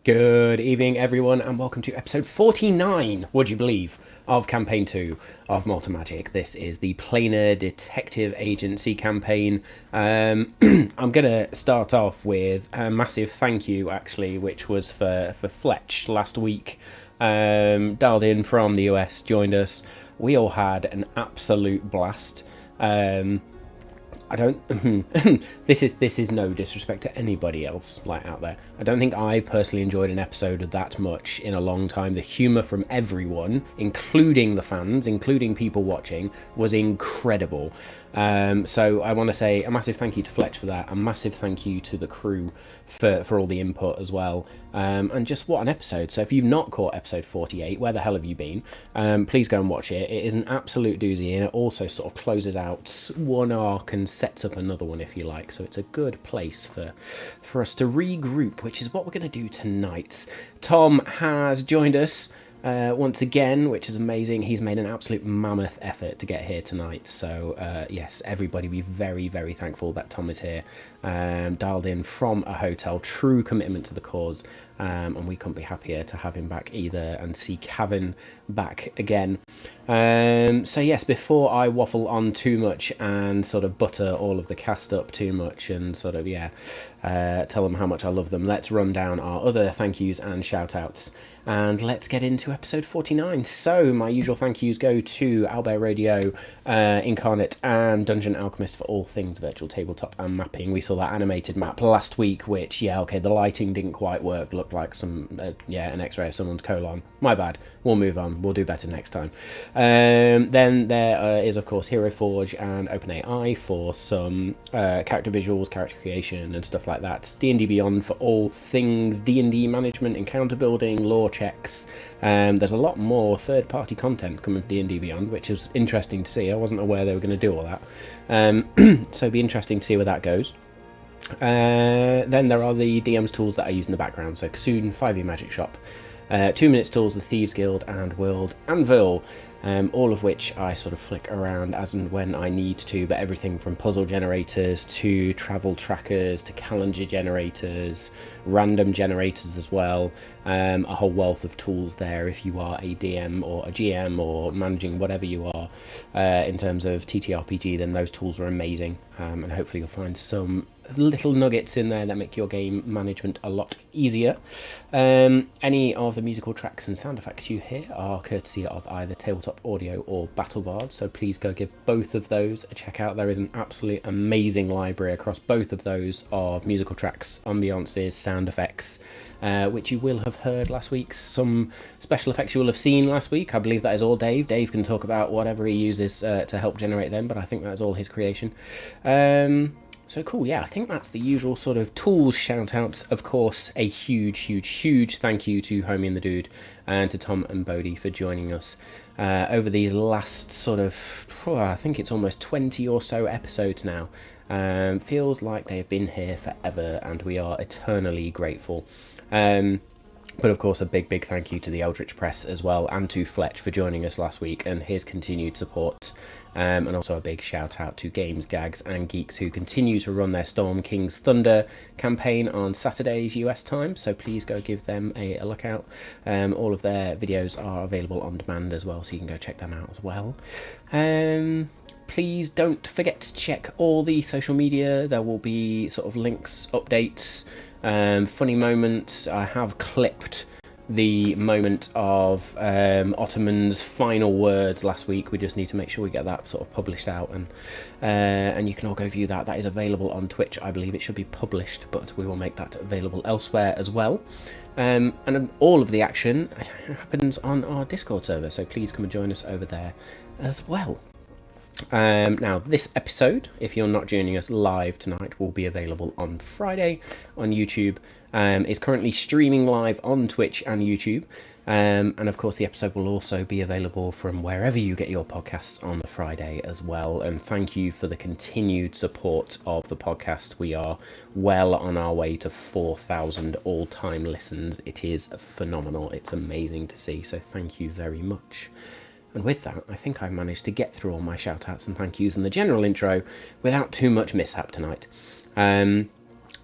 Good evening, everyone, and welcome to episode 49, would you believe, of Campaign 2 of Malt Magic. This is the Planar Detective Agency campaign. I'm going to start off with a massive thank you, actually, which was for Fletch last week. Dialed in from the US, joined us. We all had an absolute blast. I don't. This is no disrespect to anybody else out there. I don't think I personally enjoyed an episode that much in a long time. The humour from everyone, including the fans, including people watching, was incredible. So I want to say a massive thank you to Fletch for that. A massive thank you to the crew for all the input as well. And just what an episode. So if you've not caught episode 48, where the hell have you been? Please go and watch it. It is an absolute doozy, and it also sort of closes out one arc and sets up another one, if you like. So it's a good place for us to regroup, which is what we're going to do tonight. Tom has joined us once again, which is amazing. He's made an absolute mammoth effort to get here tonight. So yes, everybody be very, very thankful that Tom is here. Dialed in from a hotel, true commitment to the cause. And we couldn't be happier to have him back either and see Cavan back again. So yes, before I waffle on too much and sort of butter all of the cast up too much and sort of, tell them how much I love them, let's run down our other thank yous and shout outs. And let's get into episode 49. So my usual thank yous go to Owlbear Radio, Incarnate, and Dungeon Alchemist for all things virtual tabletop and mapping. We saw that animated map last week, which, the lighting didn't quite work. Looked like an x-ray of someone's colon. My bad. We'll move on. We'll do better next time. Then there is, of course, Hero Forge and OpenAI for some character visuals, character creation, and stuff like that. D&D Beyond for all things D&D management, encounter building, lore checks. There's a lot more third-party content coming to D&D Beyond, which is interesting to see. I wasn't aware they were going to do all that. So it'd be interesting to see where that goes. Then there are the DM's tools that I use in the background. So Kasoon, 5e Magic Shop, 2 Minutes Tools, the Thieves Guild, and World Anvil. All of which I sort of flick around as and when I need to, but everything from puzzle generators to travel trackers to calendar generators, random generators as well. A whole wealth of tools there if you are a DM or a GM or managing whatever you are in terms of TTRPG, then those tools are amazing, and hopefully you'll find some little nuggets in there that make your game management a lot easier. Any of the musical tracks and sound effects you hear are courtesy of either Tabletop Audio or BattleBard, so please go give both of those a check out. There is an absolute amazing library across both of those of musical tracks, ambiances, sound effects, which you will have heard last week. Some special effects you will have seen last week. I believe that is all Dave. Dave can talk about whatever he uses to help generate them, but I think that's all his creation. So cool, I think that's the usual sort of tools shout-outs. Of course, a huge thank you to Homie and the Dude and to Tom and Bodhi for joining us over these last sort of, I think it's almost 20 or so episodes now. Feels like they have been here forever, and we are eternally grateful. But of course, a big thank you to the Eldritch Press as well, and to Fletch for joining us last week and his continued support. And also a big shout out to Games, Gags and Geeks, who continue to run their Storm King's Thunder campaign on Saturdays US time, so please go give them a look out. All of their videos are available on demand as well, so you can go check them out as well. Please don't forget to check all the social media. There will be sort of links, updates, funny moments. I have clipped the moment of Ottoman's final words last week. We just need to make sure we get that sort of published out, and you can all go view that. That is available on Twitch. I believe it should be published, but we will make that available elsewhere as well. And all of the action happens on our Discord server, so please come and join us over there as well. Now, this episode, if you're not joining us live tonight, will be available on Friday on YouTube. Is currently streaming live on Twitch and YouTube. And of course, the episode will also be available from wherever you get your podcasts on the Friday as well. And thank you for the continued support of the podcast. We are well on our way to 4,000 all-time listens. It is phenomenal. It's amazing to see. So thank you very much. And with that, I think I've managed to get through all my shout-outs and thank yous and the general intro without too much mishap tonight.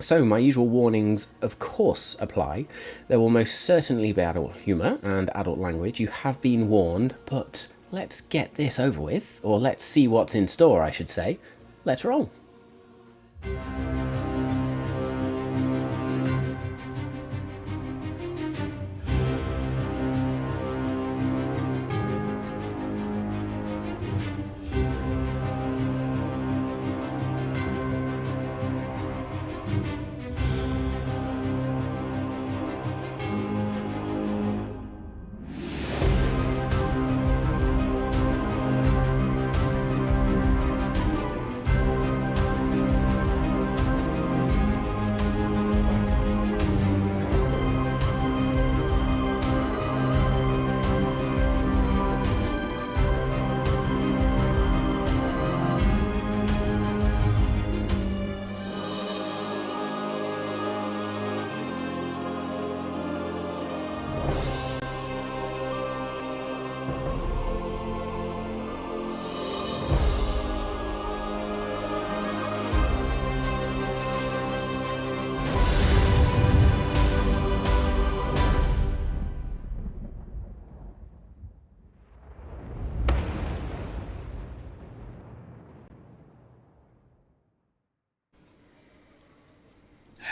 So, my usual warnings, of course, apply. There will most certainly be adult humour and adult language. You have been warned, but let's get this over with. Or let's see what's in store, I should say. Let's roll.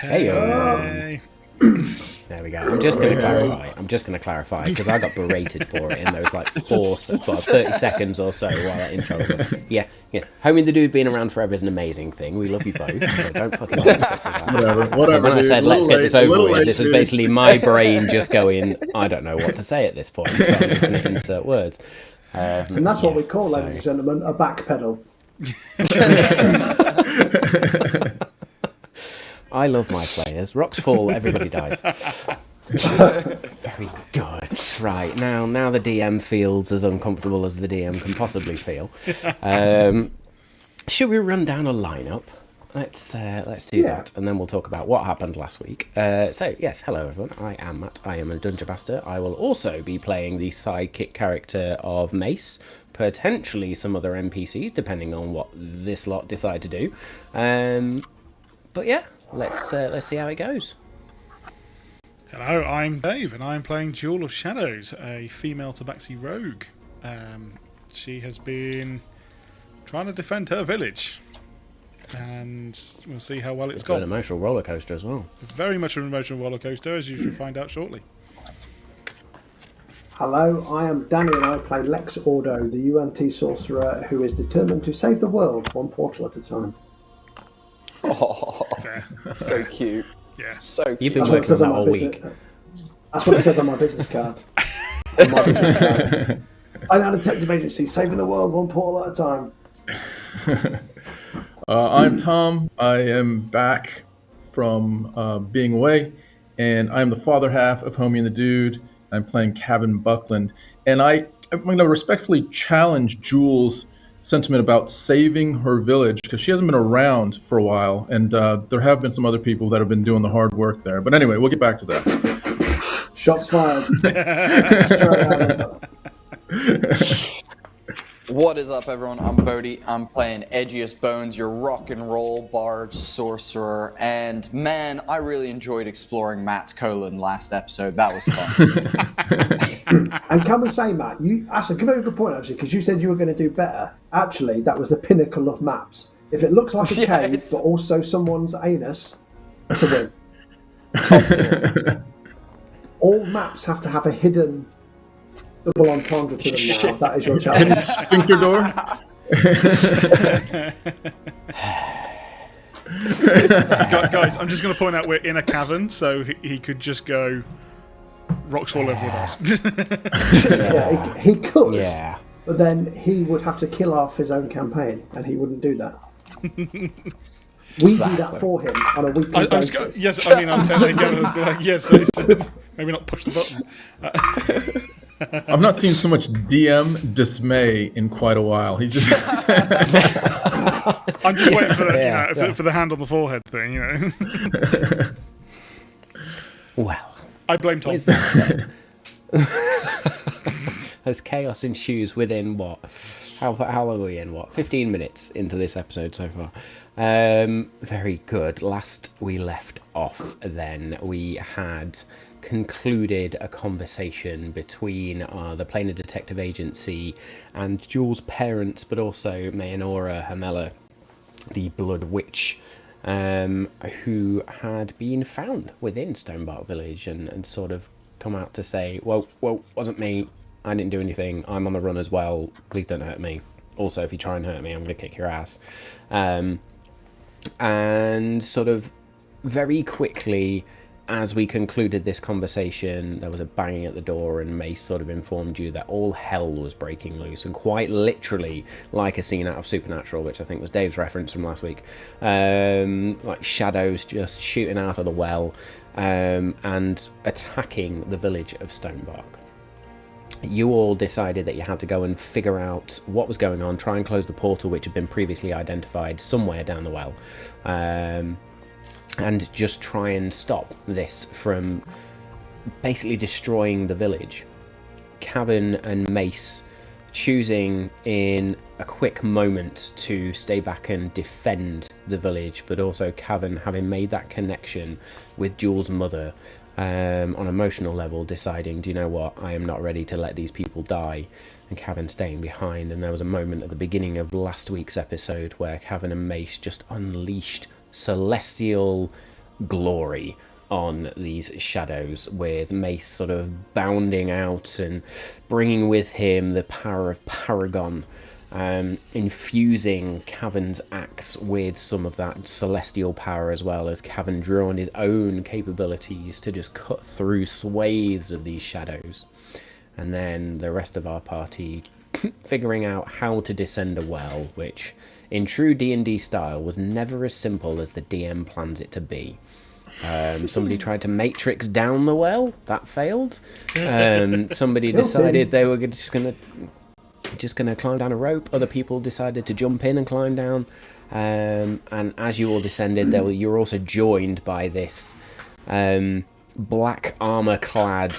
Hey. There we go. I'm just going to clarify because I got berated for it in those like 30 seconds or so while that intro was on. Yeah. Homie the Dude being around forever is an amazing thing. We love you both. So don't fucking take us to that. Whatever. When I said let's get this over with, this is dude. basically my brain just going, I don't know what to say at this point. So I'm just going to insert words. And that's what we call, ladies and gentlemen, a back pedal. I love my players. Rocks fall, everybody dies. Very good. Right, now the DM feels as uncomfortable as the DM can possibly feel. Should we run down a lineup? Let's do that, and then we'll talk about what happened last week. So, yes, hello everyone. I am Matt. I am a Dungeon Master. I will also be playing the sidekick character of Mace, potentially some other NPCs, depending on what this lot decide to do. But yeah, let's see how it goes. Hello, I'm Dave, and I'm playing Jewel of Shadows, a female Tabaxi rogue. She has been trying to defend her village, and we'll see how well it's gone. An emotional roller coaster as well. Very much an emotional roller coaster, as you should find out shortly. Hello, I am Danny, and I play Lex Ordo, the UNT sorcerer who is determined to save the world one portal at a time. Oh, Fair. so cute. Yeah. So cute. You've been working on that all week. That's what it says on my business card. On my business card. I'm a detective agency, saving the world one portal at a time. I'm Tom. I am back from being away, and I'm the father half of Homie and the Dude. I'm playing Cabin Buckland, and I'm going to respectfully challenge Jules' sentiment about saving her village because she hasn't been around for a while, and there have been some other people that have been doing the hard work there. But anyway, we'll get back to that. Shots fired. What is up, everyone? I'm Bodhi. I'm playing Edgiest Bones, your rock and roll bard sorcerer. And man, I really enjoyed exploring Matt's colon last episode. That was fun. And can we say, Matt, that's a very good point, actually, because you said you were going to do better. Actually, that was the pinnacle of maps. If it looks like a cave, but also someone's anus, it's a win. Top tier. All maps have to have a hidden double entendre to them now. That is your challenge. Sphincter door? Guys, I'm just going to point out we're in a cavern, so he could just go rocks fall over with us. Yeah, he could. Yeah. But then he would have to kill off his own campaign, and he wouldn't do that. We do that for him on a weekly basis. Yes, I mean, I'm telling again, I was like, yes, maybe not push the button. I've not seen so much DM dismay in quite a while. He's just I'm just waiting for the, for the hand on the forehead thing, you know. Well, I blame Tom. with that said, as chaos ensues within what How long are we in? What, 15 minutes into this episode so far? Very good. Last we left off, then we had concluded a conversation between the Planar Detective Agency and Jules' parents, but also Mayanora Hamela, the Blood Witch, who had been found within Stonebark Village and sort of come out to say, whoa, wasn't me. I didn't do anything. I'm on the run as well. Please don't hurt me. Also, if you try and hurt me, I'm going to kick your ass. And sort of very quickly, as we concluded this conversation, there was a banging at the door, and Mace sort of informed you that all hell was breaking loose, and quite literally, like a scene out of Supernatural, which I think was Dave's reference from last week, like shadows just shooting out of the well and attacking the village of Stonebark. You all decided that you had to go and figure out what was going on, try and close the portal which had been previously identified somewhere down the well, and just try and stop this from basically destroying the village. Cavan and Mace choosing in a quick moment to stay back and defend the village, but also Cavan, having made that connection with Jules' mother, on an emotional level, deciding, do you know what, I am not ready to let these people die, and Cavan staying behind. And there was a moment at the beginning of last week's episode where Cavan and Mace just unleashed celestial glory on these shadows, with Mace sort of bounding out and bringing with him the power of Paragon, infusing Cavan's axe with some of that celestial power, as well as Cavan drew on his own capabilities to just cut through swathes of these shadows. And then the rest of our party figuring out how to descend a well, which in true D&D style was never as simple as the DM plans it to be. Somebody tried to matrix down the well, that failed. Somebody decided they were just gonna climb down a rope. Other people decided to jump in and climb down, and as you all descended, you were also joined by this black armor clad,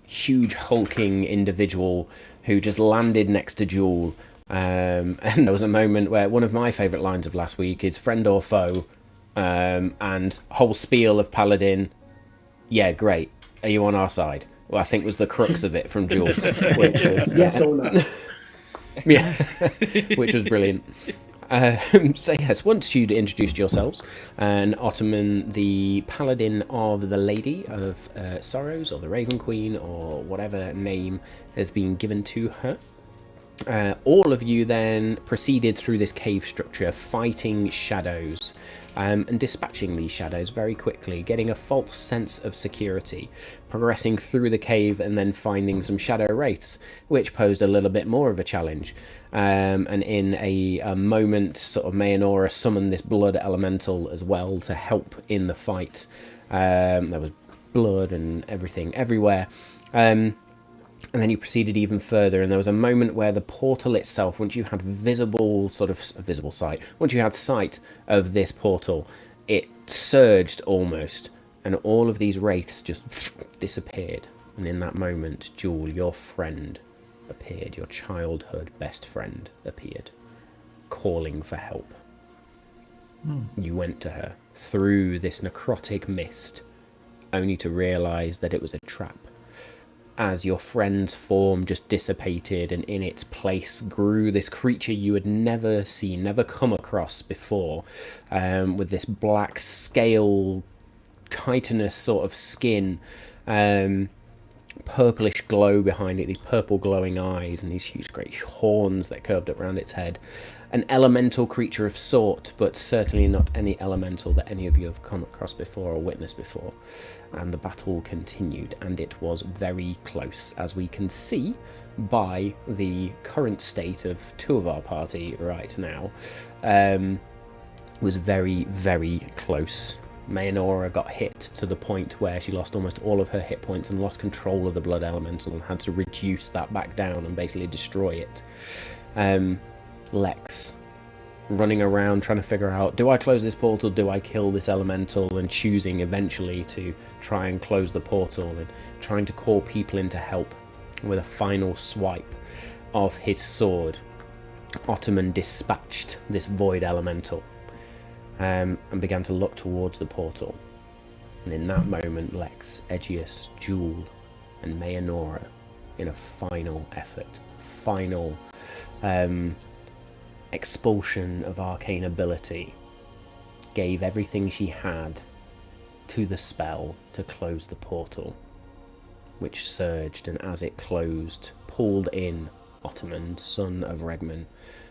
huge hulking individual who just landed next to Jewel. And there was a moment where one of my favourite lines of last week is friend or foe, and whole spiel of Paladin. Yeah, great. Are you on our side? Well, I think was the crux of it from Jewel, which was Yes or no? yeah, which was brilliant. So yes, once you'd introduced yourselves, and Ottoman, the Paladin of the Lady of Sorrows, or the Raven Queen, or whatever name has been given to her, all of you then proceeded through this cave structure, fighting shadows, and dispatching these shadows very quickly, getting a false sense of security, progressing through the cave and then finding some shadow wraiths, which posed a little bit more of a challenge. And in a moment, sort of Mayanora summoned this blood elemental as well to help in the fight. There was blood and everything everywhere. And then you proceeded even further, and there was a moment where the portal itself, once you had once you had sight of this portal, it surged almost, and all of these wraiths just disappeared. And in that moment, Jewel, your friend, appeared. Your childhood best friend appeared, calling for help. You went to her through this necrotic mist, only to realise that it was a trap. As your friend's form just dissipated, and in its place grew this creature you had never seen, never come across before, with this black scale, chitinous sort of skin, purplish glow behind it, these purple glowing eyes, and these huge great horns that curved up around its head. An elemental creature of sort, but certainly not any elemental that any of you have come across before or witnessed before. And the battle continued, and it was very close, as we can see by the current state of two of our party right now. Was very, very close. Mayanora got hit to the point where she lost almost all of her hit points and lost control of the blood elemental and had to reduce that back down and basically destroy it. Lex, running around trying to figure out, do I close this portal, do I kill this elemental, and choosing eventually to try and close the portal and trying to call people in to help with a final swipe. of his sword, Ottoman dispatched this void elemental and began to look towards the portal. And in that moment, Lex, Aegeus, Jewel, and Mayanora, in a final effort, final expulsion of arcane ability, gave everything she had to the spell to close the portal, which surged, and as it closed, pulled in Ottoman, son of Regman,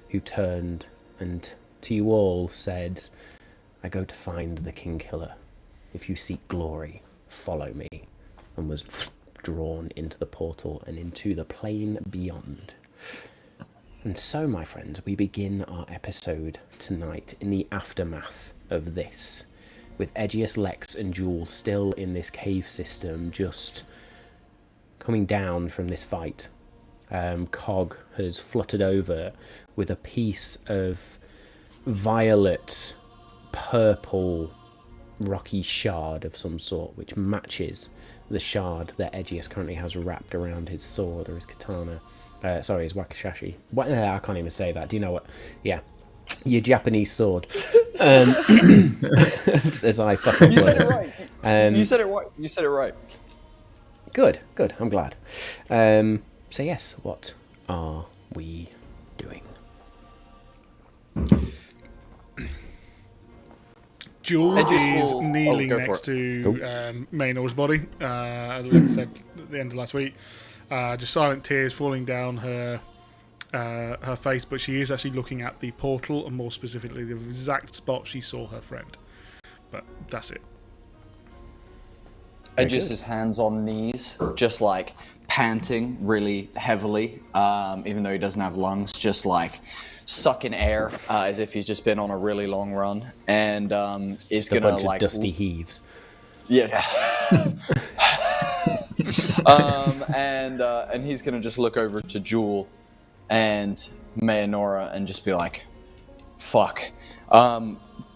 who turned and to you all said, "I go to find the King Killer. If you seek glory, follow me," and was drawn into the portal and into the plane beyond. And so, my friends, we begin our episode tonight in the aftermath of this, with Aegeus, Lex, and Jewel still in this cave system, just coming down from this fight. Cog has fluttered over with a piece of violet, purple, rocky shard of some sort, which matches the shard that Aegeus currently has wrapped around his sword or his katana. Sorry, his wakashashi. What? I can't even say that. Do you know what? Yeah. Your Japanese sword. As I fuck up You said it words. right. You said it right. You said it right. Good. I'm glad. So yes, what are we doing? Jewel is will- kneeling go for next it. to Maynor's body, as I said at the end of last week. Just silent tears falling down her face, but she is actually looking at the portal, and more specifically the exact spot she saw her friend. But that's it. Aegeus' hands on knees, just like panting really heavily, even though he doesn't have lungs, just like sucking air as if he's just been on a really long run, and is A gonna bunch like of dusty heaves. yeah. And he's gonna just look over to Jewel and Mayanora and just be like, "Fuck."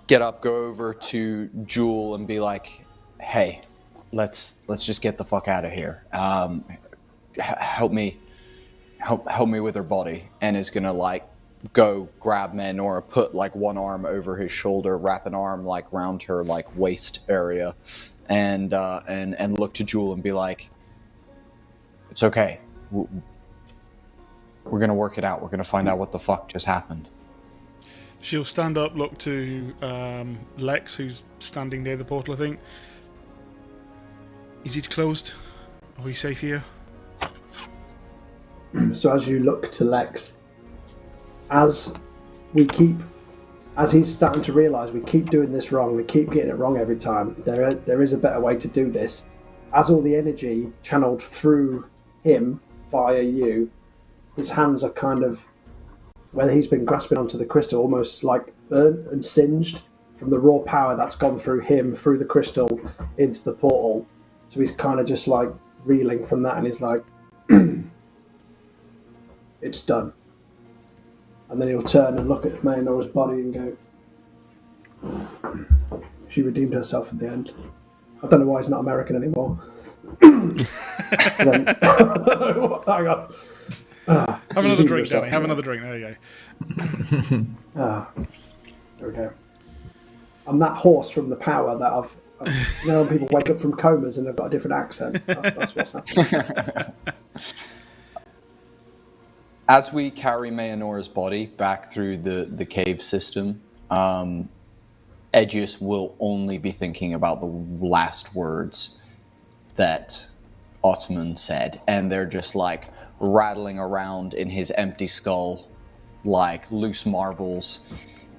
Get up, go over to Jewel and be like, "Hey, let's just get the fuck out of here. Help me with her body." And is gonna like go grab Mayanora, put like one arm over his shoulder, wrap an arm like round her like waist area, and look to Jewel and be like, "It's okay. We're gonna work it out. We're gonna find out what the fuck just happened." She'll stand up, look to Lex, who's standing near the portal, I think. Is it closed? Are we safe here? So as you look to Lex, as he's starting to realise we keep doing this wrong, we keep getting it wrong every time, there is a better way to do this. As all the energy channeled through him via you, his hands are kind of, where he's been grasping onto the crystal, almost like burnt and singed from the raw power that's gone through him, through the crystal, into the portal. So he's kind of just like reeling from that, and he's like, "It's done." And then he'll turn and look at Mayanora's body and go, "She redeemed herself at the end. I don't know why he's not American anymore." Then, hang on. Have another drink, Danny. Have another drink. There you go. There we go. I'm that horse from the power that I've you know when people wake up from comas and they've got a different accent. That's what's happening. As we carry Mayanora's body back through the cave system, Aegeus will only be thinking about the last words that Ottoman said, and they're just like rattling around in his empty skull like loose marbles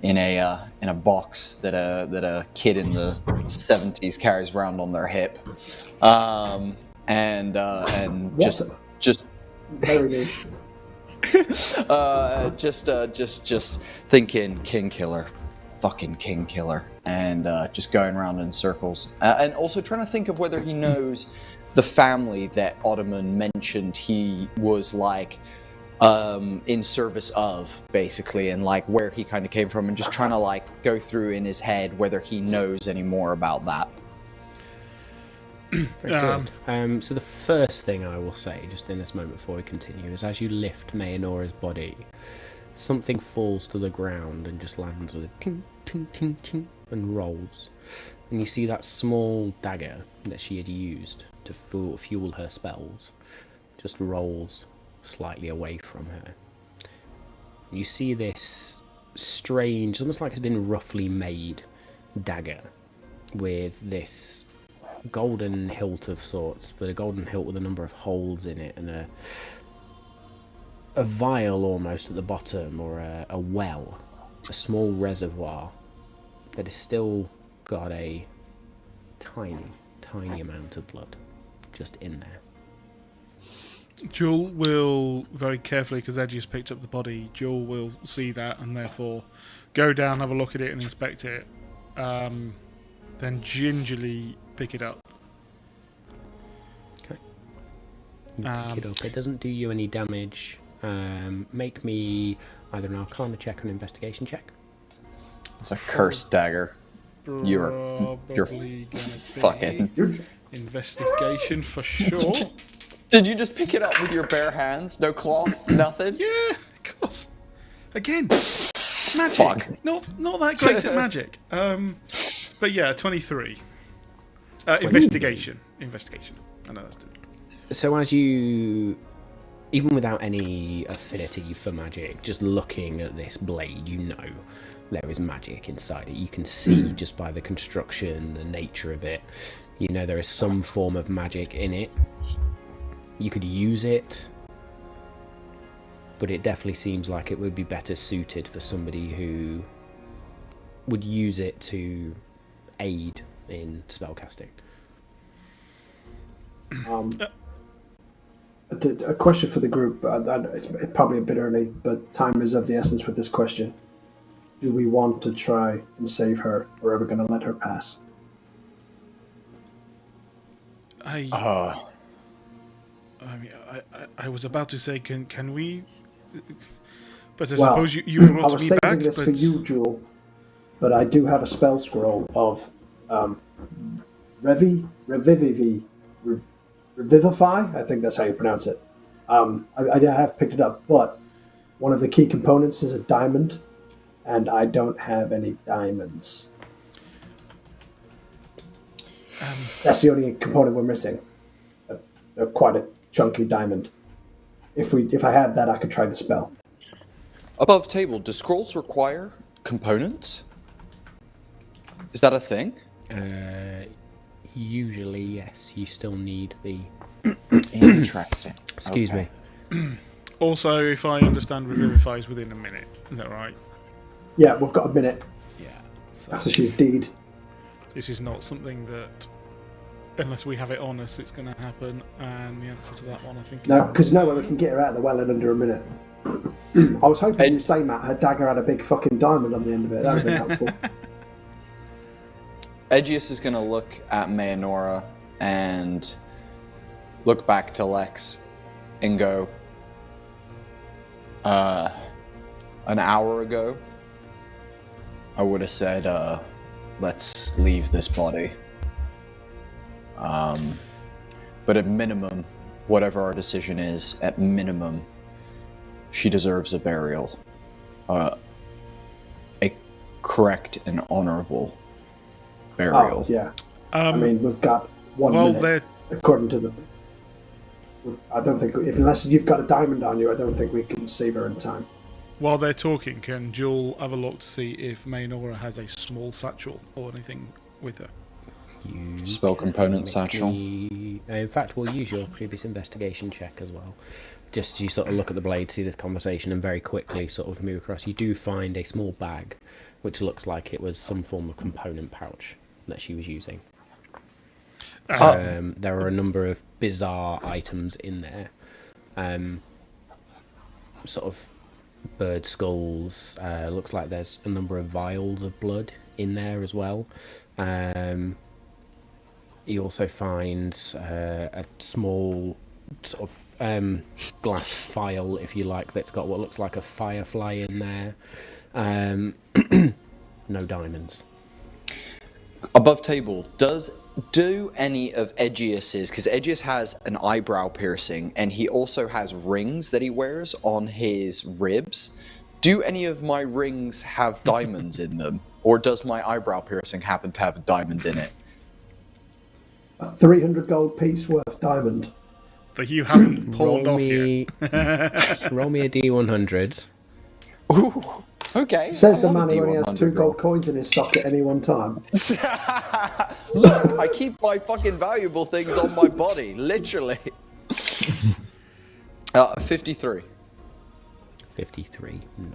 in a box that a kid in the 70s carries around on their hip, and just very niche. just thinking King Killer, fucking King Killer, and just going around in circles, and also trying to think of whether he knows the family that Ottoman mentioned he was like in service of, basically, and like where he kind of came from, and just trying to like go through in his head whether he knows any more about that. Very good. So the first thing I will say, just in this moment before we continue, is as you lift Mayanora's body, something falls to the ground and just lands with a ting, ting, ting, ting, and rolls. And you see that small dagger that she had used to fuel her spells just rolls slightly away from her. You see this strange, almost like it's been roughly made dagger with this golden hilt of sorts, but a golden hilt with a number of holes in it, and a vial almost at the bottom, or a well, a small reservoir that has still got a tiny amount of blood just in there. Jewel will very carefully, because Edgy has picked up the body, Jewel will see that and therefore go down, have a look at it and inspect it, then gingerly pick it up. Okay. You pick it up. It doesn't do you any damage. Make me either an Arcana check or an Investigation check. It's a cursed dagger. You're Probably gonna fucking... Investigation for sure. Did you just pick it up with your bare hands? No cloth? Nothing? Yeah, of course. Again, magic. Fuck. Not that great at magic. But yeah, 23. Investigation. I know that's different. So as you, even without any affinity for magic, just looking at this blade, you know there is magic inside it. You can see just by the construction, the nature of it, you know there is some form of magic in it. You could use it, but it definitely seems like it would be better suited for somebody who would use it to aid in spellcasting. A question for the group. It's probably a bit early, but time is of the essence with this question. Do we want to try and save her, or are we going to let her pass? I was about to say, can we? But I suppose you want I was me saving back. this But for you, Jewel, but I do have a spell scroll of Revivify. I think that's how you pronounce it. I have picked it up, but one of the key components is a diamond, and I don't have any diamonds. That's the only component we're missing. Quite a chunky diamond. If I had that, I could try the spell. Above table, do scrolls require components? Is that a thing? Usually, yes. You still need the... Interesting. Excuse me. also, if I understand, Revivify is within a minute. Is that right? Yeah, we've got a minute Yeah. So after she's deed. this is not something that, unless we have it on us, it's going to happen. And the answer to that one, I think... No, because no way we can get her out of the well in under a minute. I was hoping you'd say, Matt, her dagger had a big fucking diamond on the end of it. That would have been helpful. Edgius is going to look at Mayanora and look back to Lex and go, an hour ago, I would have said, let's leave this body. But at minimum, whatever our decision is, at minimum, she deserves a burial. A correct and honorable burial. Oh, yeah. I mean, we've got 1 minute, according to the... I don't think... Unless you've got a diamond on you, I don't think we can save her in time. While they're talking, can Jewel have a look to see if Maynora has a small satchel or anything with her? Spell component satchel. In fact, we'll use your previous investigation check as well. Just you sort of look at the blade, see this conversation, and very quickly sort of move across. You do find a small bag, which looks like it was some form of component pouch that she was using. There are a number of bizarre items in there. Sort of bird skulls. Looks like there's a number of vials of blood in there as well. You also find a small sort of glass phial, if you like, that's got what looks like a firefly in there. No diamonds. Above table, does Do any of Edgius's, because Edgius has an eyebrow piercing, and he also has rings that he wears on his ribs. Do any of my rings have diamonds in them? Or does my eyebrow piercing happen to have a diamond in it? A 300 gold piece worth diamond. That you haven't pawned Roll off yet. me, roll me a D100. Ooh, okay. Says I the love man a who only has D100 2 roll. gold coins in his socket at any one time. Look, I keep my fucking valuable things on my body, literally. 53. 53. No.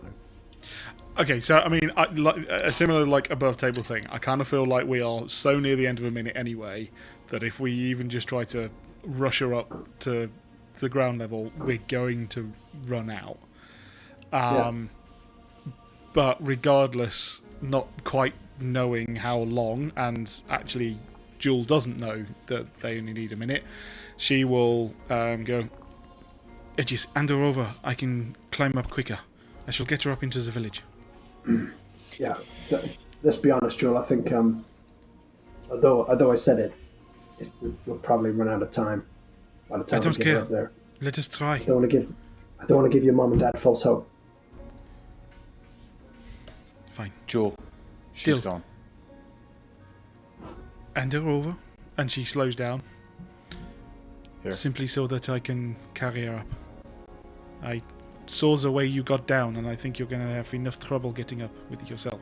Okay, so I mean, like a similar like above table thing. I kind of feel like we are so near the end of a minute anyway that if we even just try to rush her up to the ground level, we're going to run out. But regardless, not quite knowing how long, and actually Jewel doesn't know that they only need a minute, she will go, Edges, hand her over. I can climb up quicker. I shall get her up into the village. Yeah, let's be honest, Joel. I think, although I said it, we'll probably run out of time by the time I don't we get care. her up there. Let us try. I don't want to give your mom and dad false hope. Fine. Jewel, she's Still. gone. Hand her over, and she slows down. Here. Simply so that I can carry her up. I saw the way you got down, and I think you're going to have enough trouble getting up with it yourself.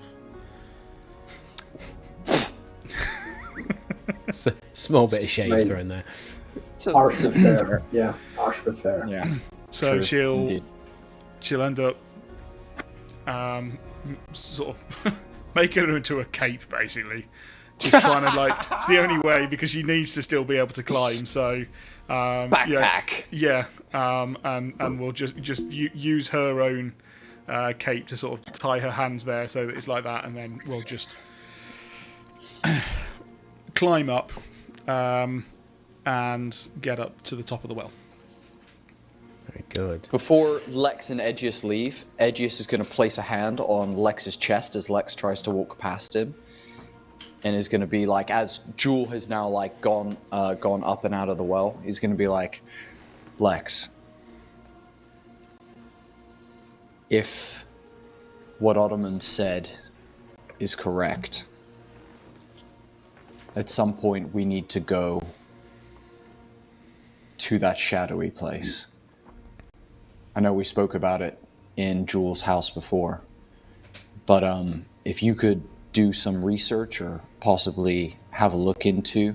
Small bit of shade Right. thrown there. Harsh but fair. Yeah, harsh but fair. Yeah. So True, indeed. she'll end up sort of making her into a cape, basically. Just trying to like, it's the only way because she needs to still be able to climb. So Backpack. yeah, and we'll just use her own cape to sort of tie her hands there, so that it's like that, and then we'll just climb up and get up to the top of the well. Very good. Before Lex and Edgius leave, Edgius is going to place a hand on Lex's chest as Lex tries to walk past him, and is going to be like, as Jewel has now like gone up and out of the well, he's going to be like, Lex, if what Ottoman said is correct, at some point we need to go to that shadowy place. I know we spoke about it in Jewel's house before, but if you could do some research or possibly have a look into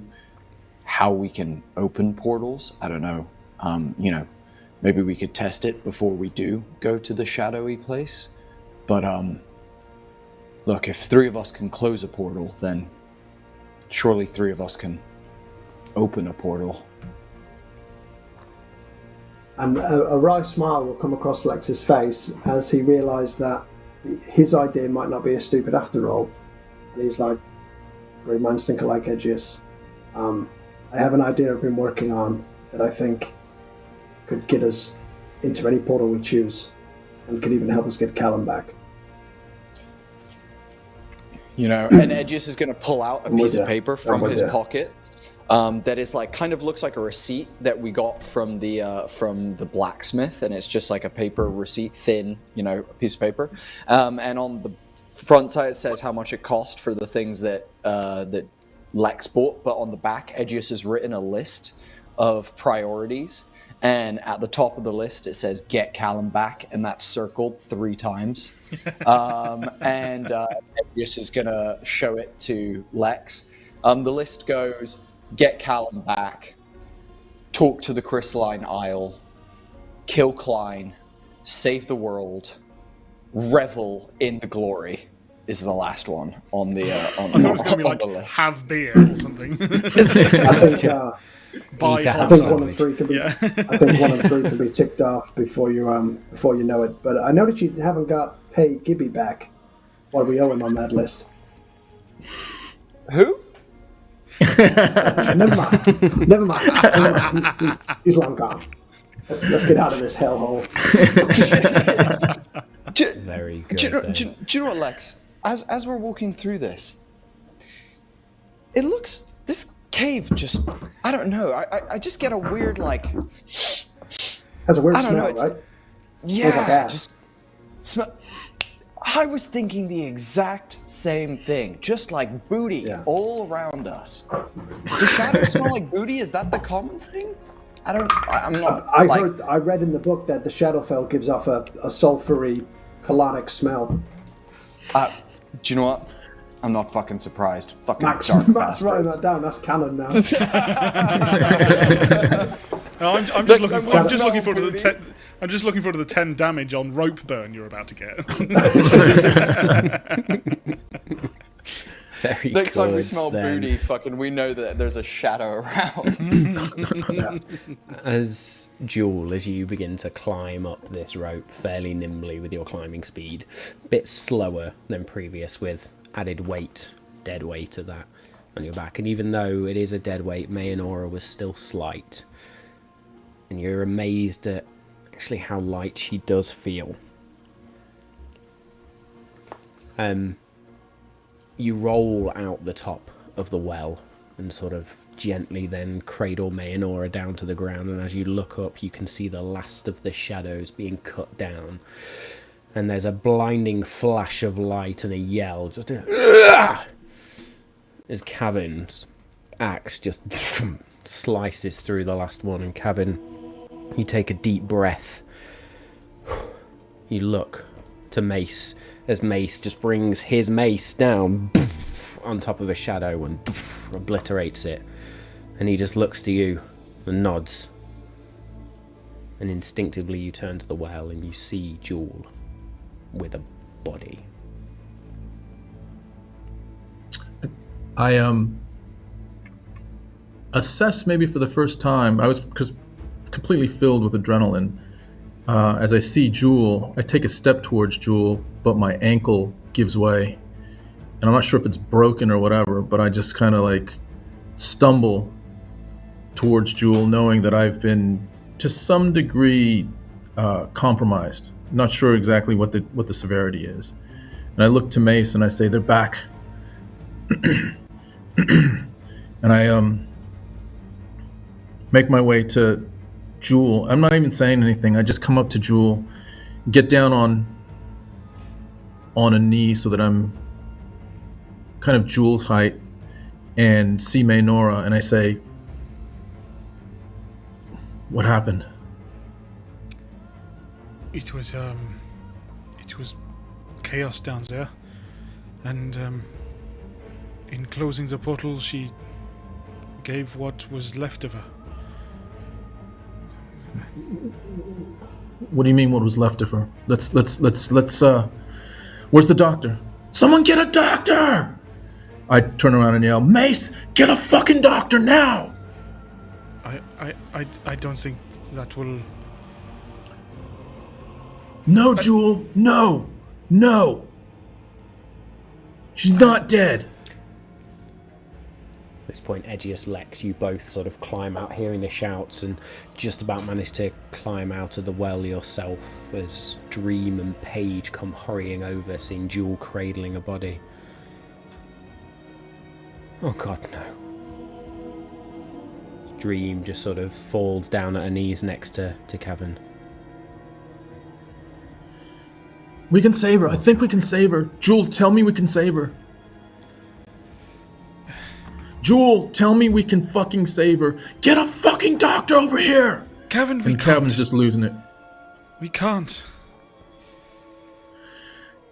how we can open portals, I don't know, maybe we could test it before we do go to the shadowy place. But look, if 3 of us can close a portal, then surely 3 of us can open a portal. And a wry smile will come across Lex's face as he realised that his idea might not be as stupid after all. And he's like, great minds think alike, Edgius. I have an idea I've been working on that I think could get us into any portal we choose, and could even help us get Callum back. And Edgius is going to pull out a piece of paper from his ya. pocket that is like, kind of looks like a receipt that we got from the blacksmith, and it's just like a paper receipt, thin, a piece of paper. And on the front side it says how much it cost for the things that Lex bought, but on the back, Edgius has written a list of priorities, and at the top of the list it says "Get Callum back," and that's circled 3 times. And Edgius is gonna show it to Lex. The list goes: get Callum back, talk to the Crystalline Isle, kill Klein, save the world, revel in the glory. Is the last one on the I thought it was going to be like the list. have beer or something. I think Buy Eat a I ham think sandwich. 1 and 3 can be. Yeah. I think 1 and 3 can be ticked off before you know it. But I know that you haven't got Pay Gibby back. What we owe him on that list? Who? Never mind. He's long gone. Let's get out of this hellhole. Very good. Do you know what, Lex? As we're walking through this, it looks cave just, I don't know. I just get a weird, like, Has a weird I don't know, smell, it's- right? yeah, like ass. just smell. I was thinking the exact same thing, just like booty all around us. Do shadows smell like booty? Is that the common thing? I'm not. I read in the book that the Shadowfell gives off a sulfury, colonic smell. Do you know what? I'm not fucking surprised. Fucking Max dark writing bastards. that down. That's canon now. No, I'm just looking forward to the 10 damage on rope burn you're about to get. Very Next time we good, smell then. booty, fucking, we know that there's a shadow around. As Jewel, as you begin to climb up this rope fairly nimbly with your climbing speed, a bit slower than previous with added weight, dead weight of that on your back. And even though it is a dead weight, Mayanora was still slight. And you're amazed at actually how light she does feel. You roll out the top of the well and sort of gently then cradle Mayanora down to the ground, and as you look up you can see the last of the shadows being cut down, and there's a blinding flash of light and a yell just as Cavan's axe just slices through the last one. And Cavan, you take a deep breath, you look to Mace as Mace just brings his mace down on top of a shadow and obliterates it, and he just looks to you and nods, and instinctively you turn to the well and you see Jewel with a body. I assess maybe for the first time. I was completely filled with adrenaline. As I see Jewel, I take a step towards Jewel, but my ankle gives way. And I'm not sure if it's broken or whatever, but I just kind of like stumble towards Jewel, knowing that I've been to some degree compromised. Not sure exactly what the severity is. And I look to Mace and I say, "They're back." And I make my way to Jewel. I'm not even saying anything. I just come up to Jewel, get down on a knee so that I'm kind of Jewel's height, and see Maynora, and I say, "What happened?" It was chaos down there, and in closing the portal, she gave what was left of her. What do you mean, what was left of her? Let's where's the doctor? Someone get a doctor! I turn around and yell, "Mace, get a fucking doctor now!" I don't think that will... No, Jewel, no! She's not dead. At this point, Edgius, Lex, you both sort of climb out, hearing the shouts, and just about manage to climb out of the well yourself as Dream and Paige come hurrying over, seeing Jewel cradling a body. Oh god, no. Dream just sort of falls down at her knees next to Cavan. We can save her. I think we can save her. Jewel, tell me we can save her. Jewel, tell me we can fucking save her. Get a fucking doctor over here! Cavan, we And can't. Cavan's just losing it. We can't.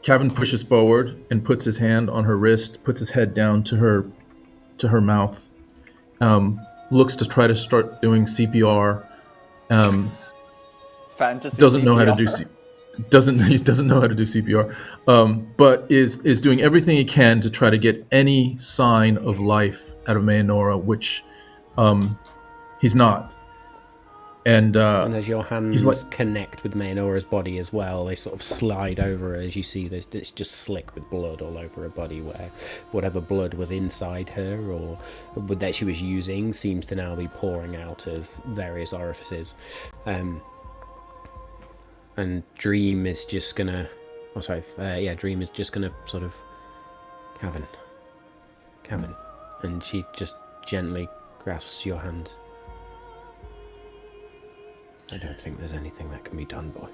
Cavan pushes forward and puts his hand on her wrist, puts his head down to her mouth, looks to try to start doing CPR. Fantasy Doesn't know how to CPR. do doesn't know how to do CPR, but is doing everything he can to try to get any sign of life out of Mayanora, which he's not. And as your hands like- connect with Mayanora's body as well, they sort of slide over her as you see it's just slick with blood all over her body, where whatever blood was inside her or that she was using seems to now be pouring out of various orifices. And Dream is just gonna... Dream is just gonna sort of... Cavan. And she gently grasps your hand. I don't think there's anything that can be done, boy.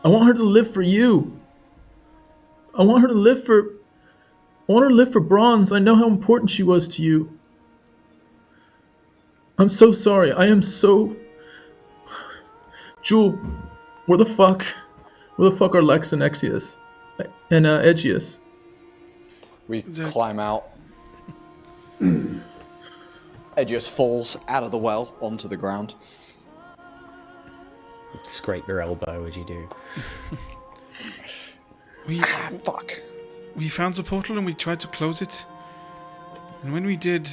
I want her to live for you. I want her to live for Bronze. I know how important she was to you. I'm so sorry. I am so... Jewel, where the fuck are Lex and Exius? And Edgius? We climb out. Edgius falls out of the well onto the ground. Scrape your elbow as you do. Fuck. We found the portal and we tried to close it. And when we did,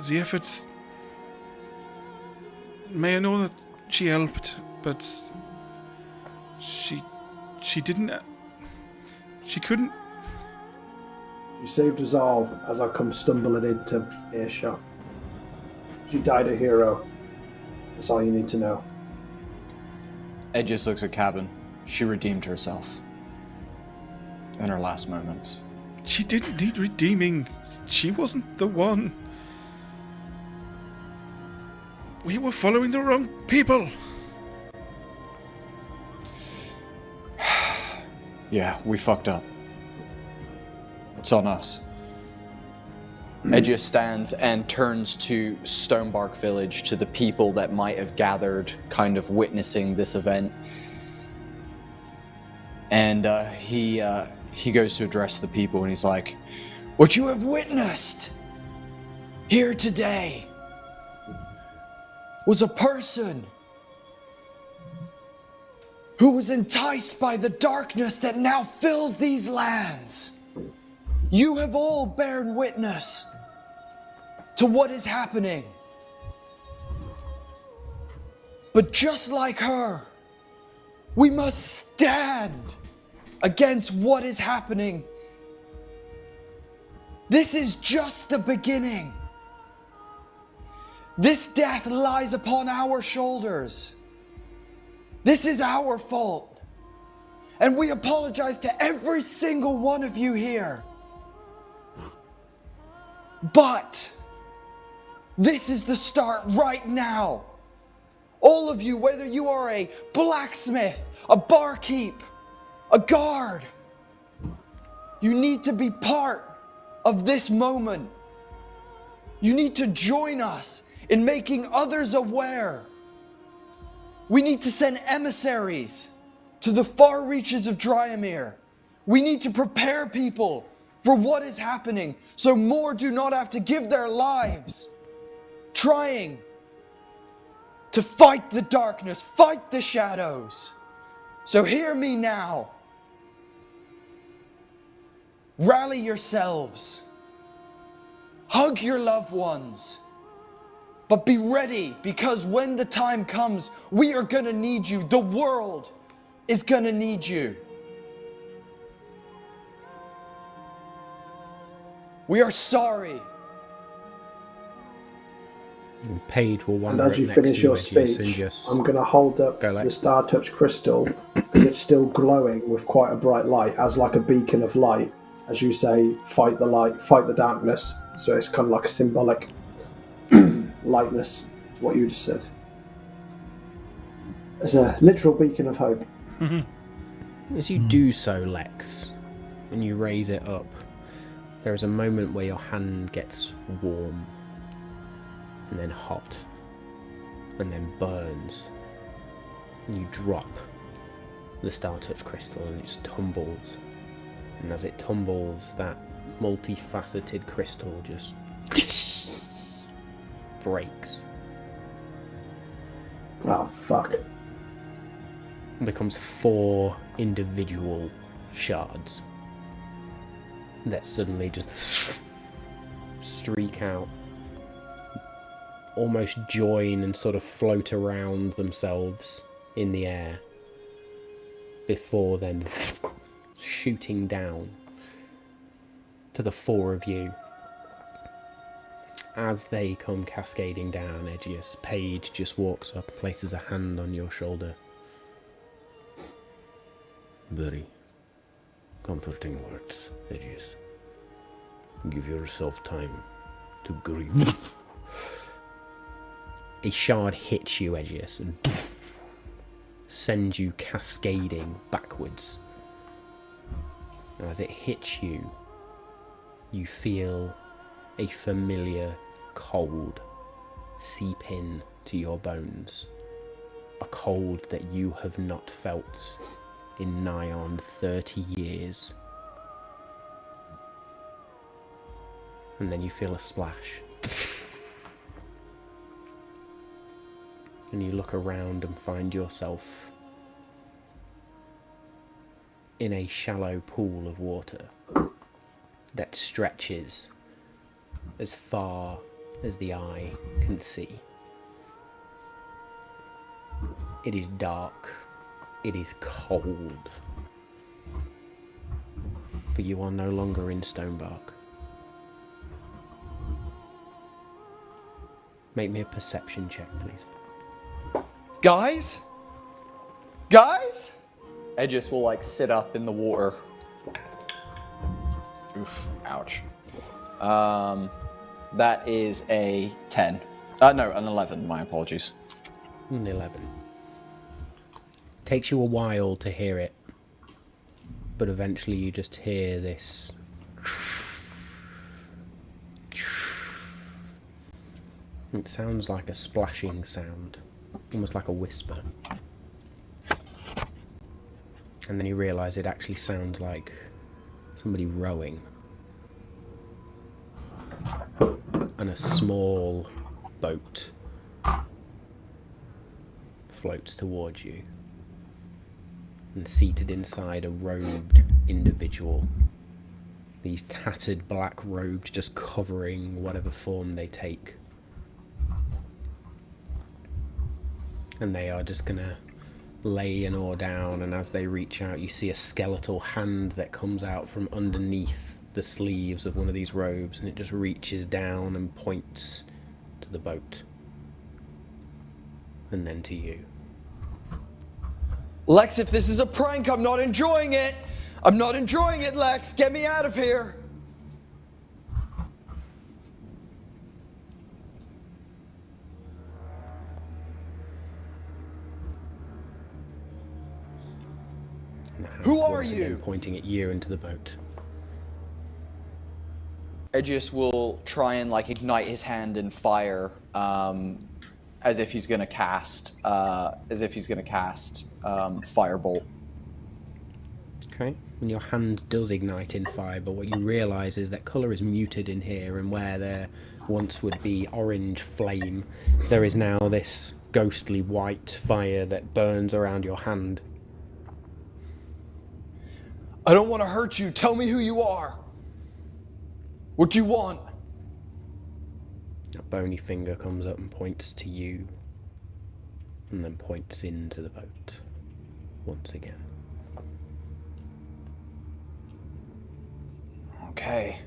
the effort... May I know that she helped, but she didn't... She couldn't... You saved us all as I come stumbling into earshot. She died a hero. That's all you need to know. Edgius looks at Cabin. She redeemed herself. In her last moments. She didn't need redeeming. She wasn't the one. We were following the wrong people. Yeah, we fucked up. It's on us. Edgius stands and turns to Stonebark Village, to the people that might have gathered, kind of witnessing this event. And he goes to address the people, and he's like, "What you have witnessed here today was a person who was enticed by the darkness that now fills these lands. You have all borne witness to what is happening. But just like her, we must stand against what is happening. This is just the beginning. This death lies upon our shoulders. This is our fault. And we apologize to every single one of you here. But this is the start right now. All of you, whether you are a blacksmith, a barkeep, a guard, you need to be part of this moment. You need to join us in making others aware. We need to send emissaries to the far reaches of Dryamere. We need to prepare people for what is happening, so more do not have to give their lives trying to fight the darkness, fight the shadows. So hear me now. Rally yourselves. Hug your loved ones. But be ready, because when the time comes, we are gonna need you. The world is gonna need you. We are sorry. And Paige will And wander as you next finish to your Edgius and speech, just I'm going to hold up go like- the Star Touch crystal, because it's still glowing with quite a bright light, as like a beacon of light. As you say, fight the light, fight the darkness. So it's kind of like a symbolic lightness, to what you just said. As a literal beacon of hope. As you do so, Lex, and you raise it up, there is a moment where your hand gets warm, and then hot, and then burns, and you drop the Star Touch crystal and it just tumbles. And as it tumbles, that multifaceted crystal just breaks Oh, fuck. and becomes 4 individual shards that suddenly just streak out, almost join and sort of float around themselves in the air before then shooting down to the 4 of you. As they come cascading down, Edgius, Paige just walks up and places a hand on your shoulder. Very comforting words, Edgius. Give yourself time to grieve. A shard hits you, Edgius, and sends you cascading backwards. And as it hits you, you feel a familiar cold seep in to your bones. A cold that you have not felt in nigh on 30 years. And then you feel a splash. And you look around and find yourself in a shallow pool of water that stretches as far as the eye can see. It is dark. It is cold. But you are no longer in Stonebark. Make me a perception check, please. Guys? Guys? Edgius will like sit up in the water. Oof, ouch. That is a 10. No, an 11, my apologies. An 11. Takes you a while to hear it, but eventually you just hear this. It sounds like a splashing sound, almost like a whisper. And then you realise it actually sounds like somebody rowing. And a small boat floats towards you. And seated inside a robed individual. These tattered black robes just covering whatever form they take. And they are just gonna lay an oar down, and as they reach out you see a skeletal hand that comes out from underneath the sleeves of one of these robes, and it just reaches down and points to the boat. And then to you. Lex, if this is a prank, I'm not enjoying it! I'm not enjoying it, Lex! Get me out of here! Who are you? Pointing at you into the boat. Edgius will try and like ignite his hand in fire, as if he's gonna cast, firebolt. Okay, and your hand does ignite in fire, but what you realise is that colour is muted in here, and where there once would be orange flame, there is now this ghostly white fire that burns around your hand. I don't want to hurt you. Tell me who you are. What do you want? A bony finger comes up and points to you, and then points into the boat once again. Okay.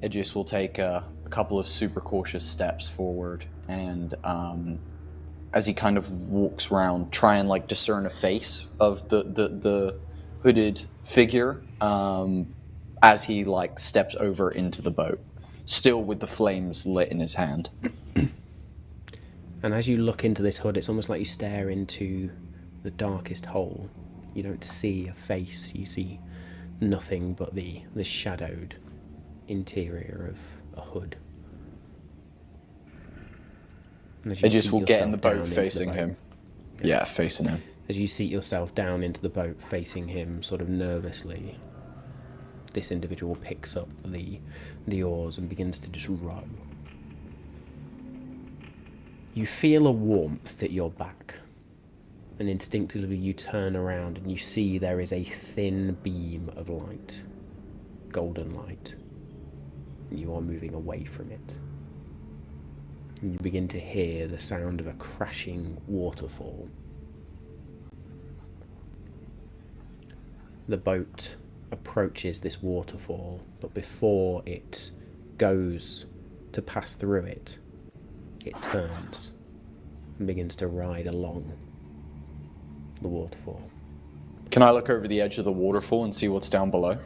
Edgius will take a couple of super cautious steps forward, and as he kind of walks around, try and like discern a face of the hooded figure as he like steps over into the boat, still with the flames lit in his hand. And as you look into this hood, it's almost like you stare into the darkest hole. You don't see a face, you see nothing but the shadowed interior of a hood. Edgius will get in the boat facing him. Yeah, facing him. As you seat yourself down into the boat facing him sort of nervously, this individual picks up the oars and begins to just row. You feel a warmth at your back, and instinctively you turn around and you see there is a thin beam of light, golden light, and you are moving away from it. And you begin to hear the sound of a crashing waterfall. The boat approaches this waterfall, but before it goes to pass through it, it turns and begins to ride along the waterfall. Can I look over the edge of the waterfall and see what's down below?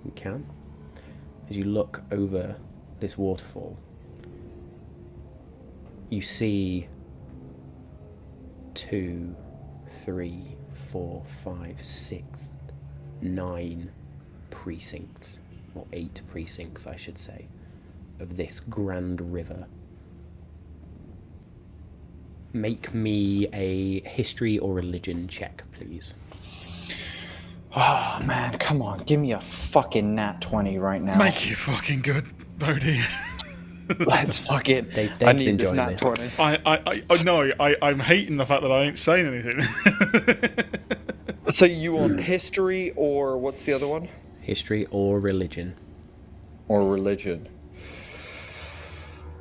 You can. as you look over this waterfall, you see 2, 3, 4, 5, 6, 9 precincts, or 8 precincts, I should say, of this grand river. Make me a history or religion check, please. Oh, man, come on. Give me a fucking nat 20 right now. Make you fucking good, Bodhi. Let's fucking... Dave's I need this enjoying nat this. 20. I'm hating the fact that I ain't saying anything. So you want history or what's the other one? History or religion. Or religion.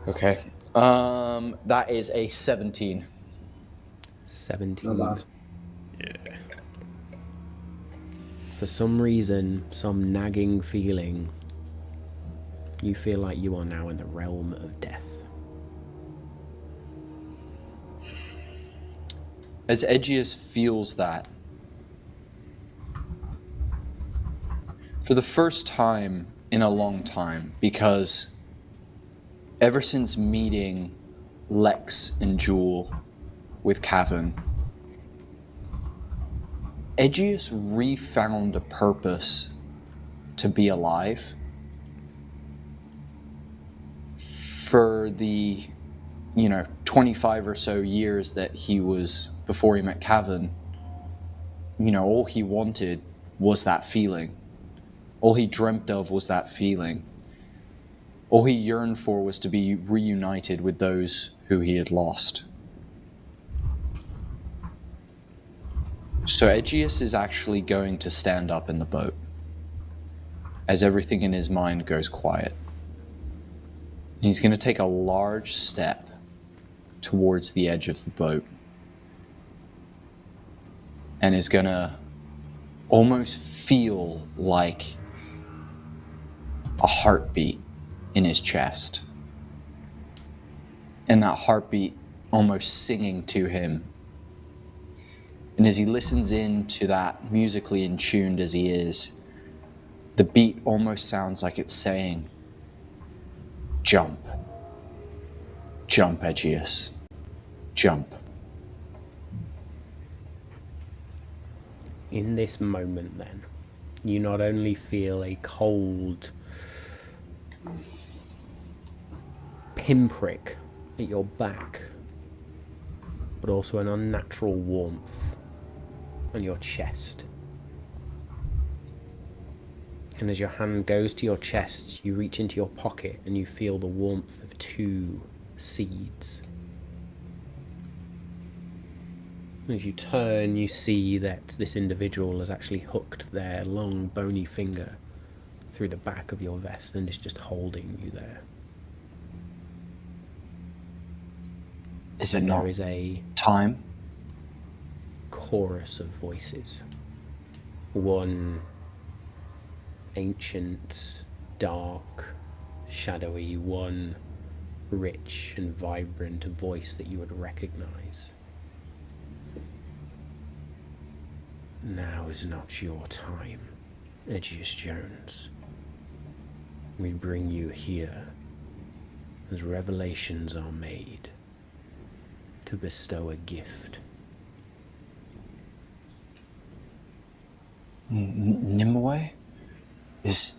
Okay. That is a 17. 17. Not bad. Yeah. For some reason, some nagging feeling, you feel like you are now in the realm of death. As Edgius feels that, for the first time in a long time, because ever since meeting Lex and Jewel with Cavan, Edgius refound a purpose to be alive. For the, 25 or so years that he was, before he met Cavan, all he wanted was that feeling. All he dreamt of was that feeling. All he yearned for was to be reunited with those who he had lost. So Edgius is actually going to stand up in the boat as everything in his mind goes quiet. And he's going to take a large step towards the edge of the boat and is going to almost feel like a heartbeat in his chest. And that heartbeat almost singing to him. And as he listens in to that, musically in tuned as he is, the beat almost sounds like it's saying, "Jump. Jump, Edgius. Jump." In this moment, then, you not only feel a cold pinprick at your back, but also an unnatural warmth on your chest. And as your hand goes to your chest, you reach into your pocket and you feel the warmth of 2 seeds. As you turn, you see that this individual has actually hooked their long, bony finger through the back of your vest and is just holding you there. Is it not There is a time? chorus of voices. One ancient, dark, shadowy, one rich and vibrant voice that you would recognize. Now is not your time, Edgius Jones. We bring you here as revelations are made to bestow a gift. Nimue? Is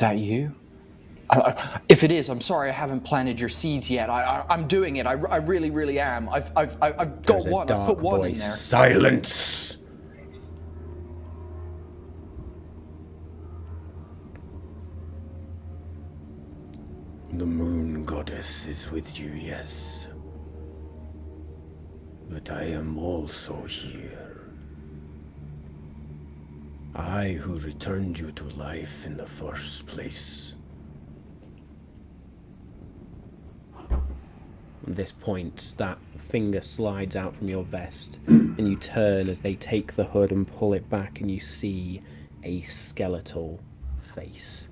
that you? If it is, I'm sorry I haven't planted your seeds yet. I'm doing it. I really, really am. I've got There's a one. I've dark put one in voice. there. Silence! The moon goddess is with you, yes. But I am also here. I who returned you to life in the first place. At this point, that finger slides out from your vest, and you turn as they take the hood and pull it back, and you see a skeletal face.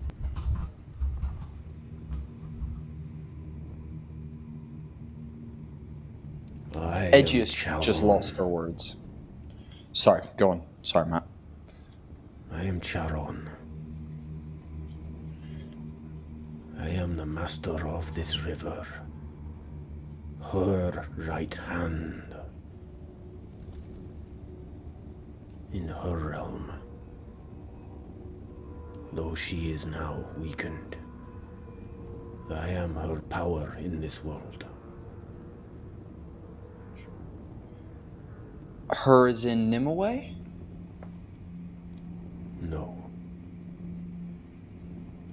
Edgius just lost for words. Sorry, go on. Sorry, Matt. I am Charon. am the master of this river. Her right hand. In her realm. Though she is now weakened, I am her power in this world. Her is in Nimue? No.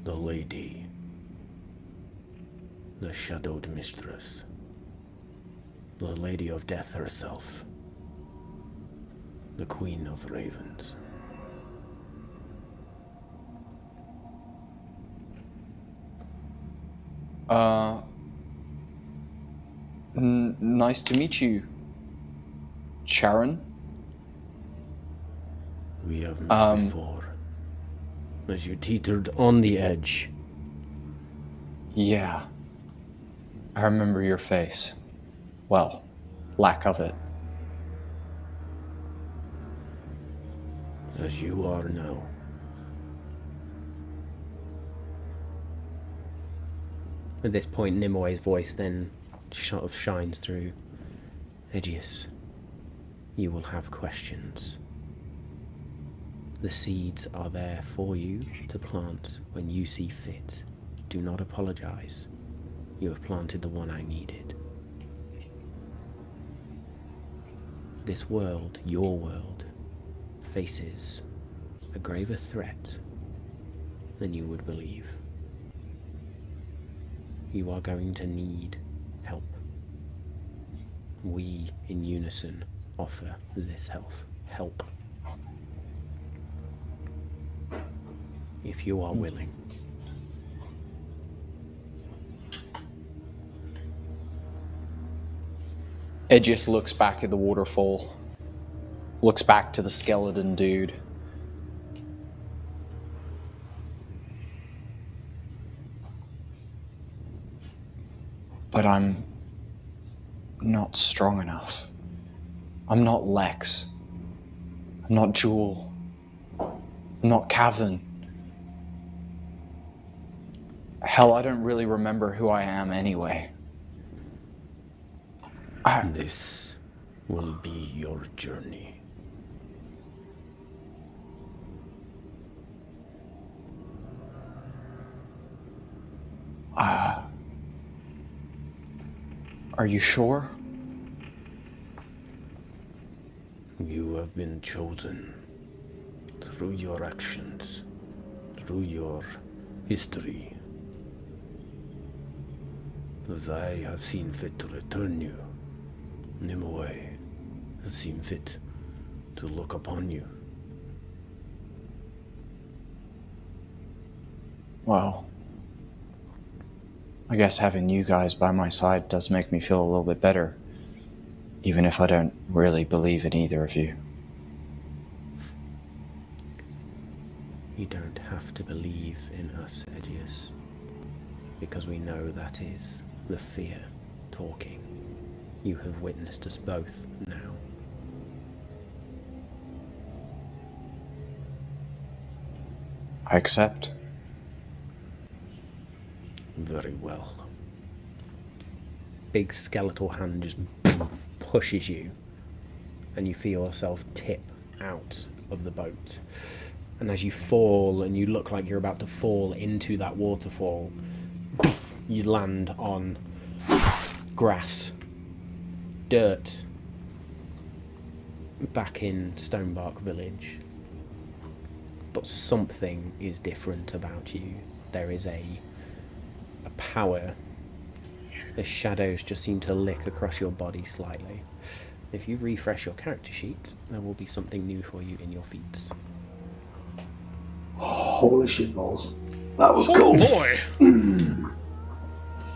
The lady. The shadowed mistress. The lady of death herself. The queen of ravens. Nice to meet you, Charon. We have met before. As you teetered on the edge. Yeah. I remember your face. Well, lack of it. As you are now. At this point, Nimue's voice then sort of shines through. Aegeus, you will have questions. The seeds are there for you to plant when you see fit. Do not apologize. You have planted the one I needed. This world, your world, faces a graver threat than you would believe. You are going to need help. We, in unison, offer this help. If you are willing. Aegeus looks back at the waterfall, looks back to the skeleton dude. But I'm not strong enough. I'm not Lex. I'm not Jewel. I'm not Cavan. Hell, I don't really remember who I am anyway. This will be your journey. Are you sure? You have been chosen through your actions, through your history. As I have seen fit to return you, Nimue has seen fit to look upon you. Well, I guess having you guys by my side does make me feel a little bit better, even if I don't really believe in either of you. You don't have to believe in us, Aegeus, because we know that is the fear talking. You have witnessed us both now. I accept. Very well. Big skeletal hand just pushes you, and you feel yourself tip out of the boat. And as you fall, and you look like you're about to fall into that waterfall, you land on grass, dirt, back in Stonebark Village. But something is different about you. There is a power. The shadows just seem to lick across your body slightly. If you refresh your character sheet, there will be something new for you in your feats. Holy shit balls. That was Oh cool. boy!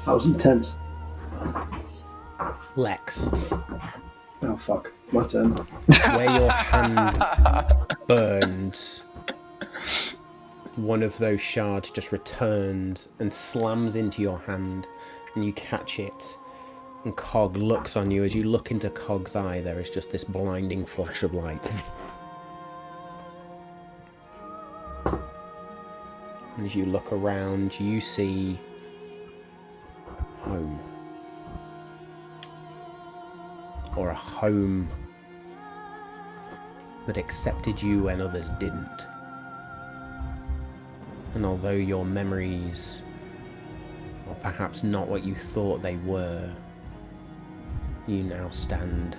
That was intense. Lex, Oh fuck. My turn. where your hand burns, one of those shards just returns and slams into your hand, and you catch it. And Cog looks on you. As you look into Cog's eye, there is just this blinding flash of light. And as you look around, you see home. Or a home that accepted you when others didn't. And although your memories are perhaps not what you thought they were, you now stand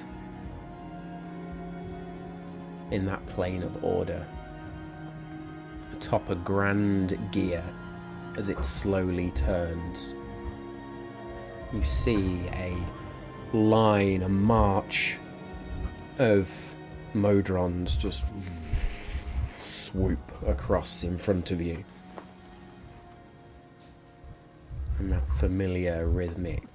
in that plane of order, atop a grand gear as it slowly turns. You see a line, a march of Modrons just swoop across in front of you. And that familiar rhythmic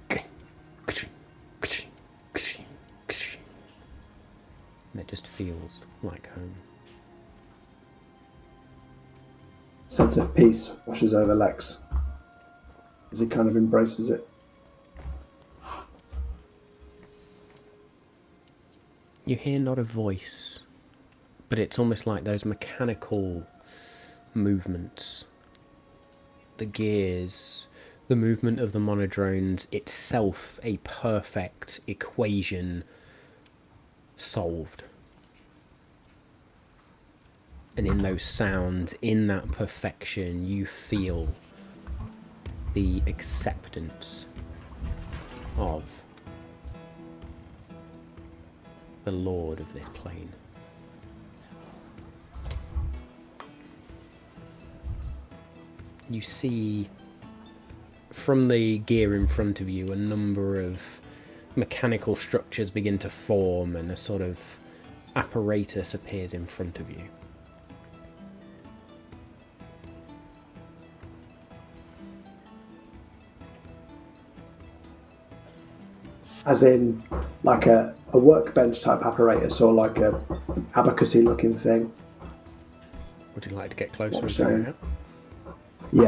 and it just feels like home. Sense of peace washes over Lex as he kind of embraces it. You hear not a voice, but it's almost like those mechanical movements. The gears, the movement of the monodrones, itself a perfect equation solved. And in those sounds, in that perfection, you feel the acceptance of the lord of this plane. You see from the gear in front of you a number of mechanical structures begin to form and a sort of apparatus appears in front of you. As in, like a workbench type apparatus or like a abacusy looking thing. Would you like to get closer What and I'm saying. figure it out? Yeah.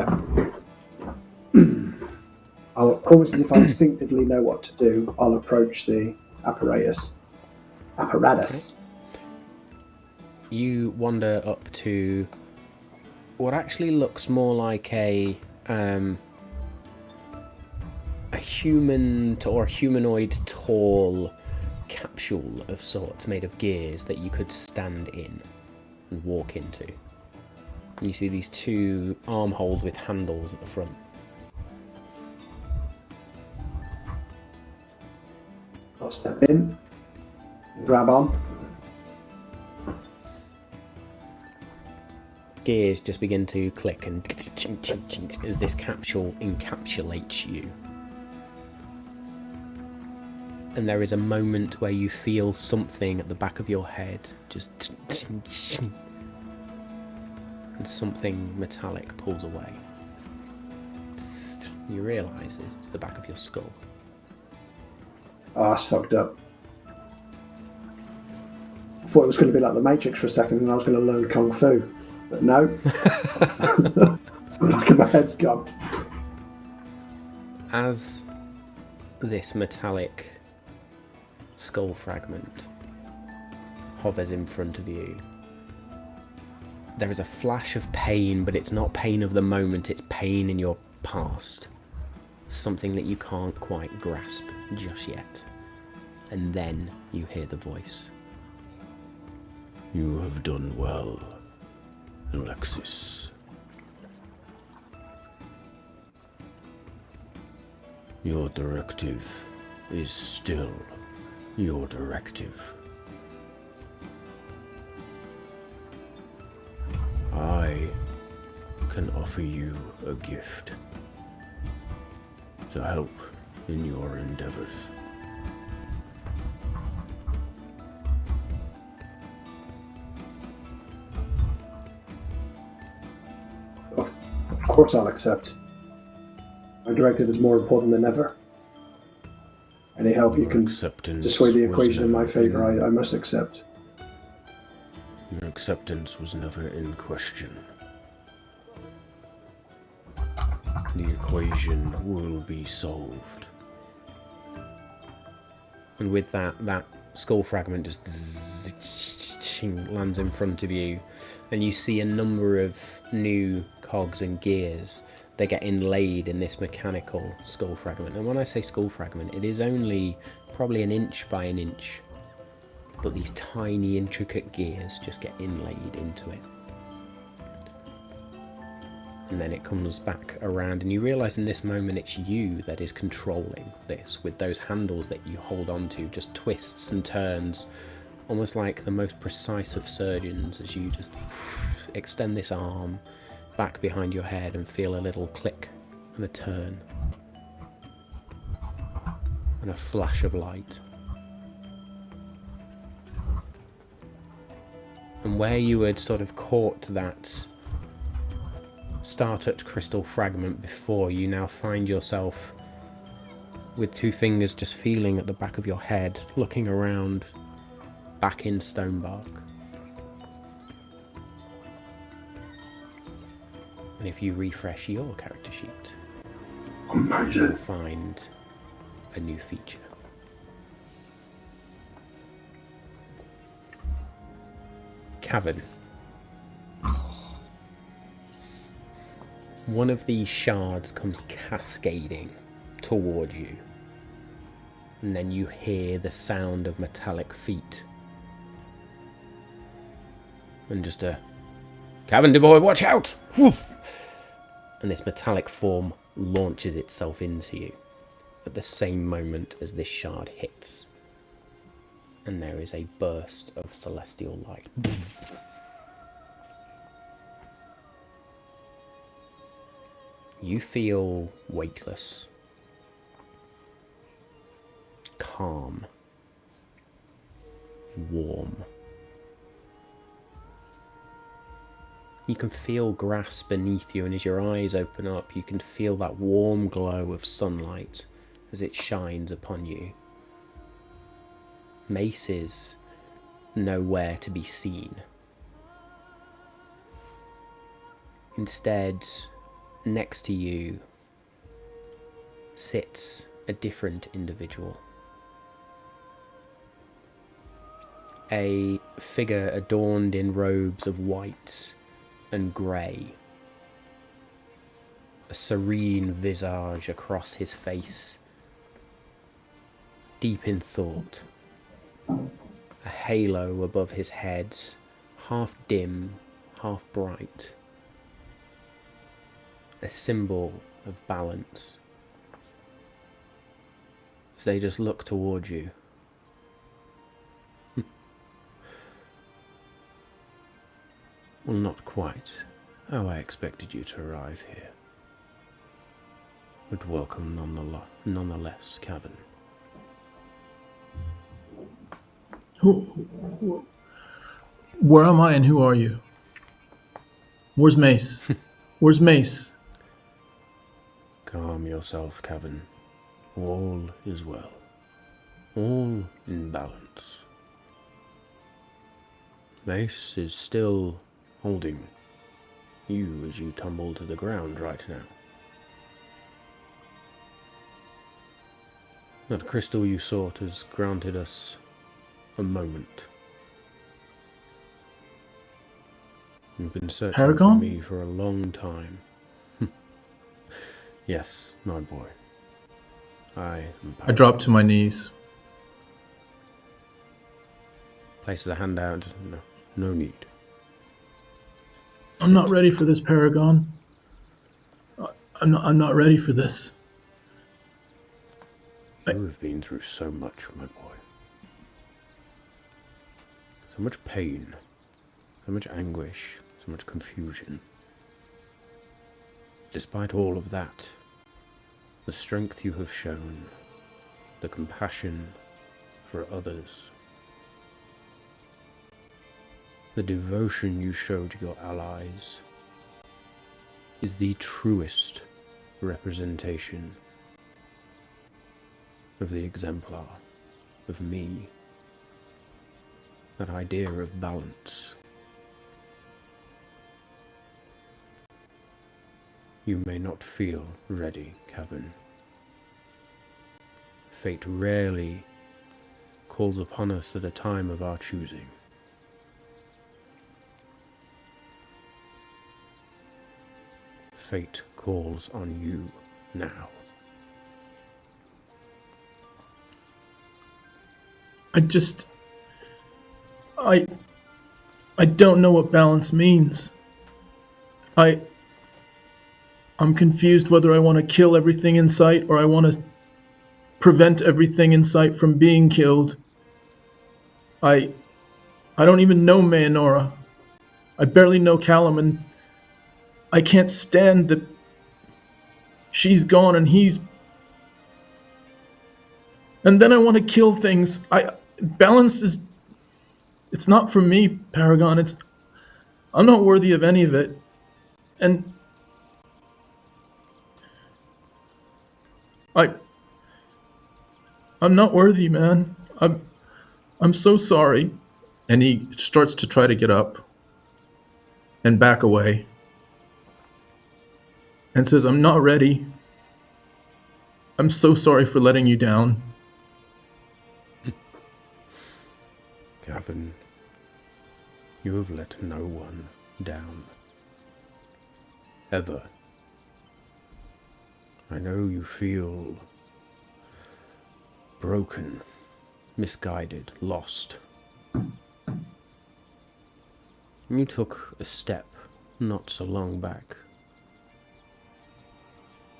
Almost as if I instinctively know what to do, I'll approach the apparatus. You wander up to what actually looks more like a human or a humanoid tall capsule of sorts made of gears that you could stand in and walk into. And you see these two armholes with handles at the front. I'll step in, grab on. Gears just begin to click and as this capsule encapsulates you. And there is a moment where you feel something at the back of your head, just and something metallic pulls away. You realise it's the back of your skull. Oh, that's fucked up. I thought it was going to be like the Matrix for a second and I was going to learn Kung Fu. But no. The back of my head's gone. As this metallic skull fragment hovers in front of you, there is a flash of pain, but it's not pain of the moment, it's pain in your past. Something that you can't quite grasp just yet. And then you hear the voice. You have done well, Alexis. Your directive is still your directive. I can offer you a gift to help in your endeavors. Of course I'll accept. My directive is more important than ever. Any help you can dissuade the equation in my favour, I must accept. Your acceptance was never in question. The equation will be solved. And with that skull fragment just lands in front of you, and you see a number of new cogs and gears they get inlaid in this mechanical skull fragment. And when I say skull fragment, it is only probably an inch by an inch, but these tiny intricate gears just get inlaid into it. And then it comes back around, and you realise in this moment it's you that is controlling this, with those handles that you hold on to, just twists and turns, almost like the most precise of surgeons, as you just extend this arm back behind your head and feel a little click and a turn and a flash of light. And where you had sort of caught that Star-Touch crystal fragment before, you now find yourself with two fingers just feeling at the back of your head, looking around, back in Stonebark. And if you refresh your character sheet, Amazing. you'll find a new feature. Cavern. One of these shards comes cascading toward you, and then you hear the sound of metallic feet. And just a, "Cavern boy, watch out!" Woof! And this metallic form launches itself into you at the same moment as this shard hits. And there is a burst of celestial light. You feel weightless, calm, warm. You can feel grass beneath you, and as your eyes open up, you can feel that warm glow of sunlight as it shines upon you. Mace is nowhere to be seen. Instead, next to you sits a different individual. A figure adorned in robes of white and grey. A serene visage across his face, deep in thought. A halo above his head, half dim, half bright. A symbol of balance. As they just look toward you. Well, not quite how I expected you to arrive here. But welcome nonetheless, Cavern. Where am I and who are you? Where's Mace? Where's Mace? Calm yourself, Cavern. All is well. All in balance. Mace is still holding you as you tumble to the ground right now. That crystal you sought has granted us a moment. You've been searching Paragon? for me for a long time. Yes, my boy. I am I dropped to my knees. Places a hand out. No need. I'm not ready for this, Paragon. I'm not ready for this. You have been through so much, my boy. So much pain, so much anguish, so much confusion. Despite all of that, the strength you have shown, the compassion for others, the devotion you show to your allies, is the truest representation of the exemplar of me. That idea of balance. You may not feel ready, Cavern. Fate rarely calls upon us at a time of our choosing. fate calls on you now. I don't know what balance means. I'm confused whether I want to kill everything in sight or I want to prevent everything in sight from being killed. I don't even know Mayanora. I barely know Callum, and I can't stand that she's gone and he's... And then I want to kill things. Balance is... It's not for me, Paragon. I'm not worthy of any of it. And I'm not worthy, man. I'm so sorry. And he starts to try to get up and back away and says, I'm not ready. I'm so sorry for letting you down. Gavin, you have let no one down. Ever. I know you feel broken, misguided, lost. You took a step not so long back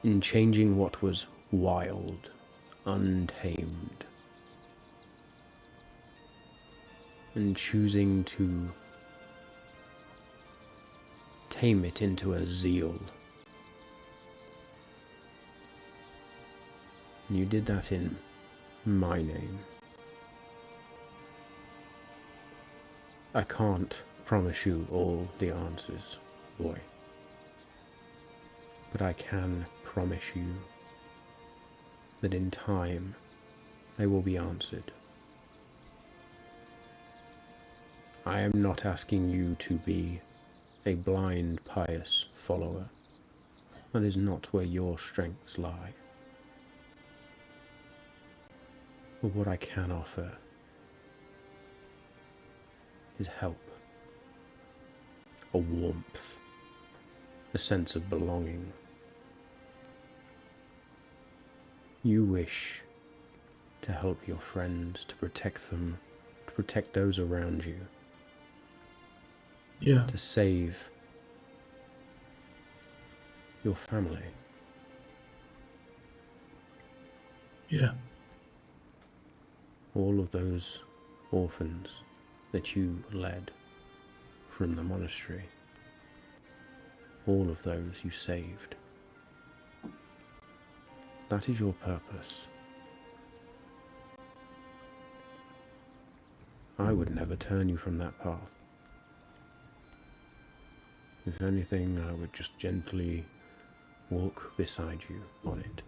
in changing what was wild, untamed, and choosing to tame it into a zeal. You did that in my name. I can't promise you all the answers, boy. But I can promise you that in time they will be answered. I am not asking you to be a blind, pious follower. That is not where your strengths lie. But what I can offer is help, a warmth, a sense of belonging. You wish to help your friends, to protect them, to protect those around you. Yeah. To save your family. Yeah. All of those orphans that you led from the monastery. All of those you saved. That is your purpose. I would never turn you from that path. If anything, I would just gently walk beside you on it.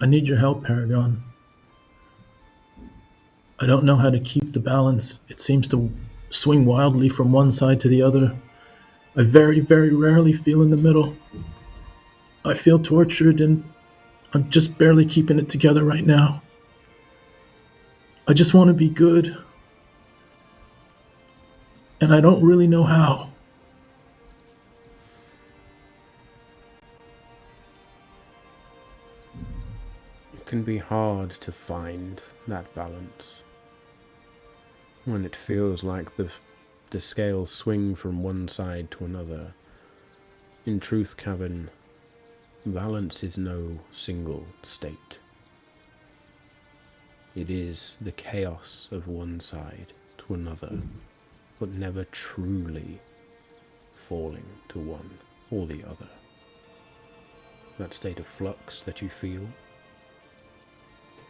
I need your help, Paragon. I don't know how to keep the balance. It seems to swing wildly from one side to the other. I very, very rarely feel in the middle. I feel tortured and I'm just barely keeping it together right now. I just want to be good. And I don't really know how. It can be hard to find that balance when it feels like the scales swing from one side to another. In truth, Kevin, balance is no single state. It is the chaos of one side to another, but never truly falling to one or the other. That state of flux that you feel,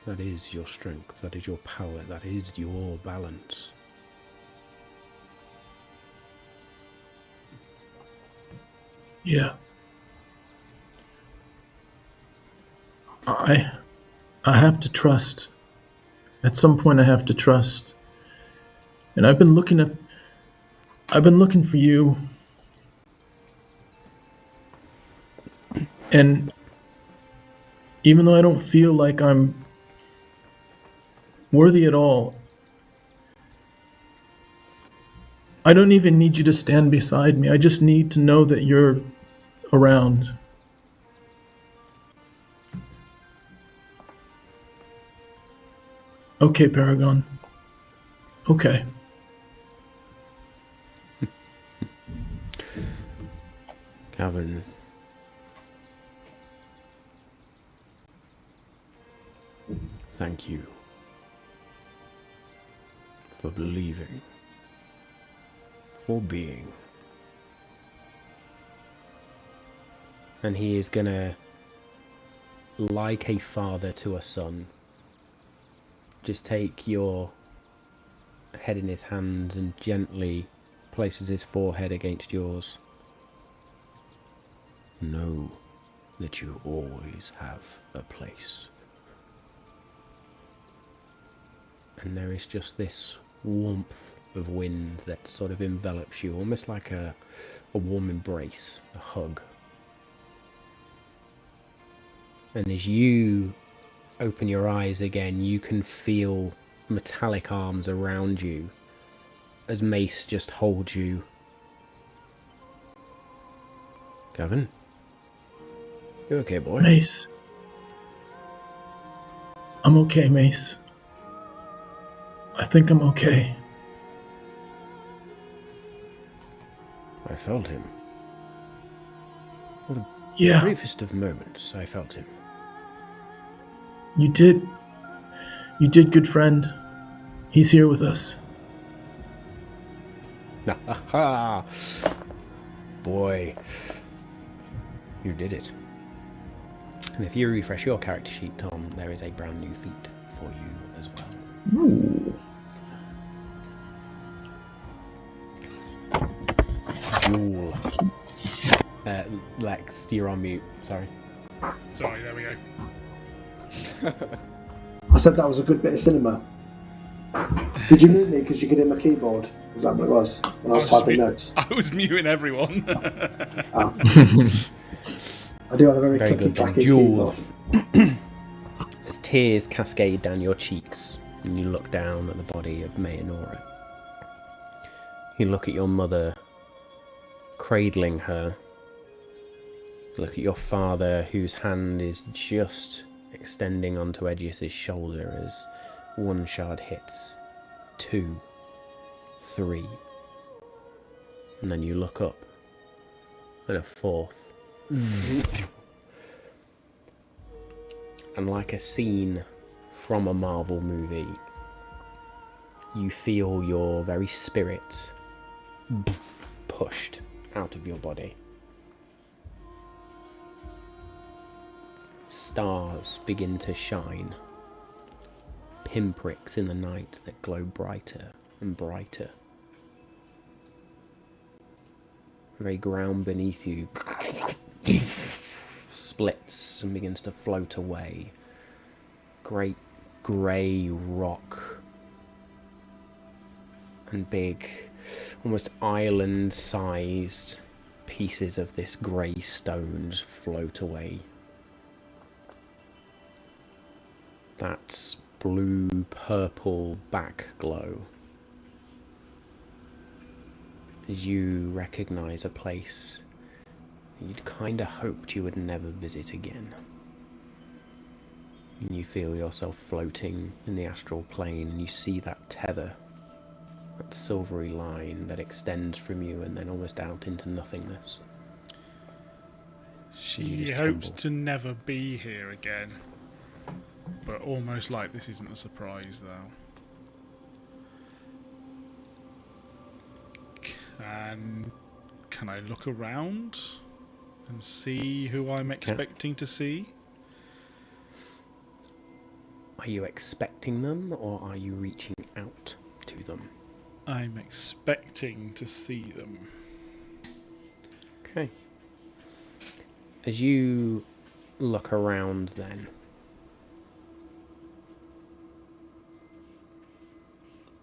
that is your strength, that is your power, that is your balance. Yeah. I have to trust. At some point I have to trust. And I've been looking for you. And even though I don't feel like I'm worthy at all, I don't even need you to stand beside me. I just need to know that you're around. Okay, Paragon. Okay. Gavin. Thank you for believing, for being. And he is gonna, like a father to a son, just take your head in his hands and gently places his forehead against yours. Know that you always have a place. And there is just this warmth of wind that sort of envelops you, almost like a warm embrace, a hug. And as you open your eyes again, you can feel metallic arms around you as Mace just holds you. Gavin? You okay, boy? Mace. I'm okay, Mace. I think I'm okay. I felt him. What a Yeah, briefest of moments, I felt him. you did. You did, good friend. He's here with us. Ha! Boy, you did it. And if you refresh your character sheet, Tom, there is a brand new feat for you as well. Ooh. Jewel. Lex, you're on mute. Sorry. Sorry, there we go. I said that was a good bit of cinema. Did you mute me because you could hear my keyboard? Is that what it was when I was typing notes? I was muting everyone. Oh. I do have a very Very clicky good, clacky Jewel. keyboard. As tears cascade down your cheeks, and you look down at the body of Mayanora. You look at your mother, cradling her. Look at your father, whose hand is just extending onto Edgius's shoulder as one shard hits, 2, 3, and then you look up, and a 4th. And like a scene from a Marvel movie, you feel your very spirit pushed out of your body. Stars begin to shine, pinpricks in the night that glow brighter and brighter. The very ground beneath you splits and begins to float away. Great grey rock and big, almost island-sized pieces of this grey stone just float away. That blue-purple back glow as you recognise a place you'd kinda hoped you would never visit again. And you feel yourself floating in the astral plane, and you see that tether, that silvery line that extends from you and then almost out into nothingness. You She just hopes tumble. to never be here again. But almost like this isn't a surprise, though. Can I look around and see who I'm expecting to see? Are you expecting them, or are you reaching out to them? I'm expecting to see them. Okay. As you look around then,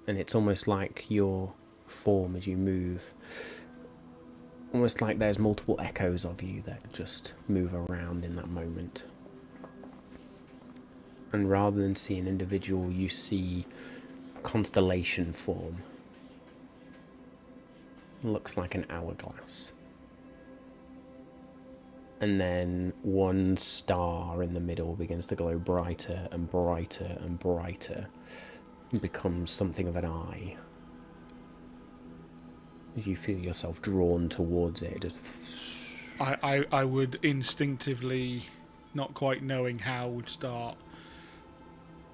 and it's almost like your form as you move, almost like there's multiple echoes of you that just move around in that moment. And rather than see an individual, you see a constellation form. looks like an hourglass. And then one star in the middle begins to glow brighter and brighter and brighter. It becomes something of an eye. As you feel yourself drawn towards it. I would instinctively, not quite knowing how, would start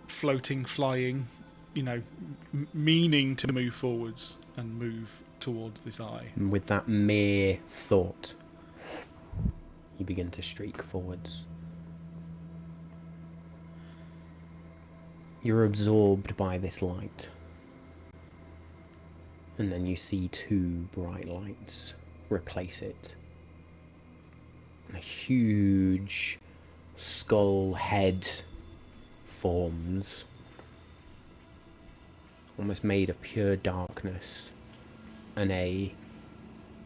floating, flying, meaning to move forwards and move towards this eye. And with that mere thought, you begin to streak forwards. You're absorbed by this light. And then you see two bright lights replace it. And a huge skull head forms, almost made of pure darkness, and a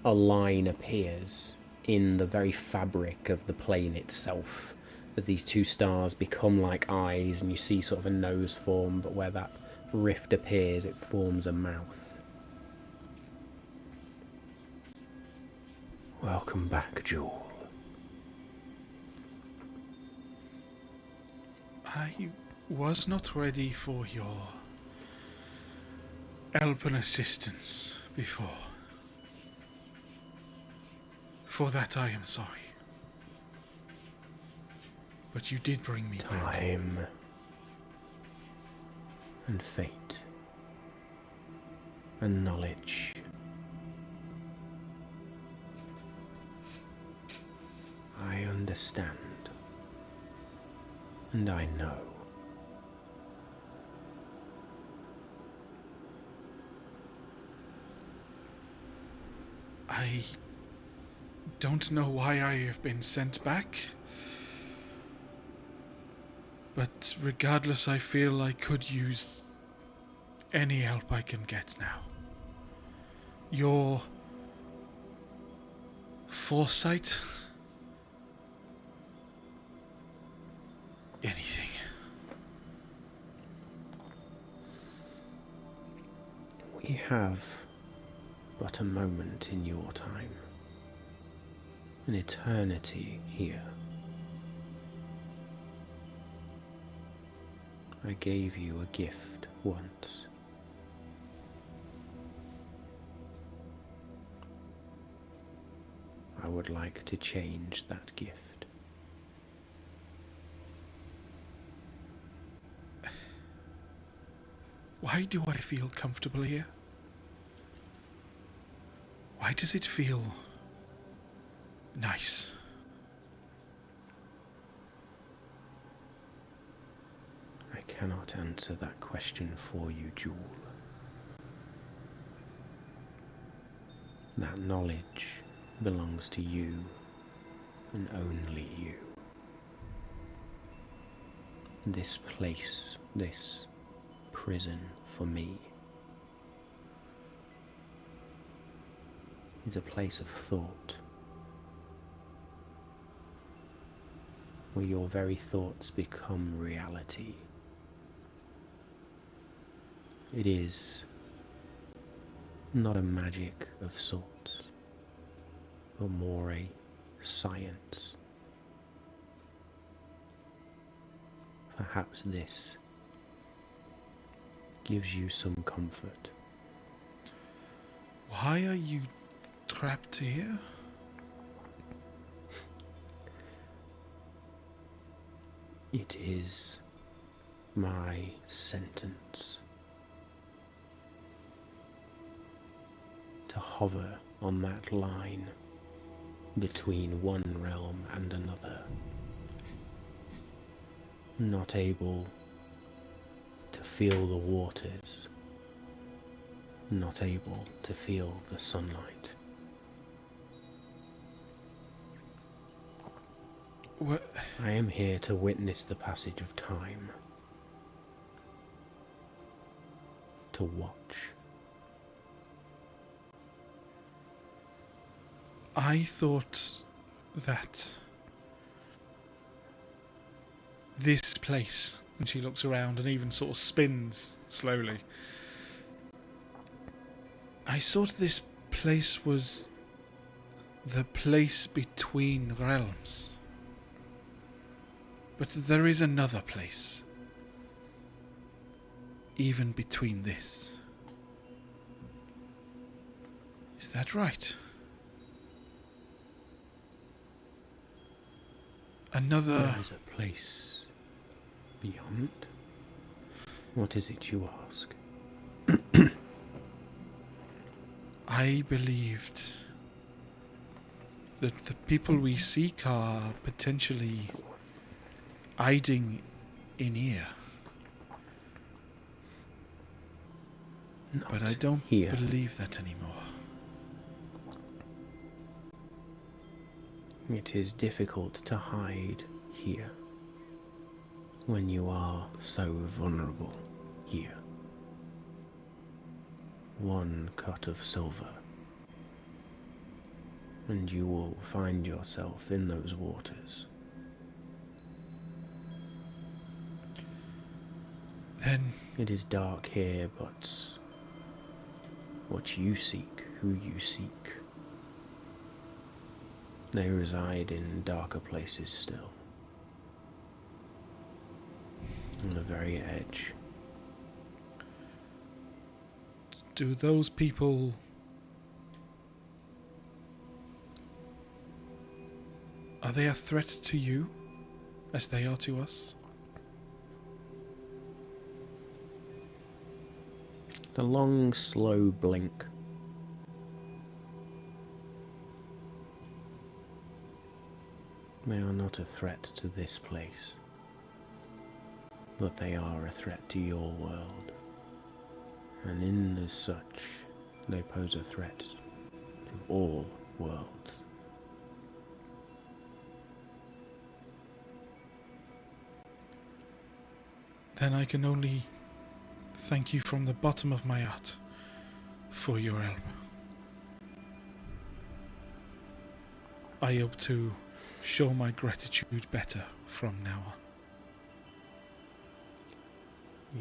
line appears in the very fabric of the plane itself as these two stars become like eyes, and you see sort of a nose form, but where that rift appears it forms a mouth. Welcome back, Jewel. I was not ready for your help and assistance before. For that I am sorry. But you did bring me back. Time and fate and knowledge. I understand. And I know. I don't know why I have been sent back. But regardless, I feel I could use any help I can get now. Your foresight? Anything. We have but a moment in your time. An eternity here. I gave you a gift once. I would like to change that gift. Why do I feel comfortable here? Why does it feel nice? I cannot answer that question for you, Jewel. That knowledge belongs to you and only you. This place, this prison for me, is a place of thought, where your very thoughts become reality. It is not a magic of sorts, but more a science. Perhaps this gives you some comfort. Why are you trapped here? It is my sentence to hover on that line between one realm and another, not able to feel the waters, not able to feel the sunlight. What? I am here to witness the passage of time, to watch. I thought that this place, and she looks around and even sort of spins slowly, I thought this place was the place between realms. But there is another place, even between this. Is that right? Another... There is a place beyond? What is it you ask? I believed that the people we seek are potentially hiding in here. But I don't here. believe that anymore. It is difficult to hide here when you are so vulnerable here. One cut of silver, and you will find yourself in those waters. Then It is dark here, but what you seek, who you seek, they reside in darker places still. On the very edge. do those people... Are they a threat to you, as they are to us? The long, slow blink. They are not a threat to this place, but they are a threat to your world, and in as such, they pose a threat to all worlds. Then I can only thank you from the bottom of my heart for your help. I hope to show my gratitude better from now on.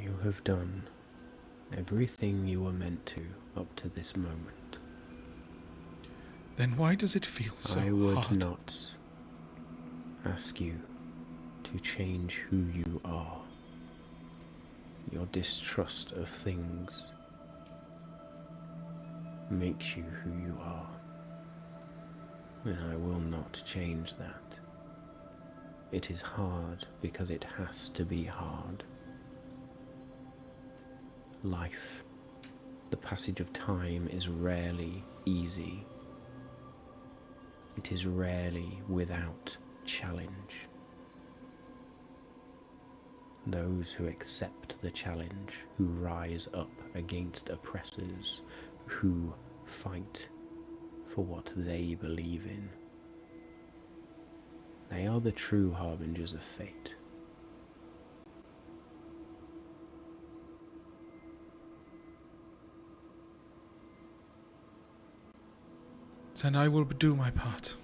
You have done everything you were meant to up to this moment. Then why does it feel so I would hard? not ask you to change who you are. Your distrust of things makes you who you are, and I will not change that. It is hard because it has to be hard. Life, the passage of time, is rarely easy. It is rarely without challenge. Those who accept the challenge, who rise up against oppressors, who fight for what they believe in, they are the true harbingers of fate. Then I will do my part.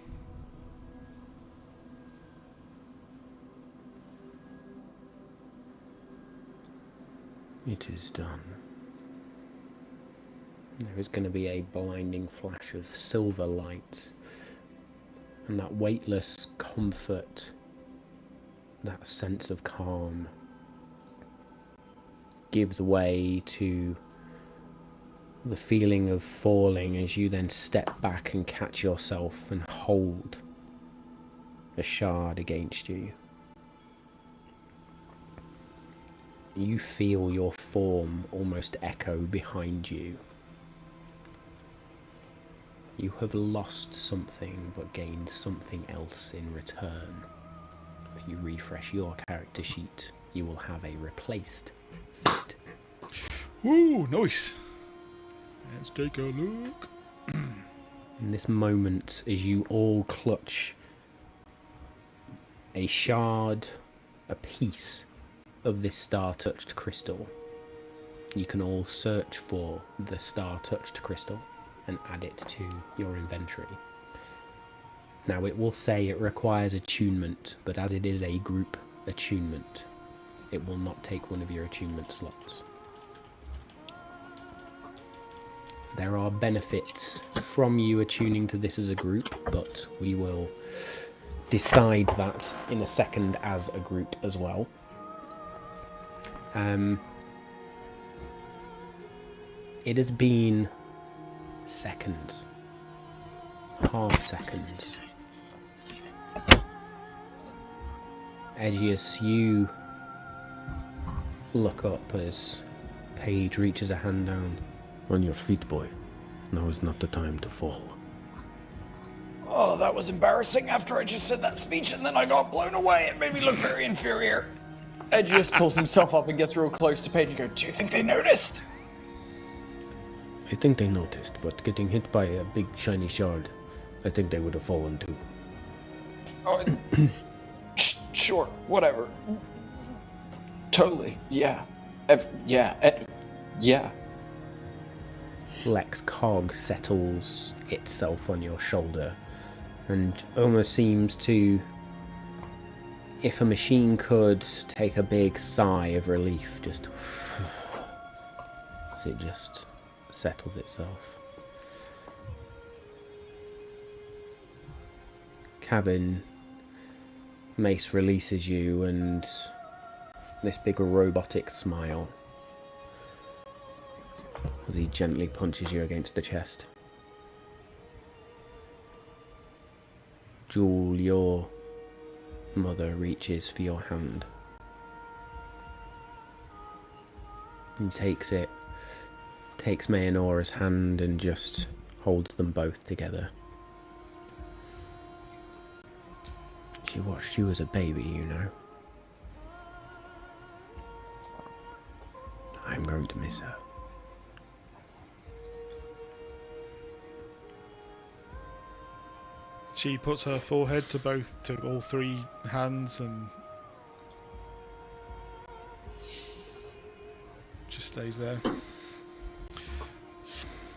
It is done. There is going to be a blinding flash of silver light, and that weightless comfort, that sense of calm, gives way to the feeling of falling as you then step back and catch yourself and hold a shard against you. You feel your form almost echo behind you. You have lost something but gained something else in return. If you refresh your character sheet, you will have a replaced fate. Ooh, nice. Let's take a look. In this moment, as you all clutch a shard, a piece of this star-touched crystal, you can all search for the star-touched crystal and add it to your inventory. Now it will say it requires attunement, but as it is a group attunement, it will not take one of your attunement slots. There are benefits from you attuning to this as a group, but we will decide that in a second as a group as well. It has been seconds, half seconds. Edgius, you look up as Paige reaches a hand down. On your feet, boy. Now is not the time to fall. Oh, that was embarrassing after I just said that speech and then I got blown away. It made me look very inferior. Edgius pulls himself up and gets real close to Paige and goes, do you think they noticed? I think they noticed, but getting hit by a big shiny shard, I think they would have fallen too. Oh, sure, whatever. Totally, yeah. Yeah. Lex Cog settles itself on your shoulder and almost seems to, if a machine could, take a big sigh of relief, just as it just settles itself. Cabin Mace releases you and this big robotic smile as he gently punches you against the chest. Jewel, your mother reaches for your hand and takes Mayanora's hand and just holds them both together. She watched you as a baby, you know. I'm going to miss her. She puts her forehead to all three hands and just stays there.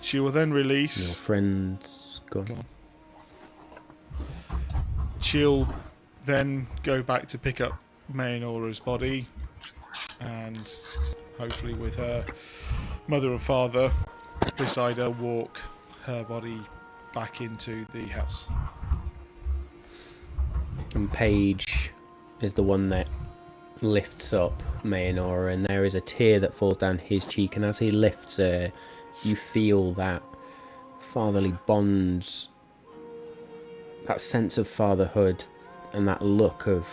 She will then release. Your friend's gone. She'll then go back to pick up Mayanora's body and hopefully with her mother and father beside her walk her body back into the house. And Paige is the one that lifts up Mayanora, and there is a tear that falls down his cheek, and as he lifts her, you feel that fatherly bonds, that sense of fatherhood, and that look of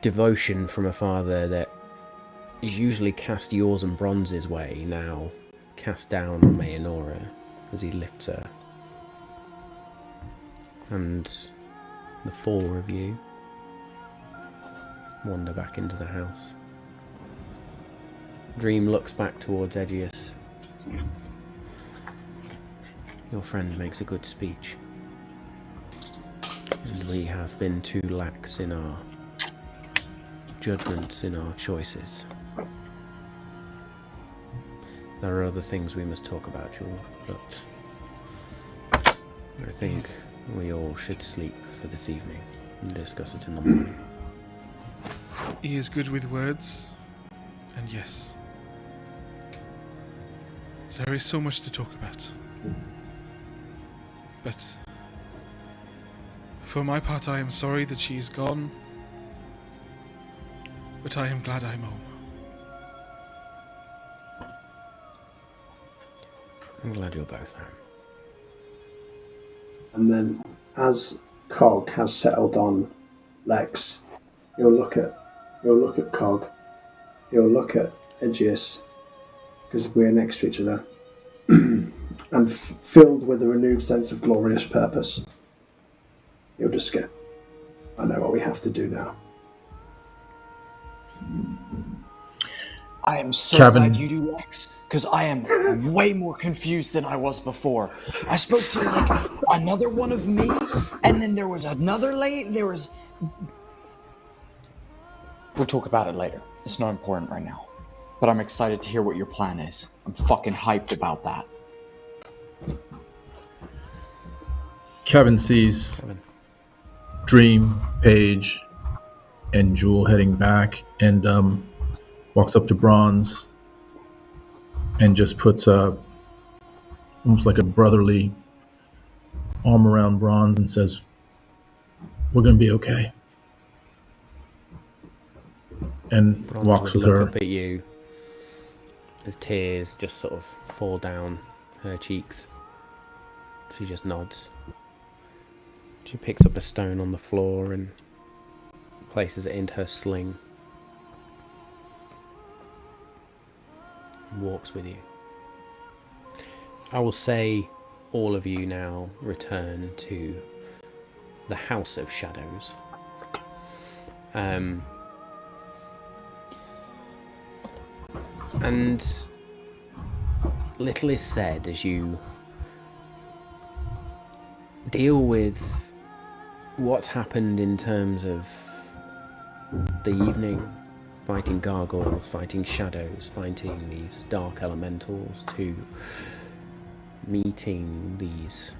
devotion from a father that is usually cast yours and Bronze's way, now cast down on Mayanora as he lifts her. And the four of you wander back into the house. Dream looks back towards Edgius. Your friend makes a good speech. And we have been too lax in our judgments, in our choices. There are other things we must talk about, Jewel, but I think we all should sleep for this evening and discuss it in the morning. He is good with words, and yes, there is so much to talk about. But for my part, I am sorry that she is gone, but I am glad I'm home. I'm glad you're both home. And then, as Cog has settled on Lex, you'll look at Cog, you'll look at Edgius, because we're next to each other, and filled with a renewed sense of glorious purpose, you'll just go, I know what we have to do now. I am so Cabin. glad you do, Lex, because I am way more confused than I was before. I spoke to, like, another one of me, and then there was another We'll talk about it later. It's not important right now. But I'm excited to hear what your plan is. I'm fucking hyped about that. Kevin sees Dream, Paige, and Jewel heading back, and walks up to Bronze and just puts a almost like a brotherly arm around Bronze and says, "We're gonna be okay." And Bronze walks would with look her. up at you as tears just sort of fall down her cheeks. She just nods. She picks up a stone on the floor and places it into her sling. And walks with you. I will say all of you now return to the House of Shadows. And little is said as you deal with what's happened in terms of the evening, fighting gargoyles, fighting shadows, fighting these dark elementals, to meeting these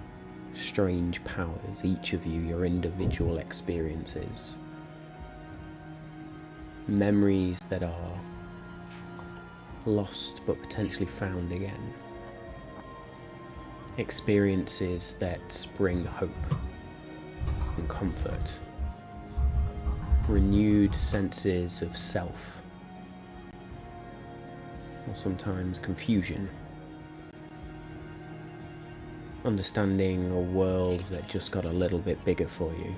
strange powers, each of you your individual experiences, memories that are lost but potentially found again, experiences that bring hope and comfort, renewed senses of self, or sometimes confusion, understanding a world that just got a little bit bigger for you.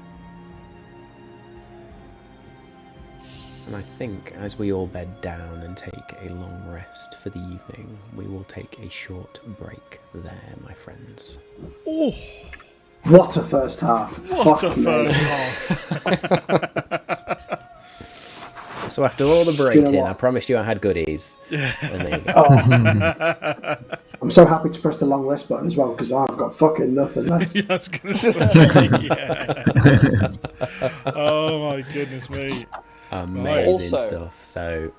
And I think as we all bed down and take a long rest for the evening, we will take a short break there, my friends. Oh, What a first half. what Fuck a me. first half. So after all the you know braking, what? I promised you I had goodies. And there you go. Oh. I'm so happy to press the long rest button as well because I've got fucking nothing left. Yeah, I was going to say, yeah. Oh, my goodness me. Amazing Also- stuff. So,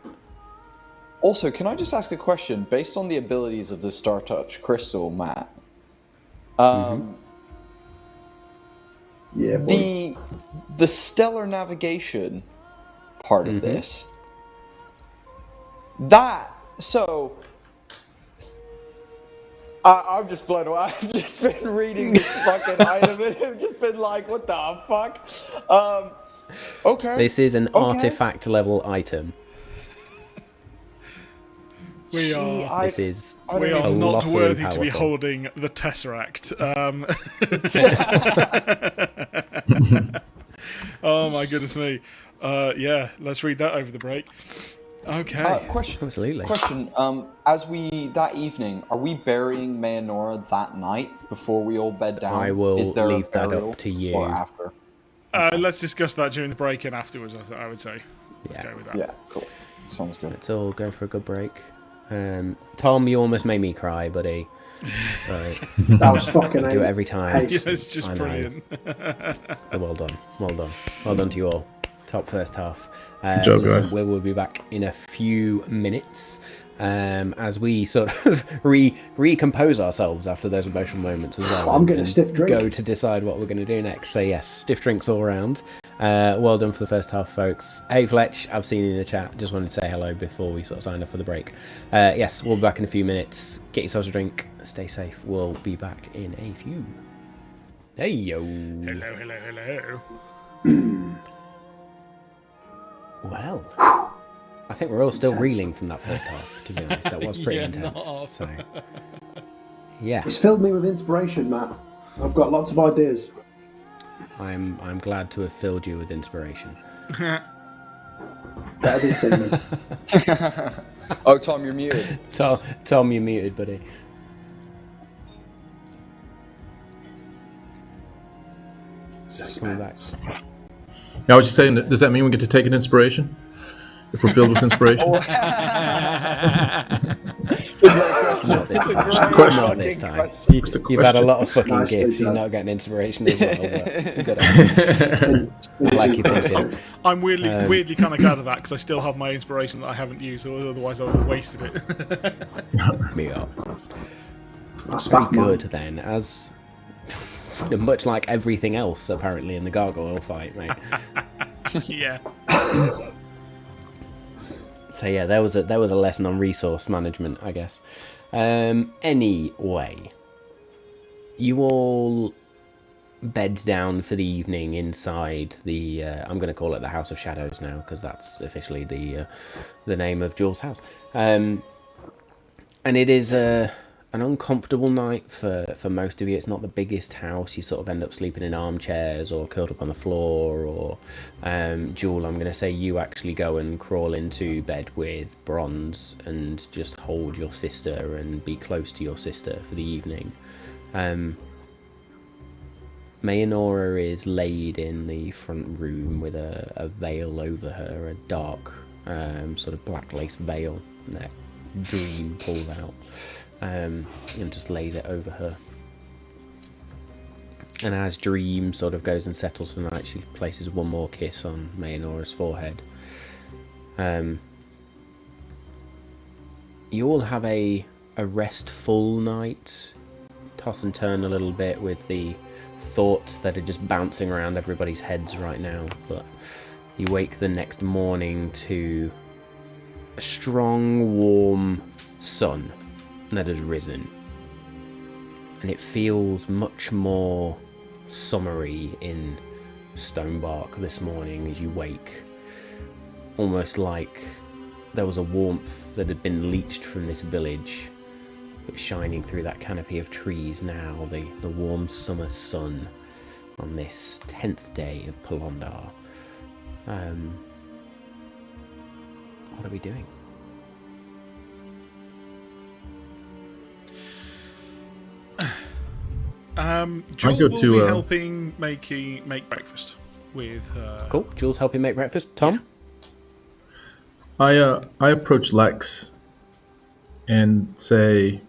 Also, can I just ask a question based on the abilities of the Star Touch crystal, Matt? Yeah, boy. The stellar navigation part of this. I'm just blown away. I've just been reading this fucking item and I've just been like, what the fuck? Okay. this is an Okay. artifact level item. We are This is we are not colossally worthy to be powerful. holding the Tesseract. Oh my goodness me. Yeah, let's read that over the break. Okay. Question. Absolutely. Question. That evening, are we burying Mayanora that night before we all bed down? I will Is there leave a that burial up to you. or after? Let's discuss that during the break and afterwards, I would say. Let's Yeah. go with that. Yeah, cool. Sounds good. Let's all go for a good break. Tom, you almost made me cry, buddy. Right. That was fucking Do it every time. ace. Yeah, it's just I know. brilliant. So well done. Well done to you all. Top first half. job, Listen, guys. we will be back in a few minutes as we sort of recompose ourselves after those emotional moments as well. I'm getting a and stiff drink. Go to decide what we're going to do next. So yes, stiff drinks all around. Well done for the first half, folks. Hey Fletch, I've seen you in the chat. Just wanted to say hello before we sort of sign off for the break. Yes, we'll be back in a few minutes. Get yourselves a drink. Stay safe. We'll be back in a few. Hey yo. Hello. Well, I think we're all still reeling from that first half, to be honest. That was pretty Yeah, intense. not. So, yeah, It's filled me with inspiration, Matt. I've got lots of ideas. I'm glad to have filled you with inspiration. Better be semen. Oh, Tom, you're muted. Tom, you're muted, buddy. Suspense. I was just saying, does that mean we get to take an inspiration? If we're filled with inspiration? Not this time. Question. Not this time. Just a You've had a question. lot of fucking Nicely gifts. You're done. not getting inspiration as well. But good on you. I like you thinking. I'm weirdly kind of glad of that because I still have my inspiration that I haven't used, otherwise I would have wasted it. Me up. That's Very back mine. good then, as much like everything else apparently in the gargoyle fight, mate. Yeah. So yeah, there was a lesson on resource management, I guess. Anyway, you all bed down for the evening inside the I'm going to call it the House of Shadows now, because that's officially the name of Jules' house. And it is an uncomfortable night for most of you. It's not the biggest house. You sort of end up sleeping in armchairs or curled up on the floor, or Jewel, I'm going to say you actually go and crawl into bed with Bronze and just hold your sister and be close to your sister for the evening. Mayanora is laid in the front room with a veil over her, a dark sort of black lace veil that Dream pulled out, and just lays it over her. And as Dream sort of goes and settles tonight, she places one more kiss on Mayanora's forehead. You all have a restful night, toss and turn a little bit with the thoughts that are just bouncing around everybody's heads right now, but you wake the next morning to a strong, warm sun that has risen, and it feels much more summery in Stonebark this morning as you wake, almost like there was a warmth that had been leached from this village, but shining through that canopy of trees now, the warm summer sun on this 10th day of Polondar. What are we doing? Jewel go will to, be helping make breakfast with Cool. Jules helping make breakfast. Tom? I approach Lex and say,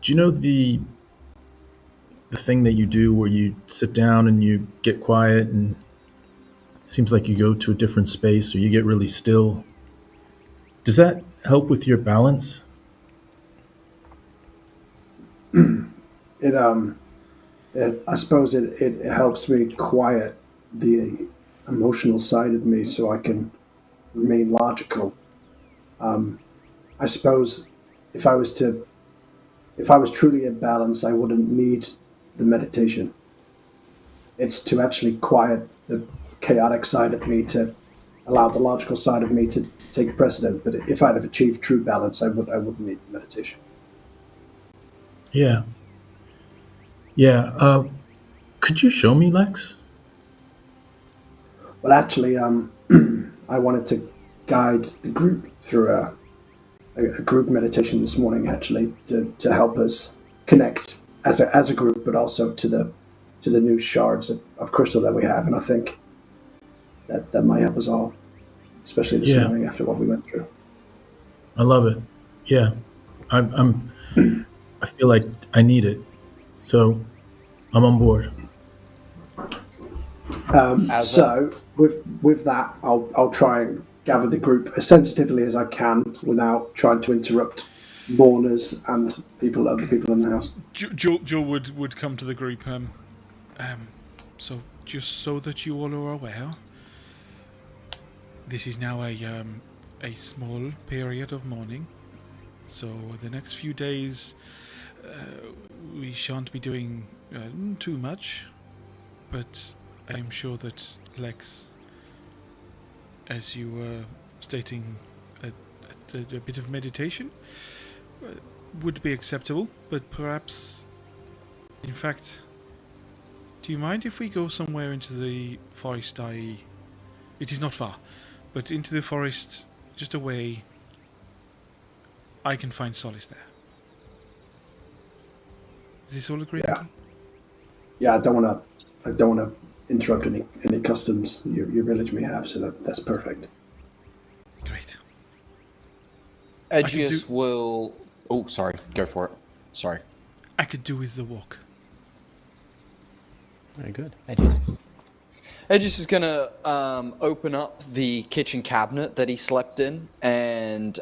do you know the thing that you do where you sit down and you get quiet and it seems like you go to a different space or you get really still? Does that help with your balance? I suppose it helps me quiet the emotional side of me so I can remain logical. I suppose if I was truly in balance, I wouldn't need the meditation. It's to actually quiet the chaotic side of me, to allow the logical side of me to take precedent. But if I'd have achieved true balance, I wouldn't need the meditation. Yeah. Could you show me, Lex? Well, actually, I wanted to guide the group through a group meditation this morning, actually, to help us connect as a group, but also to the new shards of crystal that we have. And I think that might help us all, especially this morning after what we went through. I love it. Yeah, I feel like I need it, so I'm on board. So with that, I'll try and gather the group as sensitively as I can without trying to interrupt mourners and other people in the house. Jewel would come to the group. So just so that you all are aware, this is now a small period of mourning. So the next few days, we shan't be doing too much, but I'm sure that Lex, as you were stating, a bit of meditation would be acceptable, but perhaps, in fact, do you mind if we go somewhere into the forest? It is not far, but into the forest, just away. I can find solace there. Is this all agreed? Yeah. I don't want to interrupt any customs your village may have, so that's perfect. Great. Edgius will... Oh, sorry. Go for it. Sorry. I could do with the walk. Very good. Edges. Edgius is going to open up the kitchen cabinet that he slept in and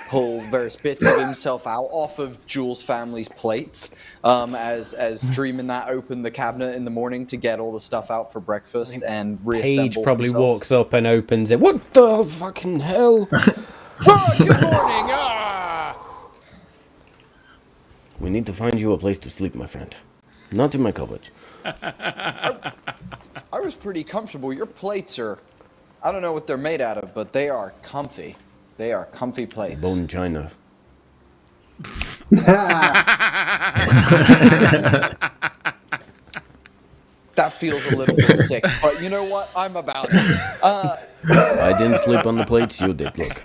pull various bits of himself out off of Jules' family's plates as Dream and that open the cabinet in the morning to get all the stuff out for breakfast and reassemble Paige probably himself. walks up and opens it. What the fucking hell? Oh, good morning! We need to find you a place to sleep, my friend. Not in my cupboard. I was pretty comfortable. Your plates are, I don't know what they're made out of, but they are comfy. They are comfy plates. Bone china. That feels a little bit sick, but you know what? I'm about it. I didn't sleep on the plates, you did. Look.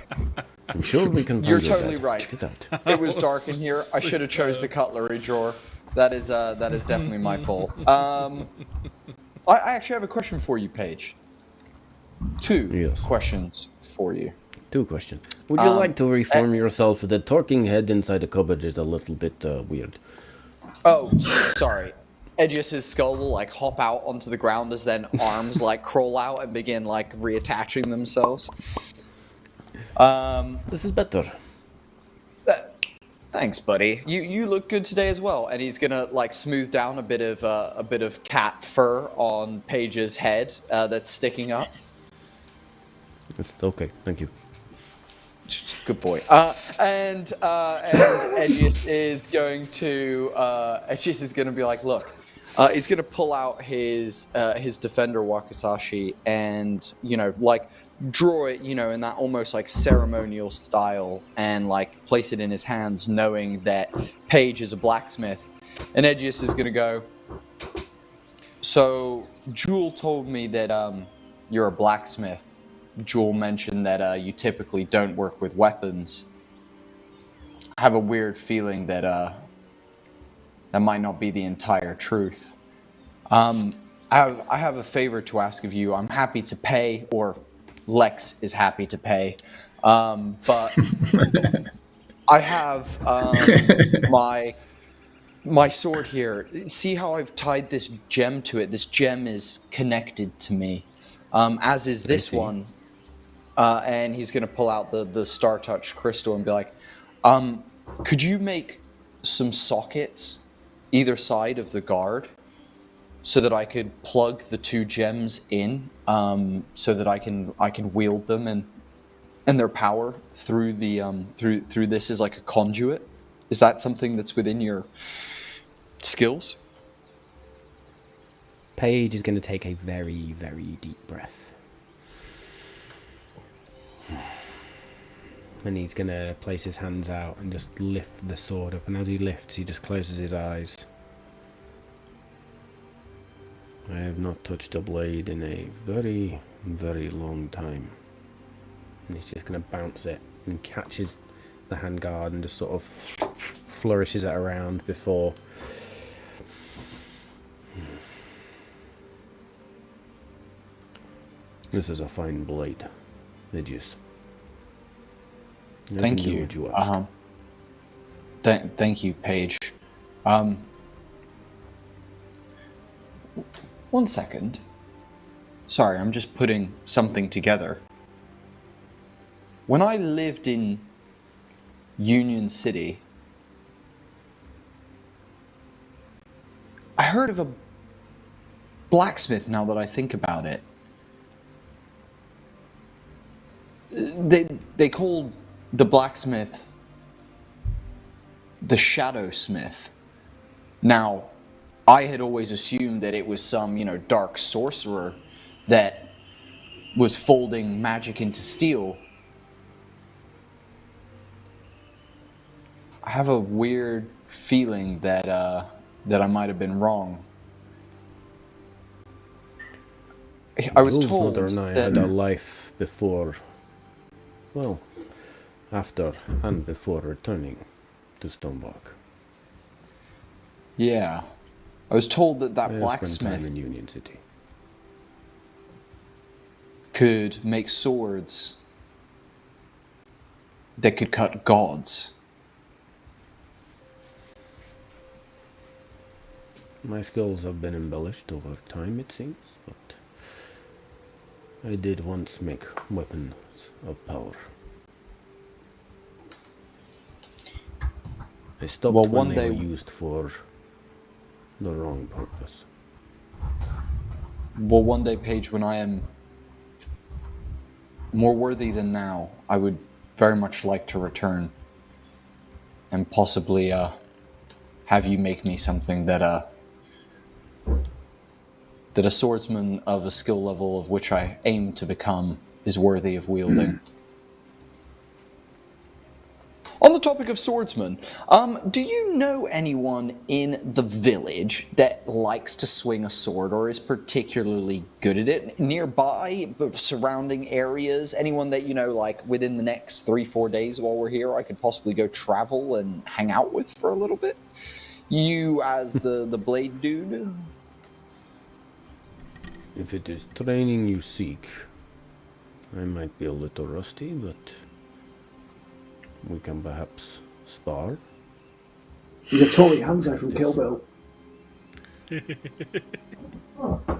I'm sure we can find You're your totally bed. right. Check it out. It was dark in here. I should have chose the cutlery drawer. That is definitely my fault. I actually have a question for you, Paige. Two questions for you. 2 questions. Would you like to reform yourself? The talking head inside the cupboard is a little bit weird. Oh, sorry. Edgius's skull will like hop out onto the ground as then arms like crawl out and begin like reattaching themselves. This is better. Thanks, buddy. You look good today as well. And he's gonna like smooth down a bit of cat fur on Paige's head that's sticking up. It's okay. Thank you. Good boy. And Edgius is going to be like, look. He's gonna pull out his Defender Wakizashi and like draw it in that almost like ceremonial style and like place it in his hands, knowing that Paige is a blacksmith. And Edgius is gonna go, so Jewel told me that you're a blacksmith. Jewel mentioned that you typically don't work with weapons. I have a weird feeling that that might not be the entire truth. I have a favor to ask of you. I'm happy to pay, or Lex is happy to pay, but I have my sword here. See how I've tied this gem to it? This gem is connected to me, as is this one. And he's going to pull out the Star Touch crystal and be like, could you make some sockets either side of the guard so that I could plug the 2 gems in, so that I can wield them and their power through the through this as like a conduit? Is that something that's within your skills? Paige is going to take a very, very deep breath. And he's going to place his hands out and just lift the sword up. And as he lifts, he just closes his eyes. I have not touched a blade in a very, very long time. And he's just going to bounce it and catches the handguard and just sort of flourishes it around before... This is a fine blade, Edgius. Thank you. Thank you, Paige. One second. Sorry, I'm just putting something together. When I lived in Union City, I heard of a blacksmith, now that I think about it. They called the blacksmith the Shadow Smith. Now, I had always assumed that it was some, dark sorcerer that was folding magic into steel. I have a weird feeling that I might have been wrong. I was told mother and I that had a life before, well, after and before returning to Stonebark. Yeah. I was told that I spent time blacksmith in Union City. could make swords that could cut gods. My skills have been embellished over time, it seems, but I did once make weapons of power. I stopped Well, when one they day- were used for the wrong purpose. Well, one day, Paige, when I am more worthy than now, I would very much like to return and possibly have you make me something that a swordsman of a skill level of which I aim to become is worthy of wielding. On the topic of swordsmen, do you know anyone in the village that likes to swing a sword or is particularly good at it? Nearby, surrounding areas? Anyone that, like within the next 3-4 days while we're here, I could possibly go travel and hang out with for a little bit? You as the blade dude? If it is training you seek, I might be a little rusty, but we can perhaps spar. He's a Tory Hanzo from Kill Bill.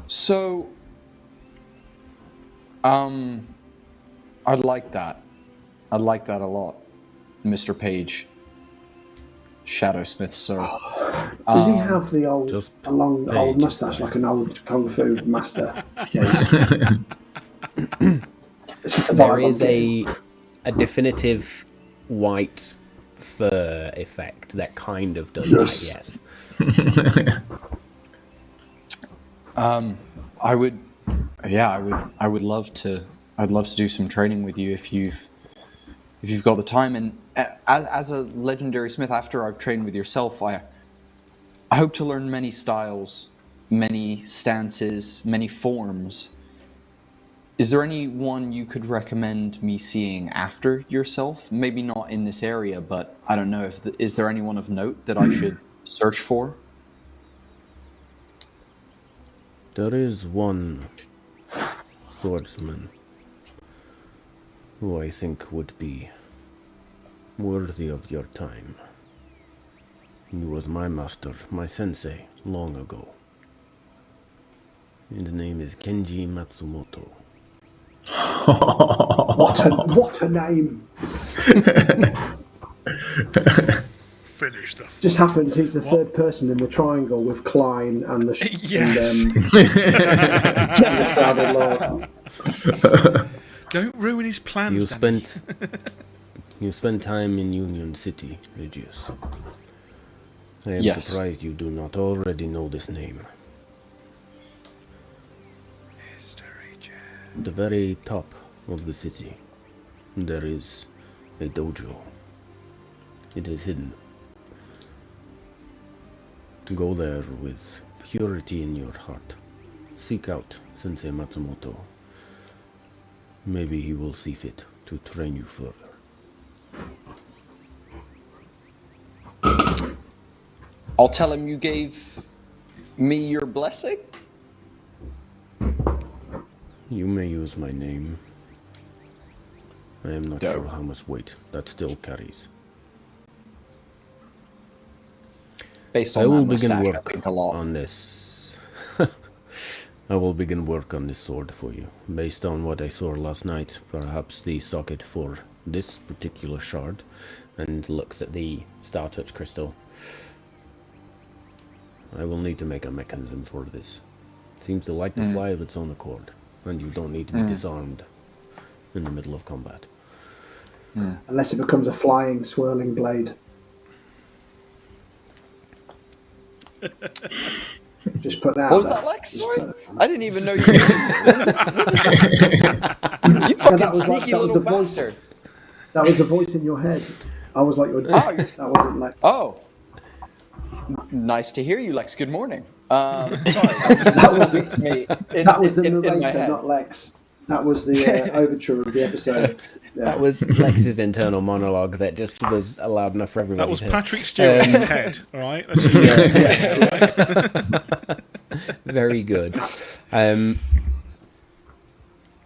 So, I'd like that. I'd like that a lot, Mr. Page. Shadowsmith, sir. Does he have the old Page mustache like an old kung fu master? This is the There vibe I'm is getting. a definitive white fur effect that kind of does that, yes. I would love to. I'd love to do some training with you if you've got the time. And as a legendary smith, after I've trained with yourself, I hope to learn many styles, many stances, many forms. Is there anyone you could recommend me seeing after yourself? Maybe not in this area, but I don't know. Is there anyone of note that I should search for? There is one swordsman who I think would be worthy of your time. He was my master, my sensei, long ago. His name is Kenji Matsumoto. What a name! Finish the. Just happens he's the third person in the triangle with Klein and the Yes. and the Shrouded Lord. Don't ruin his plans, Danny. You spent time in Union City, Regius. I am Yes. surprised you do not already know this name. History check. At the very top of the city, there is a dojo. It is hidden. Go there with purity in your heart. Seek out Sensei Matsumoto. Maybe he will see fit to train you further. I'll tell him you gave me your blessing. You may use my name. I am not Dope. sure how much weight that still carries. Based I on will that begin mustache, I work think a lot. on this. I will begin work on this sword for you. Based on what I saw last night, perhaps the socket for this particular shard, and looks at the Star Touch crystal. I will need to make a mechanism for this. It seems to like to fly of its own accord, and you don't need to be disarmed in the middle of combat. Unless it becomes a flying, swirling blade. Just put that out What was there. that, Lex? Just Sorry? put that- I didn't even know you. You Yeah, fucking that was sneaky that was little the voice. bastard. That was the voice in your head. I was like, that wasn't like. Oh. Nice to hear you, Lex. Good morning. Sorry, that was speak to me. That was the in my narrator, head. not Lex. That was the overture of the episode. Yeah. That was Lex's internal monologue that just was loud enough for everybody That was to hear. Patrick Stewart and Ted. All right. Let's just Very good.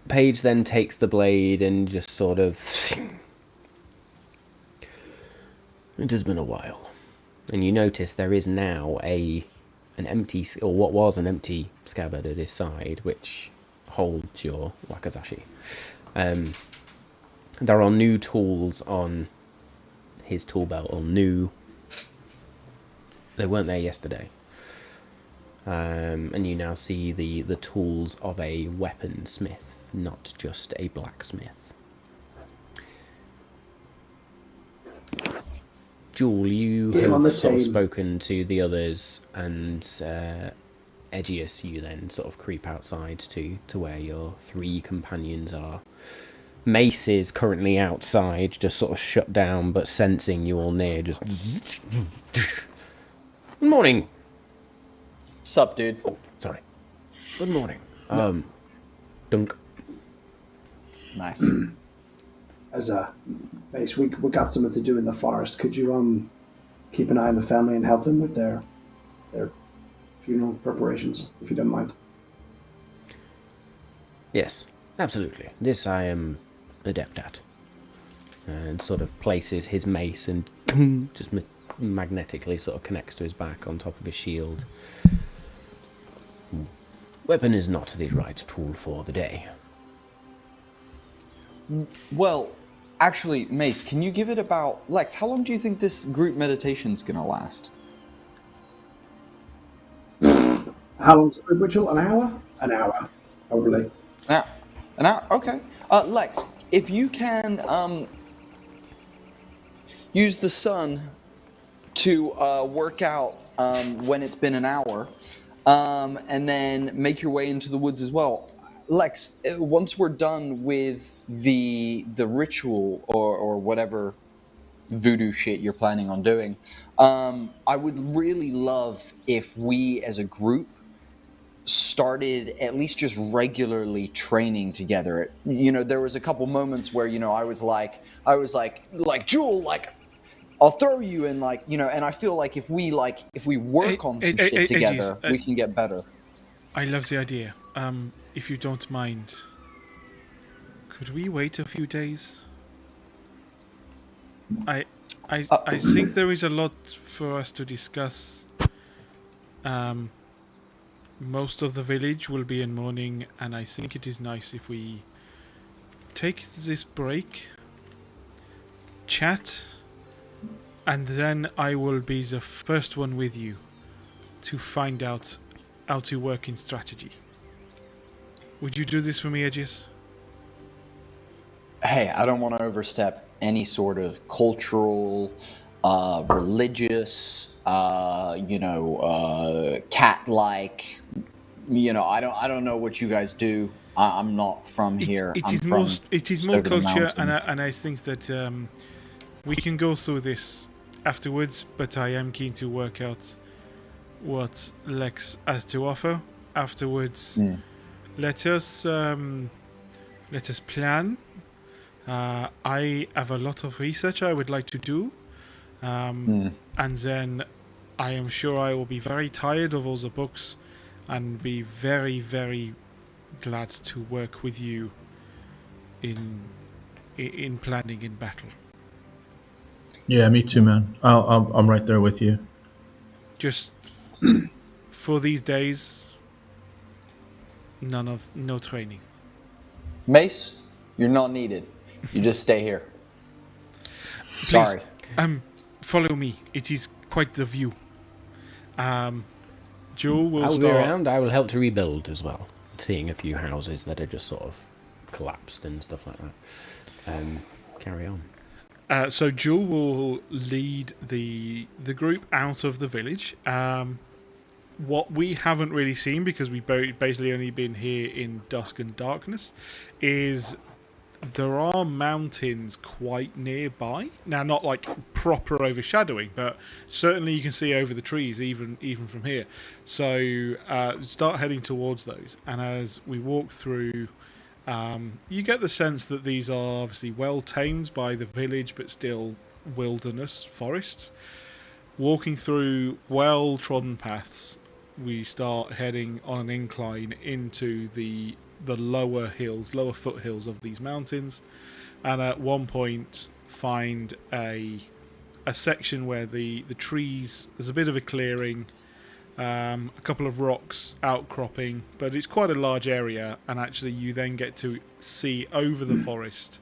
Paige then takes the blade and just sort of... It has been a while. And you notice there is now an empty, or what was an empty scabbard at his side, which holds your wakizashi. There are new tools on his tool belt, or new... They weren't there yesterday. And you now see the tools of a weaponsmith, not just a blacksmith. Jewel, you Get him on have the sort of team. spoken to the others, and Edgius, you then sort of creep outside to where your 3 companions are. Mace is currently outside, just sort of shut down, but sensing you all near, just... Good morning. Sup, dude? Oh, sorry. Good morning. Dunk. Nice. As Mace, we got something to do in the forest. Could you keep an eye on the family and help them with their funeral preparations, if you don't mind? Yes, absolutely. This I am adept at. And sort of places his mace and just magnetically sort of connects to his back on top of his shield. Weapon is not the right tool for the day. Well, actually, Mace, can you give it about... Lex, how long do you think this group meditation's gonna last? How long's the ritual? An hour? An hour, probably. An hour? Okay. Lex, if you can use the sun to work out when it's been an hour, and then make your way into the woods as well. Lex, once we're done with the ritual or whatever voodoo shit you're planning on doing, I would really love if we as a group started at least just regularly training together. You know, there was a couple moments where, you know, I was like Jewel, like I'll throw you in, like, you know, and I feel like if we work on some shit together, we can get better. I love the idea. If you don't mind, could we wait a few days? I think there is a lot for us to discuss. Most of the village will be in mourning, and I think it is nice if we take this break, chat, and then I will be the first one with you to find out how to work in strategy. Would you do this for me, Edges? Hey, I don't want to overstep any sort of cultural, religious, cat-like. You know, I don't know what you guys do. I'm not from here. It is more culture, and I think that we can go through this afterwards. But I am keen to work out what Lex has to offer afterwards. Let us plan. I have a lot of research I would like to do, and then I am sure I will be very tired of all the books, and be very, very glad to work with you in planning in battle. Yeah, me too, man. I'm right there with you. Just for these days, no training. Mace, you're not needed. You just stay here. Sorry. Please, follow me. It is quite the view. Joel will I'll start. be around. I will help to rebuild as well. Seeing a few houses that are just sort of collapsed and stuff like that. Carry on. So Joel will lead the group out of the village. What we haven't really seen, because we've basically only been here in dusk and darkness, is there are mountains quite nearby. Now, not like proper overshadowing, but certainly you can see over the trees even from here. So start heading towards those. And as we walk through, you get the sense that these are obviously well tamed by the village, but still wilderness forests. Walking through well-trodden paths, we start heading on an incline into the lower foothills of these mountains, and at one point find a section where the trees, there's a bit of a clearing, a couple of rocks outcropping, but it's quite a large area, and actually you then get to see over the forest,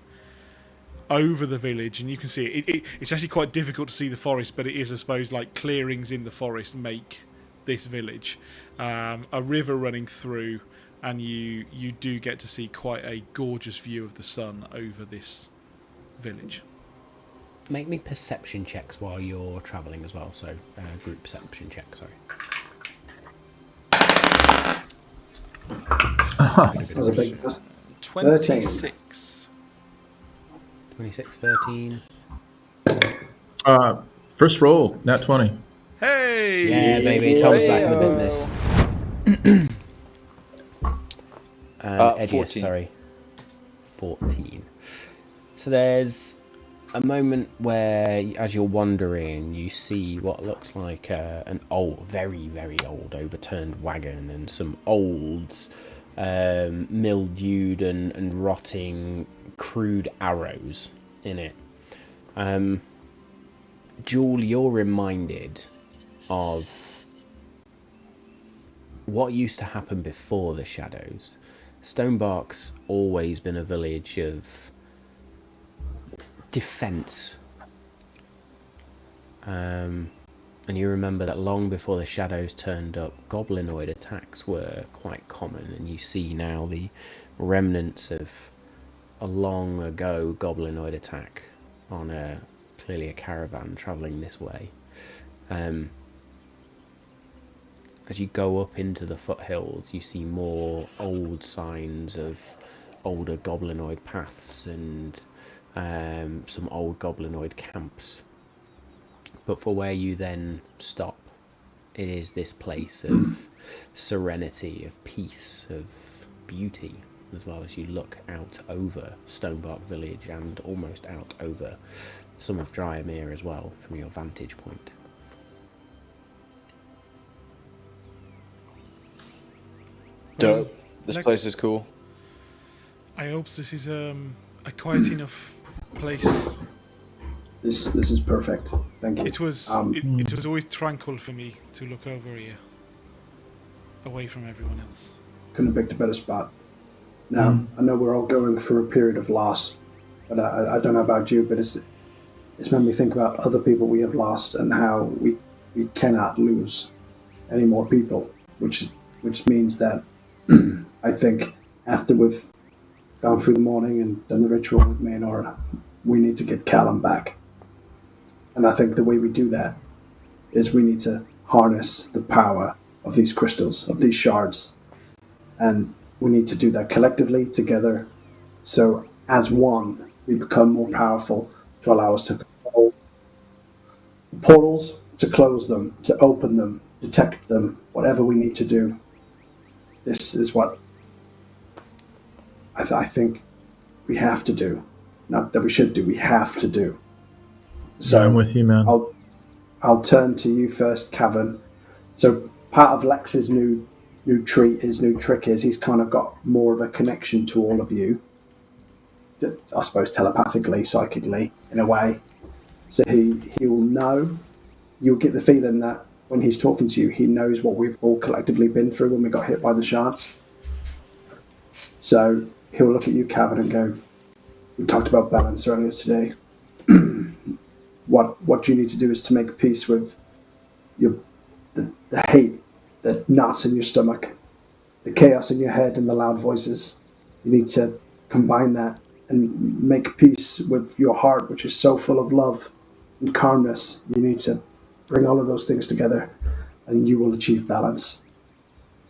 over the village, and you can see it's actually quite difficult to see the forest, but it is, I suppose, like clearings in the forest make this village. A river running through, and you do get to see quite a gorgeous view of the sun over this village. make me perception checks while you're travelling as well. So group perception check. Sorry. That was a big 26. 26, 13. First roll, nat 20. Hey! Yeah, baby. Tom's back in the business. Edius, 14. sorry. 14. So there's a moment where, as you're wandering, you see what looks like an old, very, very old, overturned wagon and some old, mildewed and rotting, crude arrows in it. Jewel, you're reminded of what used to happen before the Shadows. Stonebark's always been a village of defense. And you remember that long before the Shadows turned up, goblinoid attacks were quite common, and you see now the remnants of a long ago goblinoid attack on clearly a caravan travelling this way. As you go up into the foothills, you see more old signs of older goblinoid paths and some old goblinoid camps. But for where you then stop, it is this place of serenity, of peace, of beauty, as well as you look out over Stonebark Village and almost out over some of Dryamere as well from your vantage point. Dope. This Next. place is cool. I hope this is a quiet enough place. This is perfect. Thank you. It was it was always tranquil for me to look over here, away from everyone else. Couldn't have picked a better spot. Now, I know we're all going through a period of loss, but I don't know about you, but it's made me think about other people we have lost and how we cannot lose any more people, which means that I think after we've gone through the morning and done the ritual with Maynora, we need to get Callum back. And I think the way we do that is we need to harness the power of these crystals, of these shards. And we need to do that collectively, together. So as one, we become more powerful to allow us to control portals, to close them, to open them, detect them, whatever we need to do. This is what I think we have to do. Not that we should do, we have to do. So I'm with you, man. I'll turn to you first, Cavan. So part of Lex's new trick is he's kind of got more of a connection to all of you. I suppose telepathically, psychically, in a way. So he will know. You'll get the feeling that when he's talking to you, he knows what we've all collectively been through when we got hit by the shards. So he'll look at you, Cavan, and go, "We talked about balance earlier today. What you need to do is to make peace with the hate, the knots in your stomach, the chaos in your head, and the loud voices. You need to combine that and make peace with your heart, which is so full of love and calmness. You need to bring all of those things together, and you will achieve balance.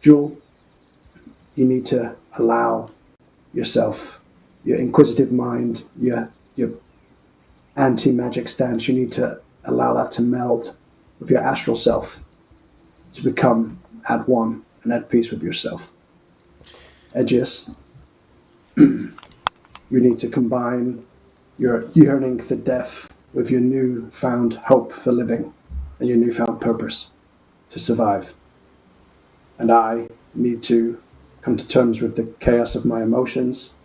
Jewel, you need to allow yourself, your inquisitive mind, your anti-magic stance, you need to allow that to meld with your astral self to become at one and at peace with yourself. Edgius, you need to combine your yearning for death with your newfound hope for living and your newfound purpose to survive. And I need to come to terms with the chaos of my emotions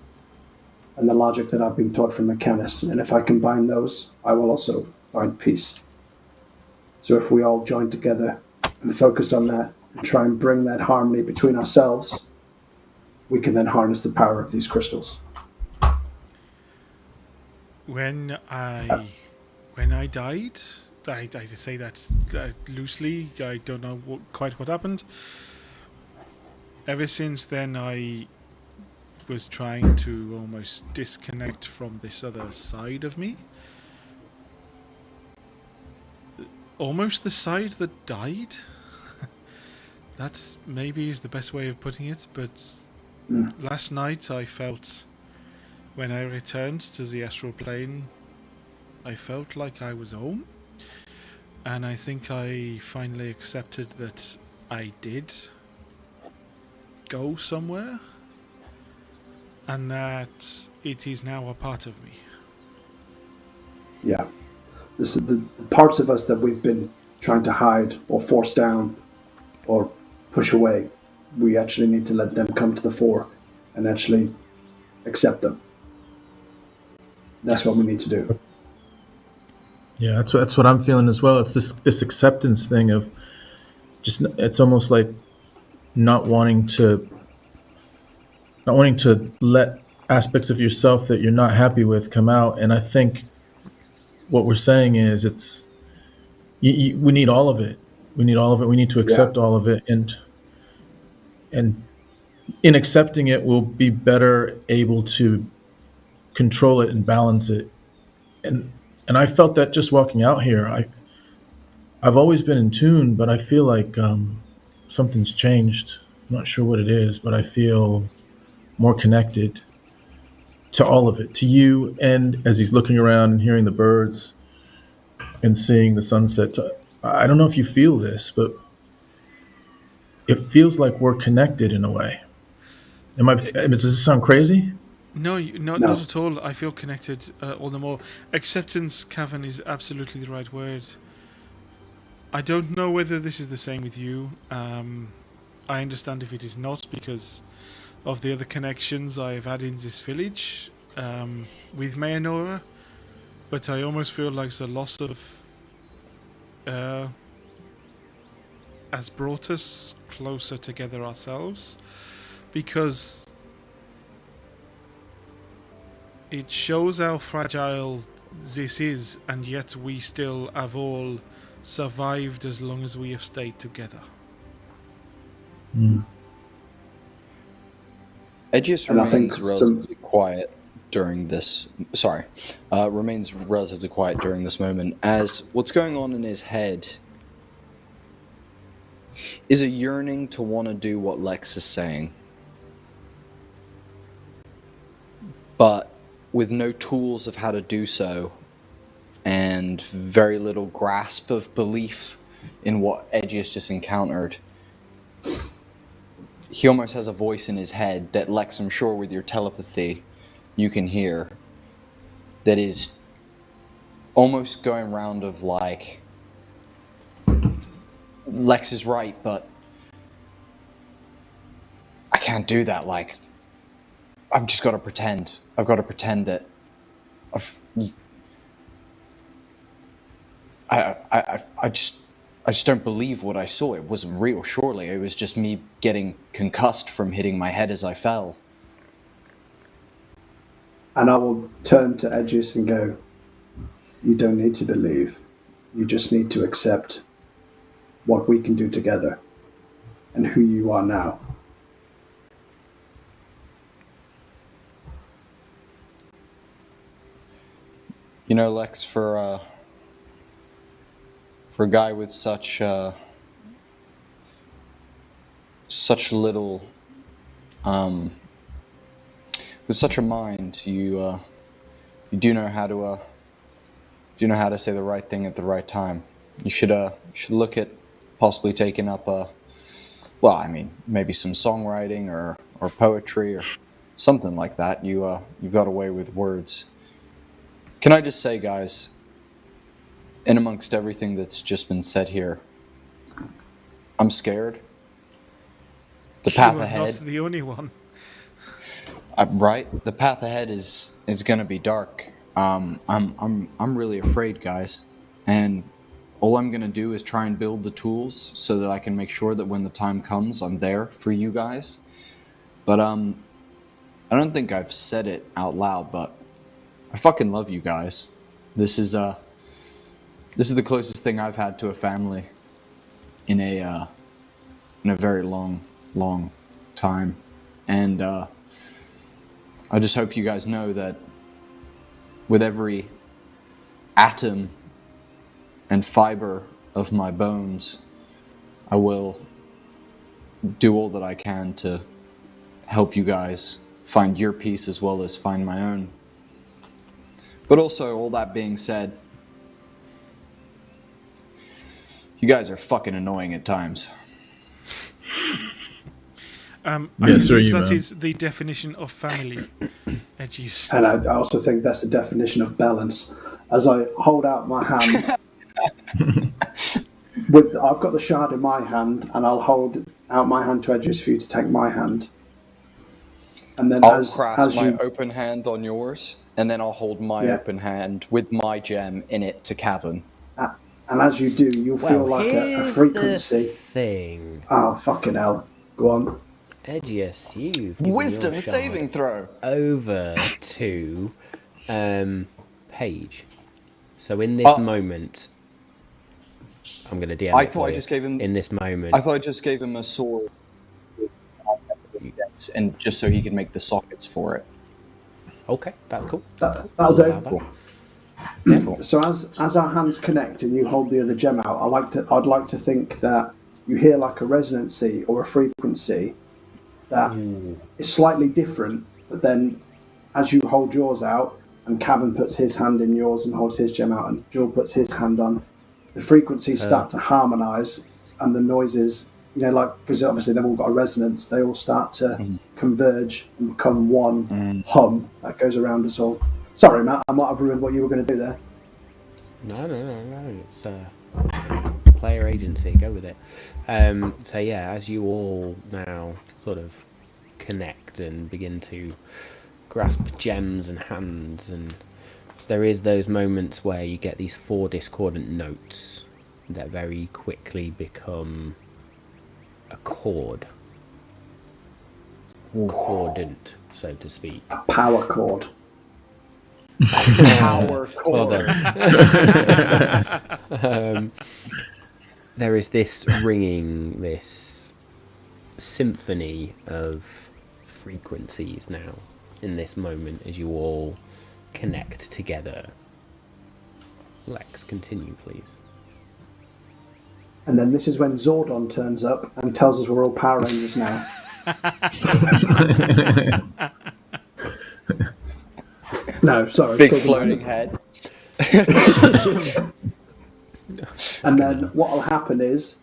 and the logic that I've been taught from Mechanus. And if I combine those, I will also find peace. So if we all join together and focus on that and try and bring that harmony between ourselves, we can then harness the power of these crystals. When I died, I just say that loosely. I don't know quite what happened. Ever since then, I was trying to almost disconnect from this other side of me. almost the side that died. That maybe is the best way of putting it, but last night I felt, when I returned to the astral plane, I felt like I was home. And I think I finally accepted that I did go somewhere, and that it is now a part of me. Yeah. This is the parts of us that we've been trying to hide or force down or push away. We actually need to let them come to the fore and actually accept them. That's what we need to do. Yeah, that's what I'm feeling as well. It's this acceptance thing of just, it's almost like not wanting to let aspects of yourself that you're not happy with come out. And I think what we're saying is we need all of it. We need all of it. We need to accept all of it, and in accepting it, we'll be better able to control it and balance it. And I felt that just walking out here. I've always been in tune, but I feel like something's changed. I'm not sure what it is, but I feel more connected to all of it, to you, and as he's looking around and hearing the birds and seeing the sunset. I don't know if you feel this, but it feels like we're connected in a way. Does this sound crazy? No, not at all. I feel connected all the more. Acceptance, Cavan, is absolutely the right word. I don't know whether this is the same with you. I understand if it is not, because of the other connections I have had in this village with Mayanora, but I almost feel like the loss of has brought us closer together ourselves, because it shows how fragile this is, and yet we still have all survived as long as we have stayed together. Edgius remains relatively quiet during this. Remains relatively quiet during this moment, as what's going on in his head is a yearning to want to do what Lex is saying, but with no tools of how to do so, and very little grasp of belief in what Edgius just encountered. He almost has a voice in his head that, Lex, I'm sure with your telepathy you can hear, that is almost going round of like, Lex is right, but I can't do that. Like, I've just got to pretend. I've got to pretend that I just don't believe what I saw. It wasn't real, surely. It was just me getting concussed from hitting my head as I fell. And I will turn to Edgius and go, you don't need to believe. You just need to accept what we can do together and who you are now. You know, Lex, for a guy with such little, with such a mind, you do know how to say the right thing at the right time. You should look at possibly taking up maybe some songwriting or poetry or something like that. You've got a way with words. Can I just say, guys, in amongst everything that's just been said here, I'm scared. The path ahead. Not the only one. Right. The path ahead is going to be dark. I'm really afraid, guys, and all I'm going to do is try and build the tools so that I can make sure that when the time comes, I'm there for you guys. But I don't think I've said it out loud, but I fucking love you guys. This is the closest thing I've had to a family in a very long time, and I just hope you guys know that with every atom and fiber of my bones, I will do all that I can to help you guys find your peace as well as find my own. But also, all that being said, you guys are fucking annoying at times. I Yes, sir, believe you that man. is the definition of family. Edgies. And I also think that's the definition of balance. As I hold out my hand, I've got the shard in my hand, and I'll hold out my hand to Edges for you to take my hand. And then I'll as clasp my you, open hand on yours, and then I'll hold my Yeah. open hand with my gem in it to Cavan. and as you do, you'll feel Well, like a here's frequency. the thing. Oh fucking hell! Go on. Edgius, you've given Wisdom your saving shard throw. over to Paige. So in this moment, I'm going to DM. I thought I just gave him. in this moment. I thought I just gave him a sword, and just so he could make the sockets for it. Okay, that's cool. That'll We'll do. allow that. Cool. Yeah, cool. So as our hands connect and you hold the other gem out, I'd like to think that you hear like a resonancy or a frequency that is slightly different, but then as you hold yours out and Cavan puts his hand in yours and holds his gem out and Jewel puts his hand on, the frequencies start to harmonise and the noises, like, because obviously they've all got a resonance, they all start to converge and become one hum that goes around us all. Sorry, Matt, I might have ruined what you were going to do there. No. It's player agency. Go with it. So yeah, as you all now sort of connect and begin to grasp gems and hands, and there is those moments where you get these 4 discordant notes that very quickly become a chord. Cordant, so to speak. A power chord. Power Well cord. done. There is this ringing, this symphony of frequencies now in this moment as you all connect together. Lex, continue, please. And then this is when Zordon turns up and tells us we're all Power Rangers now. No, sorry. Big talking floating about head. And then what will happen is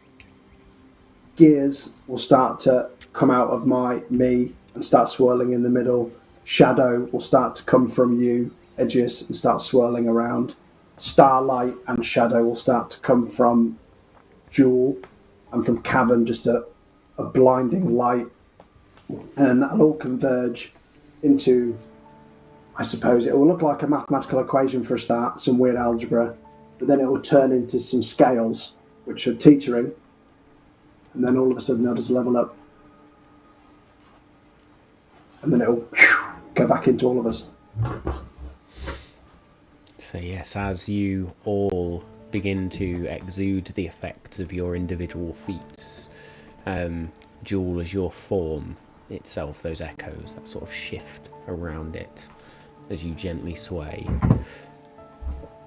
gears will start to come out of me and start swirling in the middle. Shadow will start to come from you, Edgius, and start swirling around. Starlight and Shadow will start to come from Jewel, and from Cavan just a blinding light. And that'll all converge into, I suppose, it will look like a mathematical equation for a start, some weird algebra, but then it will turn into some scales, which are teetering, and then all of a sudden they'll just level up. And then it'll go back into all of us. So yes, as you all begin to exude the effects of your individual feats, Jewel, as your form itself, those echoes that sort of shift around it as you gently sway.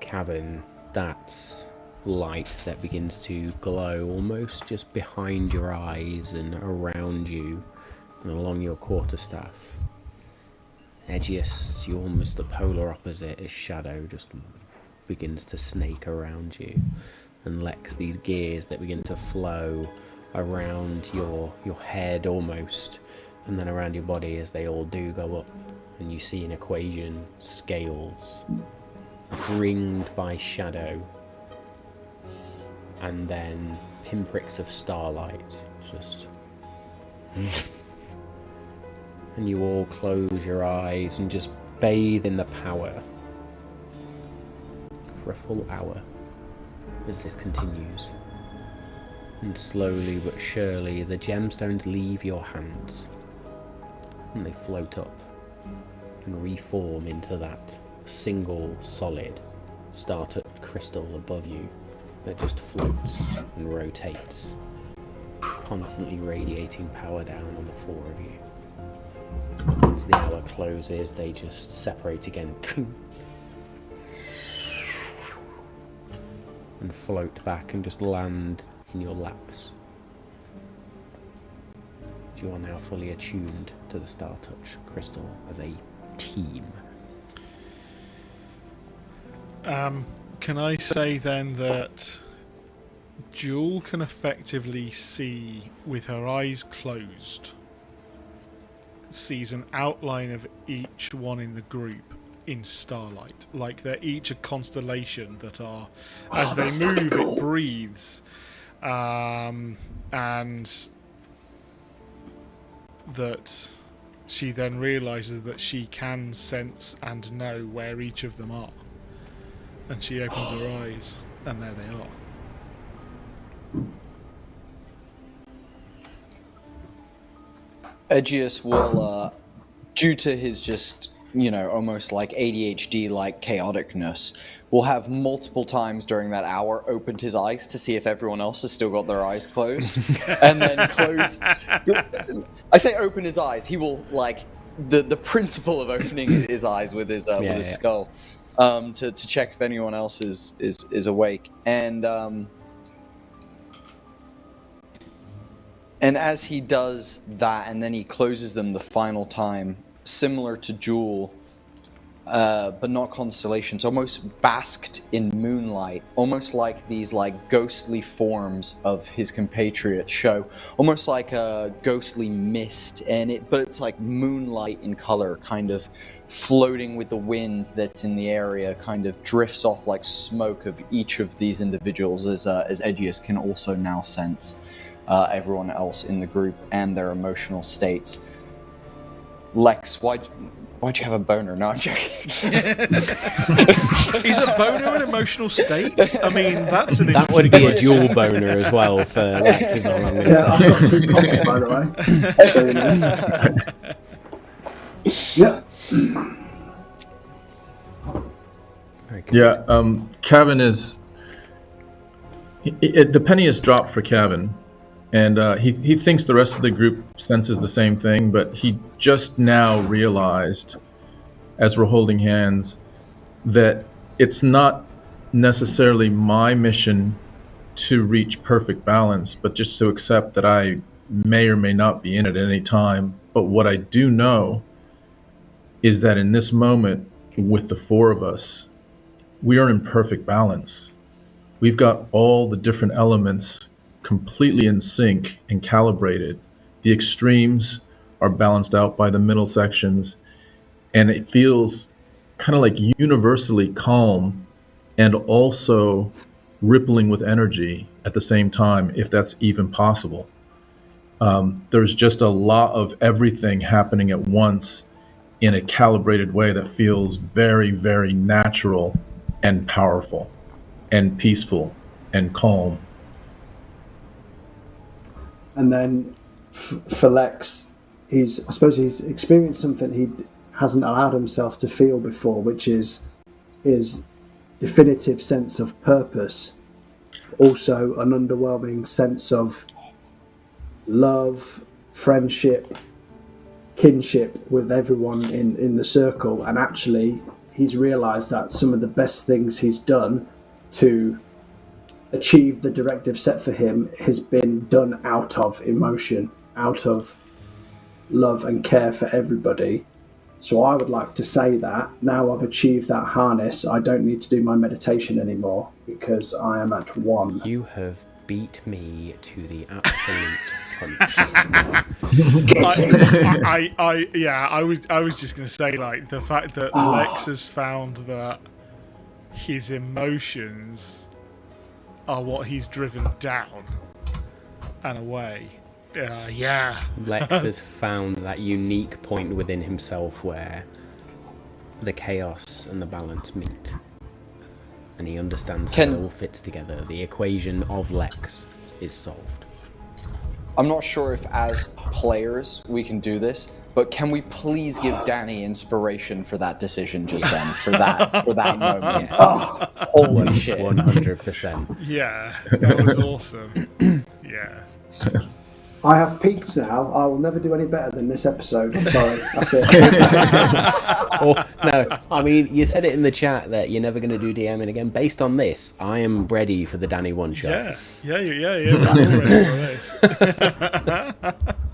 Cavan, that's light that begins to glow almost just behind your eyes and around you and along your quarterstaff. Edgius, you're almost the polar opposite as Shadow just begins to snake around you. And Lex, these gears that begin to flow around your head almost, and then around your body as they all do go up. And you see an equation, scales, ringed by Shadow, and then pinpricks of starlight, just... And you all close your eyes and just bathe in the power for a full hour as this continues. And slowly but surely the gemstones leave your hands and they float up and reform into that single solid startup crystal above you that just floats and rotates, constantly radiating power down on the 4 of you. As the hour closes, they just separate again. and float back and just land in your laps. You are now fully attuned to the Star Touch crystal as a team. Can I say then that Jewel can effectively see, with her eyes closed, sees an outline of each one in the group in starlight, like they're each a constellation that are, as they move, it breathes, and that she then realizes that she can sense and know where each of them are, and she opens her eyes, and there they are. Aegeus will, due to his just, almost like ADHD, like chaoticness, will have multiple times during that hour opened his eyes to see if everyone else has still got their eyes closed, and then close. I say open his eyes. He will the principle of opening his eyes with his skull, to check if anyone else is awake, And as he does that, and then he closes them the final time, similar to Jewel, but not constellations, almost basked in moonlight, almost like these ghostly forms of his compatriots show, almost like a ghostly mist, but it's like moonlight in color, kind of floating with the wind that's in the area, kind of drifts off like smoke of each of these individuals, as Aegeus can also now sense everyone else in the group and their emotional states. Lex, why'd you have a boner? No, I'm joking. Is a boner an emotional state? I mean, that's an That would be a dual boner as well for Lex, is all I'm going to Yeah, say. I've got 2 points, by the way. So, yeah. Very good. Yeah, Kevin is... the penny has dropped for Kevin, and he thinks the rest of the group senses the same thing, but he just now realized, as we're holding hands, that it's not necessarily my mission to reach perfect balance, but just to accept that I may or may not be in it at any time. But what I do know is that in this moment, with the 4 of us, we are in perfect balance. We've got all the different elements completely in sync and calibrated. The extremes are balanced out by the middle sections, and it feels kind of like universally calm and also rippling with energy at the same time, if that's even possible. There's just a lot of everything happening at once in a calibrated way that feels very, very natural and powerful and peaceful and calm. And then for Lex, I suppose he's experienced something he hasn't allowed himself to feel before, which is his definitive sense of purpose. Also an underwhelming sense of love, friendship, kinship with everyone in the circle. And actually, he's realised that some of the best things he's done to achieve the directive set for him has been done out of emotion, out of love and care for everybody. So I would like to say that now I've achieved that harness, I don't need to do my meditation anymore because I am at 1. You have beat me to the absolute punch. I was just going to say, the fact that Lex has found that his emotions are what he's driven down and away. Lex has found that unique point within himself where the chaos and the balance meet. And he understands how it all fits together. The equation of Lex is solved. I'm not sure if as players we can do this, but can we please give Danny inspiration for that decision just then, for that moment? Yes. Holy shit. 100%. Yeah, that was awesome. Yeah. I have peaked now. I will never do any better than this episode. I'm sorry. That's it. No, I mean, you said it in the chat that you're never going to do DMing again. Based on this, I am ready for the Danny one shot. Yeah. We're all ready for this.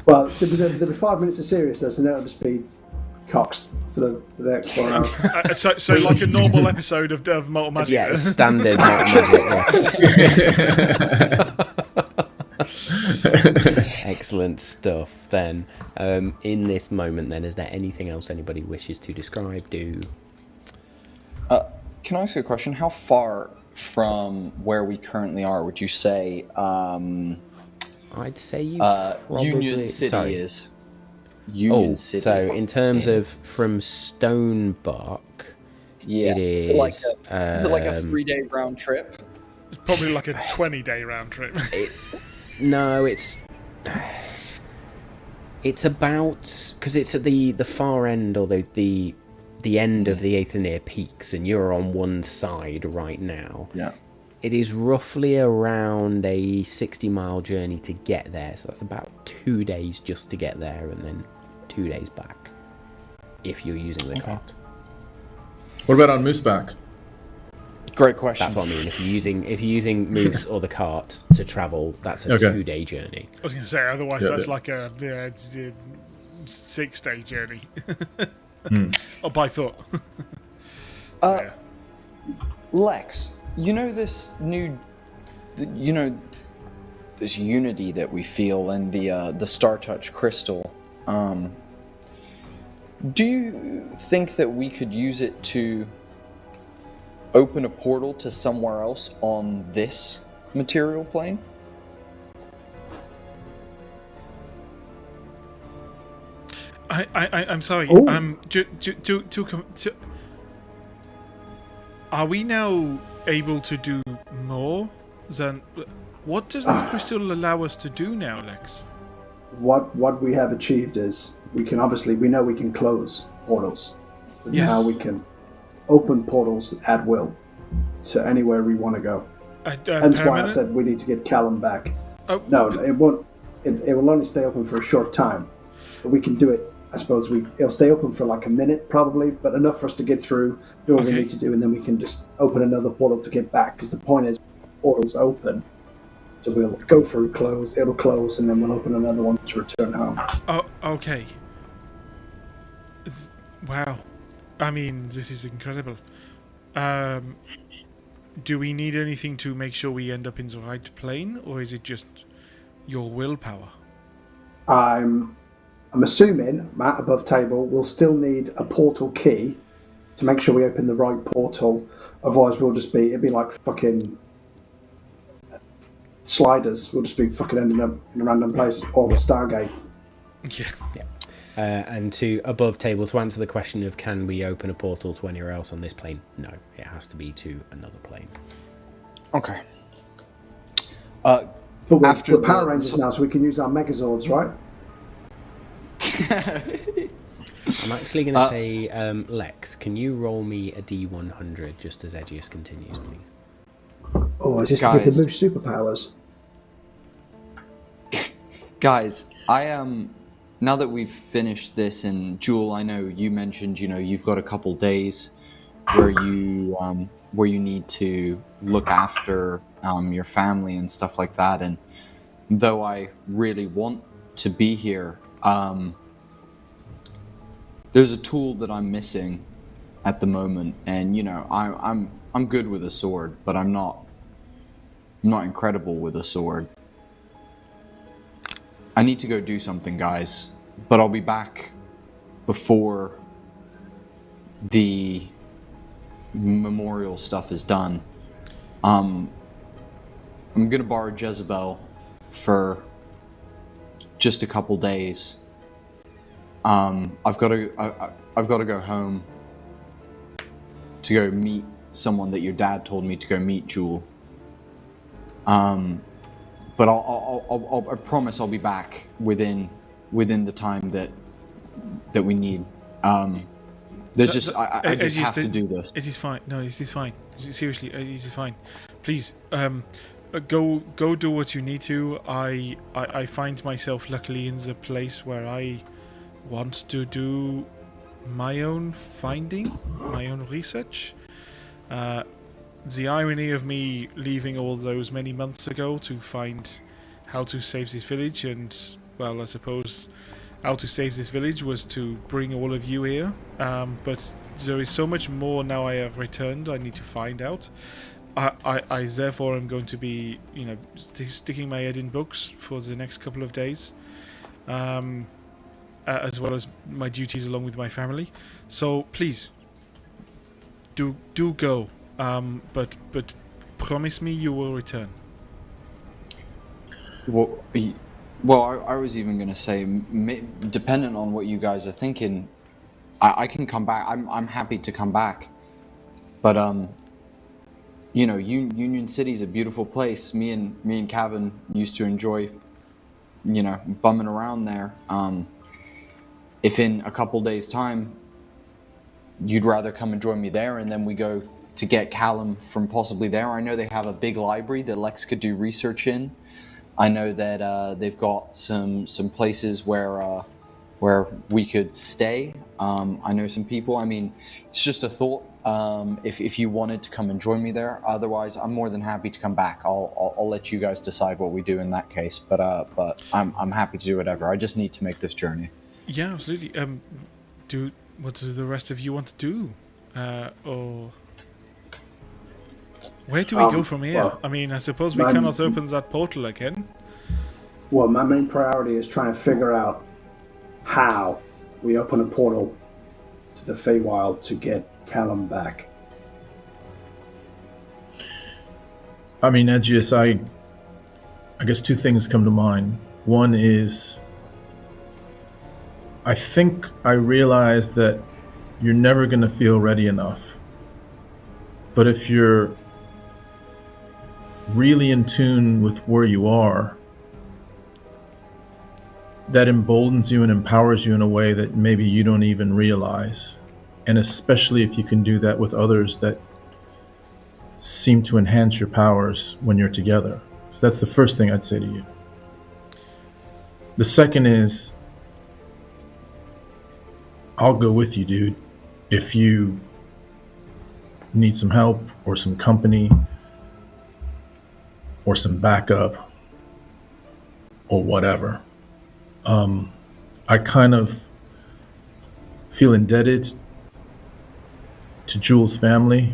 Well, there'll be 5 minutes of seriousness, and then it'll just be cocks for the next 4 hours. So like a normal episode of Malt Magic. Yeah, standard Malt Magic. Excellent stuff. Then, in this moment, then, is there anything else anybody wishes to describe? Can I ask you a question? How far from where we currently are would you say? I'd say you Union City is. City. So in terms of from Stonebark, it is is it like a 3-day round trip? It's probably like a 20-day round trip. No, it's about, because it's at the far end, or the end of the Aetherneer Peaks, and you're on one side right now. Yeah. It is roughly around a 60-mile journey to get there, so that's about 2 days just to get there, and then 2 days back, if you're using the cart. What about on Mooseback? Great question. That's what I mean. If you're using Moose or the cart to travel, that's a 2-day journey. I was going to say, otherwise that's like a 6-day journey. Or by foot. Lex, you know this this unity that we feel in the Star Touch crystal. Do you think that we could use it to open a portal to somewhere else on this material plane? I'm sorry. Ooh. Are we now able to do more than? What does this crystal allow us to do now, Lex? What we have achieved is we know we can close portals, but Yes. now we can open portals at will to anywhere we want to go. Hence why I Permanent? said we need to get Callum back. Oh, No, it won't. It will only stay open for a short time, but we can do it. I suppose it'll stay open for like a minute probably, but enough for us to get through, do what we Okay. need to do, and then we can just open another portal to get back. Because the point is, portals open, so we'll go through, close, it'll close, and then we'll open another one to return home. Oh, okay. Wow. I mean, this is incredible. Do we need anything to make sure we end up in the right plane, or is it just your willpower? I'm assuming, Matt, above table, we'll still need a portal key to make sure we open the right portal. Otherwise, it'd be like fucking sliders. We'll just be fucking ending up in a random place, or a Stargate. Yeah. And to above table, to answer the question of can we open a portal to anywhere else on this plane? No, it has to be to another plane. Okay. But After we're Power the- Rangers now, so we can use our Megazords, right? I'm actually going to say, Lex, can you roll me a D100 just as Edgius continues, please? Oh, is this to give Guys. the Moose superpowers? Guys, I am. Now that we've finished this, and Jewel, I know you mentioned, you've got a couple days where you need to look after your family and stuff like that. And though I really want to be here, there's a tool that I'm missing at the moment, and I'm good with a sword, but I'm not incredible with a sword. I need to go do something, guys, but I'll be back before the memorial stuff is done. I'm gonna borrow Jezebel for just a couple days. I've got to go home to go meet someone that your dad told me to go meet, Jewel. But I promise I'll be back within the time that we need. There's just I just have to do this. It is fine. No, it is fine. Seriously, it is fine. Please, go do what you need to. I find myself luckily in the place where I want to do my own finding, my own research. The irony of me leaving all those many months ago to find how to save this village, and, well, I suppose how to save this village was to bring all of you here. But there is so much more now I have returned I need to find out. I therefore am going to be, sticking my head in books for the next couple of days, as well as my duties along with my family. So please, do go. But promise me you will return. Well, I was even going to say, dependent on what you guys are thinking, I can come back. I'm happy to come back. But Union City's a beautiful place. Me and Kevin used to enjoy, bumming around there. If in a couple days' time you'd rather come and join me there, and then we go to get Callum from possibly there. I know they have a big library that Lex could do research in. I know that they've got some places where we could stay. I know some people. I mean, it's just a thought. If you wanted to come and join me there, otherwise I'm more than happy to come back. I'll let you guys decide what we do in that case. But I'm happy to do whatever. I just need to make this journey. Yeah, absolutely. What does the rest of you want to do? Or where do we go from here? Well, I mean, I suppose we cannot open that portal again. Well, my main priority is trying to figure out how we open a portal to the Feywild to get Callum back. I mean, Edgius, I guess two things come to mind. One is, I think I realize that you're never going to feel ready enough. But if you're really in tune with where you are, that emboldens you and empowers you in a way that maybe you don't even realize. And especially if you can do that with others that seem to enhance your powers when you're together. So that's the first thing I'd say to you. The second is, I'll go with you, dude, if you need some help or some company or some backup or whatever. I kind of feel indebted to Jules' family,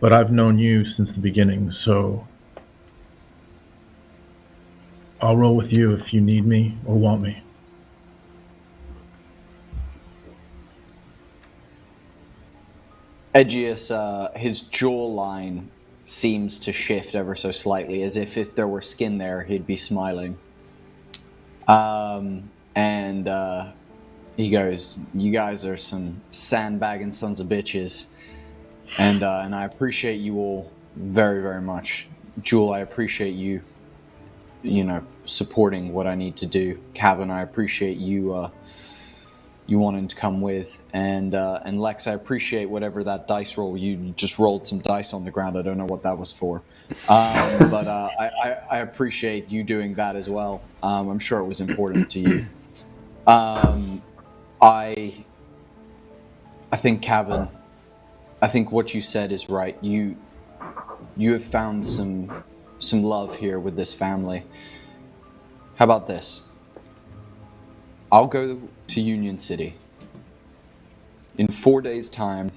but I've known you since the beginning, so I'll roll with you if you need me or want me. Edgius, his jawline seems to shift ever so slightly, as if there were skin there, he'd be smiling. And he goes, "You guys are some sandbagging sons of bitches, and I appreciate you all very, very much. Jewel, I appreciate you, supporting what I need to do. Kevin, I appreciate you, you wanting to come with, and Lex, I appreciate whatever that dice roll. You just rolled some dice on the ground. I don't know what that was for, but I appreciate you doing that as well. I'm sure it was important to you. I think, Kevin, I think what you said is right. You have found some love here with this family. How about this? I'll go to Union City. In 4 days' time,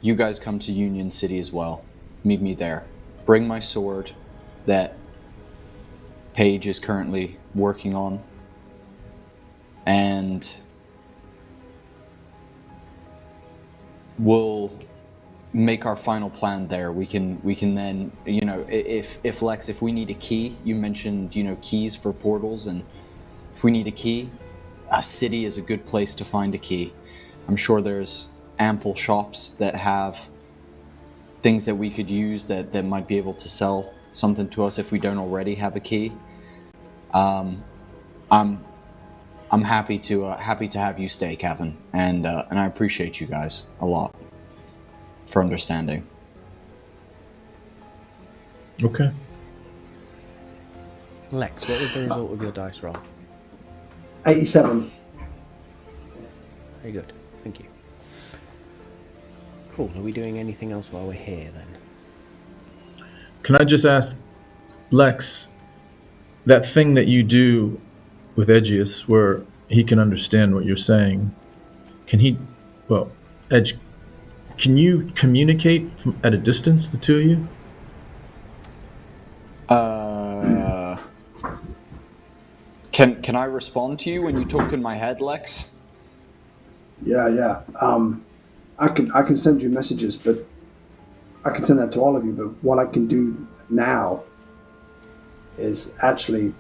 you guys come to Union City as well. Meet me there. Bring my sword that Paige is currently working on. And we'll make our final plan there. We can then, if Lex, if we need a key, you mentioned, keys for portals, and if we need a key, a city is a good place to find a key. I'm sure there's ample shops that have things that we could use that might be able to sell something to us if we don't already have a key. I'm happy to have you stay, Kevin, and I appreciate you guys a lot for understanding. Okay. Lex, what was the result of your dice roll? 87. Very good. Thank you. Cool. Are we doing anything else while we're here then? Can I just ask, Lex, that thing that you do with Edgius where he can understand what you're saying, Edge, can you communicate at a distance, the two of you? Can I respond to you when you talk in my head, Lex? Yeah. I can send you messages, but I can send that to all of you. But what I can do now is actually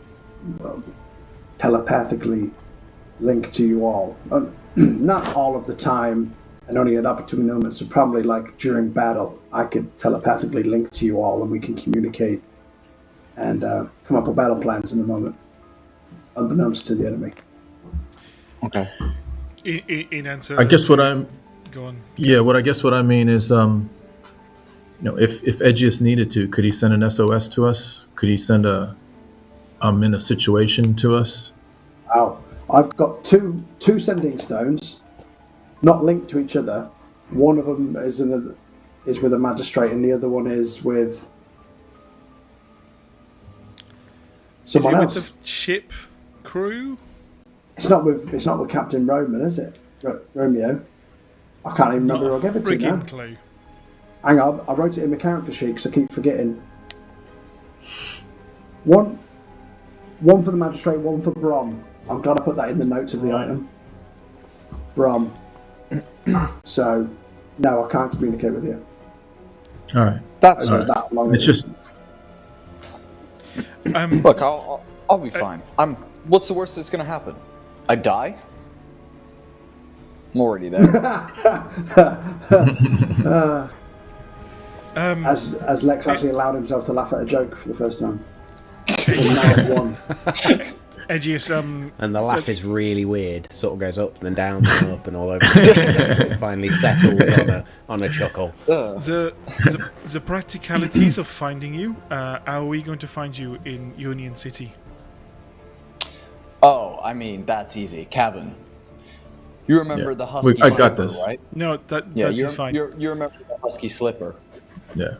telepathically link to you all. Not all of the time, and only at opportune moments. So probably like during battle, I could telepathically link to you all, and we can communicate and come up with battle plans in the moment, unbeknownst to the enemy. Okay. In answer, I guess what I'm. Go on. Yeah, what I mean is, if Edgius needed to, could he send an SOS to us? Could he send I'm in a situation to us? Oh, I've got two sending stones, not linked to each other. One of them is with a magistrate, and the other one is with someone is it else. with the ship crew? It's not with Captain Roman, is it? Romeo. I can't even remember who I gave it to now. Friggin' clue. Hang on, I wrote it in my character sheet because I keep forgetting. One for the magistrate, one for Brom. I'm glad I put that in the notes of the item. Brom. So, no, I can't communicate with you. All right. That's Over that long. It's just. Look, I'll be fine. What's the worst that's gonna happen? I die? I'm already there. As Lex actually allowed himself to laugh at a joke for the first time. Now one. Edgius, And the laugh is really weird. Sort of goes up and then down and up and all over. It finally settles on a chuckle. the practicalities of finding you. How are we going to find you in Union City? Oh, I mean, that's easy. Kevin. You remember the husky I slipper, got this. right? No, that's fine. You remember the husky slipper. Yeah.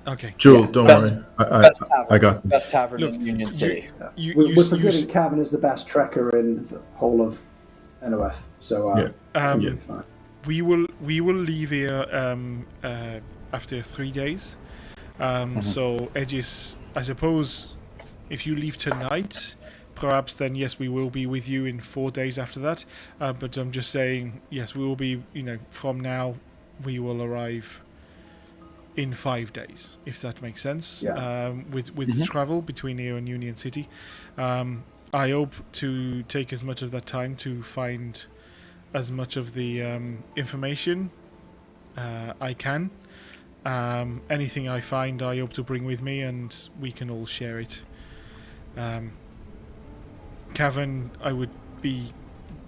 Okay. Jewel, Yeah, don't best- worry. Best tavern. I got this. Best tavern Look, in Union City. We're forgetting Cavan is the best trekker in the whole of NOF. So, Yeah. fine. We will leave here after 3 days. So Edgius, I suppose, if you leave tonight, perhaps then yes, we will be with you in 4 days after that. But I'm just saying, yes, we will be. From now, we will arrive in 5 days, if that makes sense. Yeah. With travel between here and Union City, I hope to take as much of that time to find as much of the information I can. Anything I find, I hope to bring with me, and we can all share it. Cavan, I would be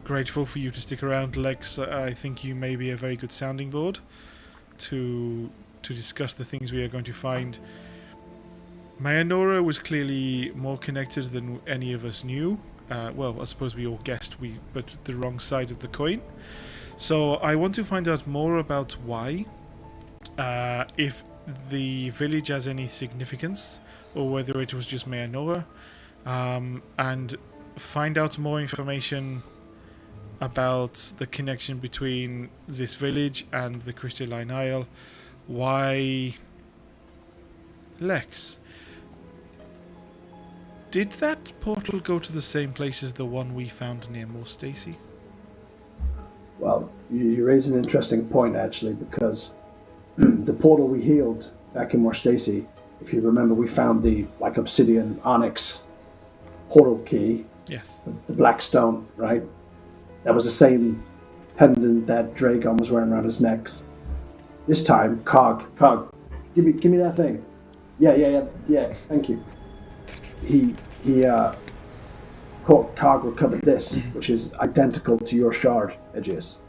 grateful for you to stick around. Lex, I think you may be a very good sounding board to discuss the things we are going to find. Mayanora was clearly more connected than any of us knew. Well, I suppose we all guessed, but the wrong side of the coin. So I want to find out more about why, if the village has any significance, or whether it was just Mayanora, and find out more information about the connection between this village and the Crystalline Isle. Why... Lex, did that portal go to the same place as the one we found near Moor Stacy? Well, you raise an interesting point, actually, because the portal we healed back in Moor Stacy, if you remember, we found the obsidian onyx portal key. Yes. The black stone, right? That was the same pendant that Dragon was wearing around his neck. This time, Cog, give me that thing. Yeah. Thank you. Cog recovered this, which is identical to your shard, Edgius,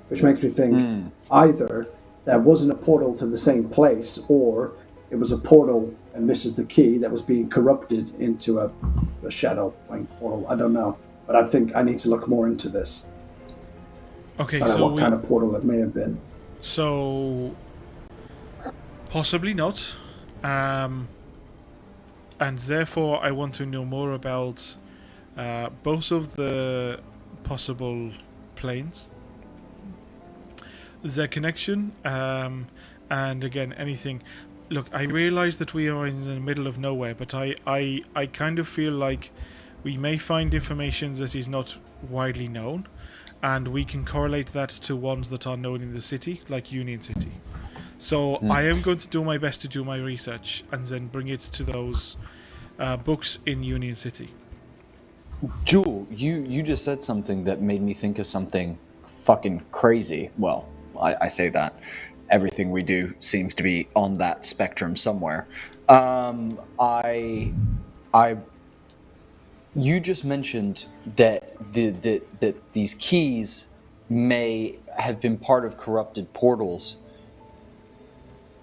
which makes me think either there wasn't a portal to the same place, or it was a portal, and this is the key that was being corrupted into a shadow plane portal. I don't know, but I think I need to look more into this. Okay, I don't know so what kind of portal it may have been. So possibly not, and therefore I want to know more about both of the possible planes, their connection, and again anything. Look, I realise that we are in the middle of nowhere, but I kind of feel like we may find information that is not widely known, and we can correlate that to ones that are known in the city, like Union City. So I am going to do my best to do my research and then bring it to those books in Union City. Jewel, you just said something that made me think of something fucking crazy. Well, I say that. Everything we do seems to be on that spectrum somewhere. You just mentioned that that these keys may have been part of corrupted portals.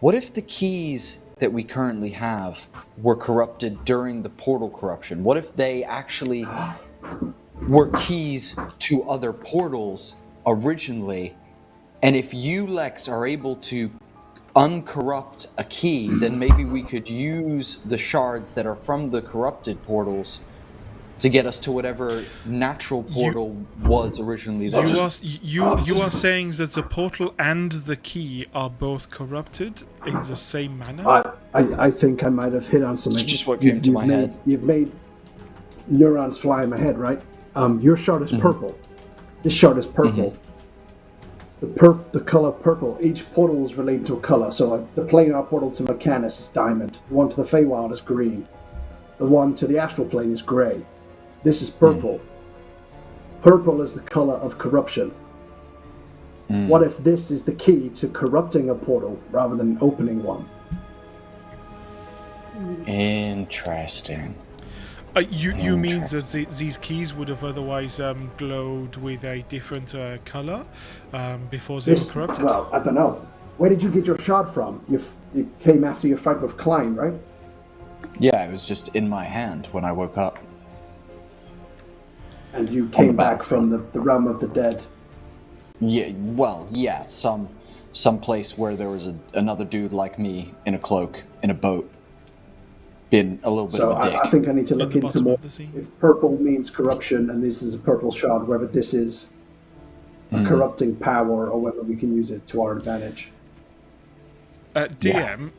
What if the keys that we currently have were corrupted during the portal corruption? What if they actually were keys to other portals originally? And if you, Lex, are able to uncorrupt a key, then maybe we could use the shards that are from the corrupted portals to get us to whatever natural portal was originally there. You are saying that the portal and the key are both corrupted in the same manner? I think I might have hit on something. It's just what came to my head. You've made neurons fly in my head, right? Your shard is purple. This shard is purple. The color purple. Each portal is related to a color. So like the planar portal to Mechanus is diamond. The one to the Feywild is green. The one to the astral plane is gray. This is purple. Purple is the color of corruption. What if this is the key to corrupting a portal rather than opening one? Interesting. You mean that these keys would have otherwise glowed with a different color before they were corrupted? Well, I don't know. Where did you get your shard from? You came after your fight with Klein, right? Yeah, it was just in my hand when I woke up. And you came back from the realm of the dead. Yeah, well, yeah, some place where there was another dude like me in a cloak in a boat, being a little bit of a dick. I think I need to look into more. Sea. If purple means corruption and this is a purple shard, whether this is a corrupting power or whether we can use it to our advantage. DM,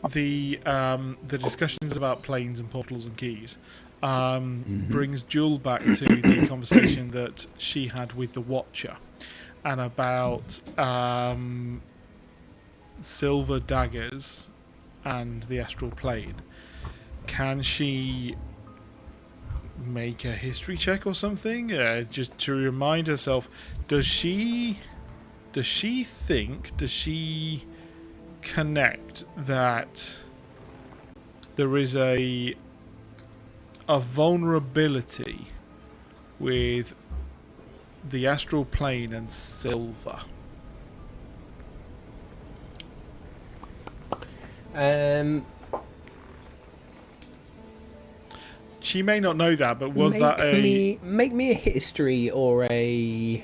the discussions about planes and portals and keys brings Jewel back to the conversation that she had with the Watcher and about silver daggers and the astral plane. Can she make a history check or something just to remind herself? Does she connect that there is a vulnerability with the astral plane and silver? She may not know that, but make me a history or a...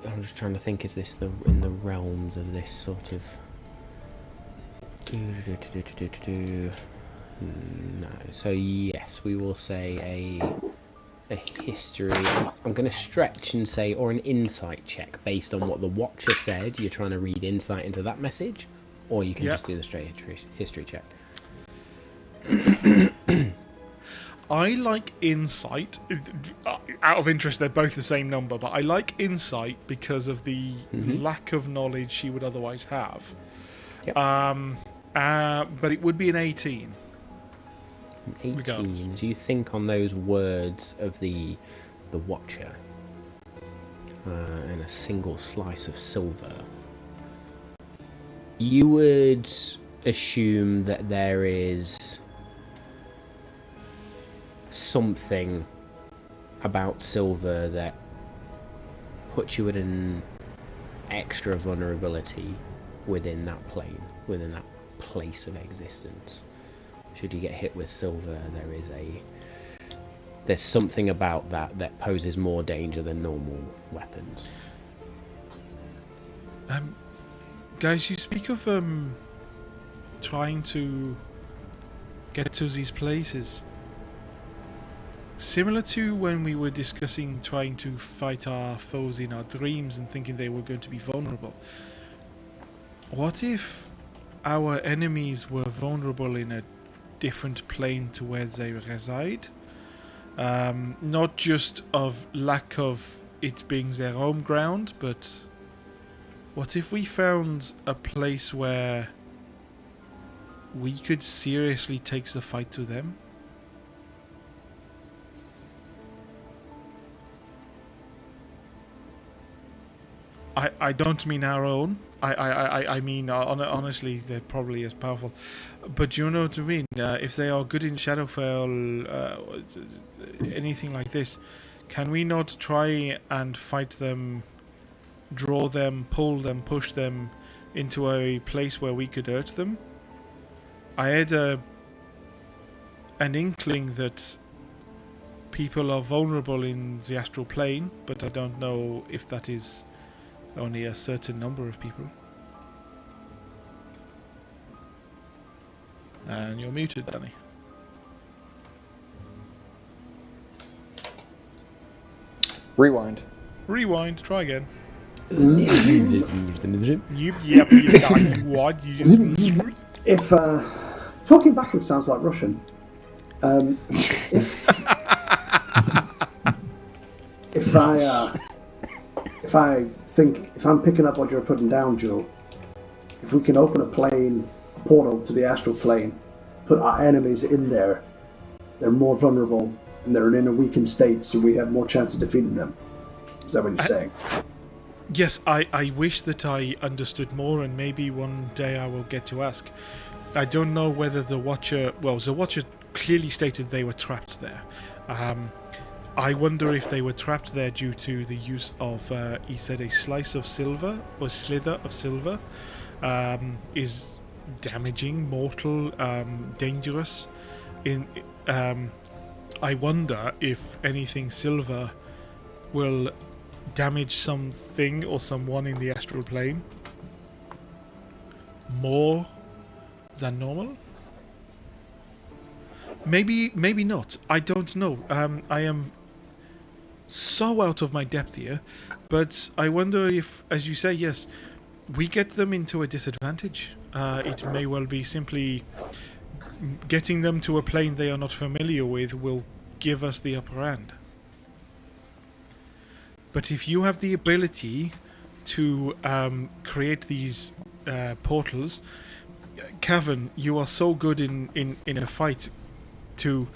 I'm just trying to think, is this in the realms of this sort of... No. So yes, we will say a history. I'm going to stretch and say, or an insight check based on what the Watcher said. You're trying to read insight into that message, or you can just do the straight history check. I like insight. Out of interest, they're both the same number, but I like insight because of the lack of knowledge she would otherwise have. Yep. But it would be an 18. 18. Regardless. Do you think on those words of the Watcher and a single slice of silver, you would assume that there is something about silver that puts you at an extra vulnerability within that plane, within that place of existence. Should you get hit with silver, there's something about that poses more danger than normal weapons. Guys, you speak of trying to get to these places. Similar to when we were discussing trying to fight our foes in our dreams and thinking they were going to be vulnerable. What if our enemies were vulnerable in a different plane to where they reside? Not just of lack of it being their home ground, but what if we found a place where we could seriously take the fight to them? I don't mean our own. I mean, honestly, they're probably as powerful. But you know what I mean? If they are good in Shadowfell, anything like this, can we not try and fight them, draw them, pull them, push them into a place where we could hurt them? I had an inkling that people are vulnerable in the astral plane, but I don't know if that is only a certain number of people. And you're muted, Danny. Rewind. Try again. If talking backwards sounds like Russian, if I'm picking up what you're putting down, Joel, if we can open a portal to the astral plane, put our enemies in there, they're more vulnerable and they're in a weakened state, so we have more chance of defeating them. Is that what you're saying? Yes, I wish that I understood more, and maybe one day I will get to ask. I don't know whether the Watcher clearly stated they were trapped there. I wonder if they were trapped there due to the use of, he said, a slice of silver, or slither of silver, is damaging, mortal, dangerous. I wonder if anything silver will damage something or someone in the astral plane more than normal. Maybe not. I don't know. I am so out of my depth here, but I wonder if, as you say, yes, we get them into a disadvantage. It may well be simply getting them to a plane they are not familiar with will give us the upper hand. But if you have the ability to create these portals, Cavan, you are so good in a fight to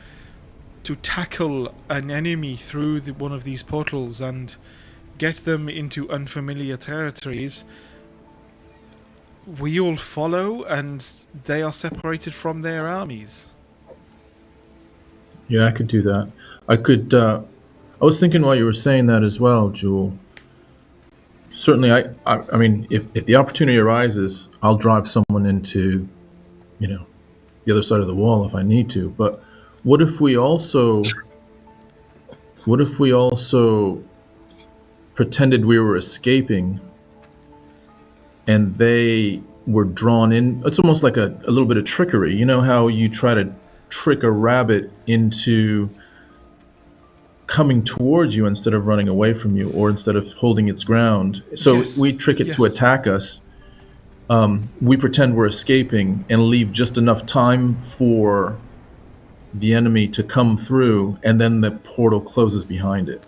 tackle an enemy through one of these portals and get them into unfamiliar territories. We all follow, and they are separated from their armies. Yeah, I could do that. I was thinking while you were saying that as well, Jewel. Certainly, I mean, if the opportunity arises, I'll drive someone into, the other side of the wall if I need to. But what if we also pretended we were escaping, and they were drawn in? It's almost like a little bit of trickery. You know how you try to trick a rabbit into coming towards you instead of running away from you, or instead of holding its ground. So yes, we trick it to attack us. We pretend we're escaping and leave just enough time for the enemy to come through, and then the portal closes behind it.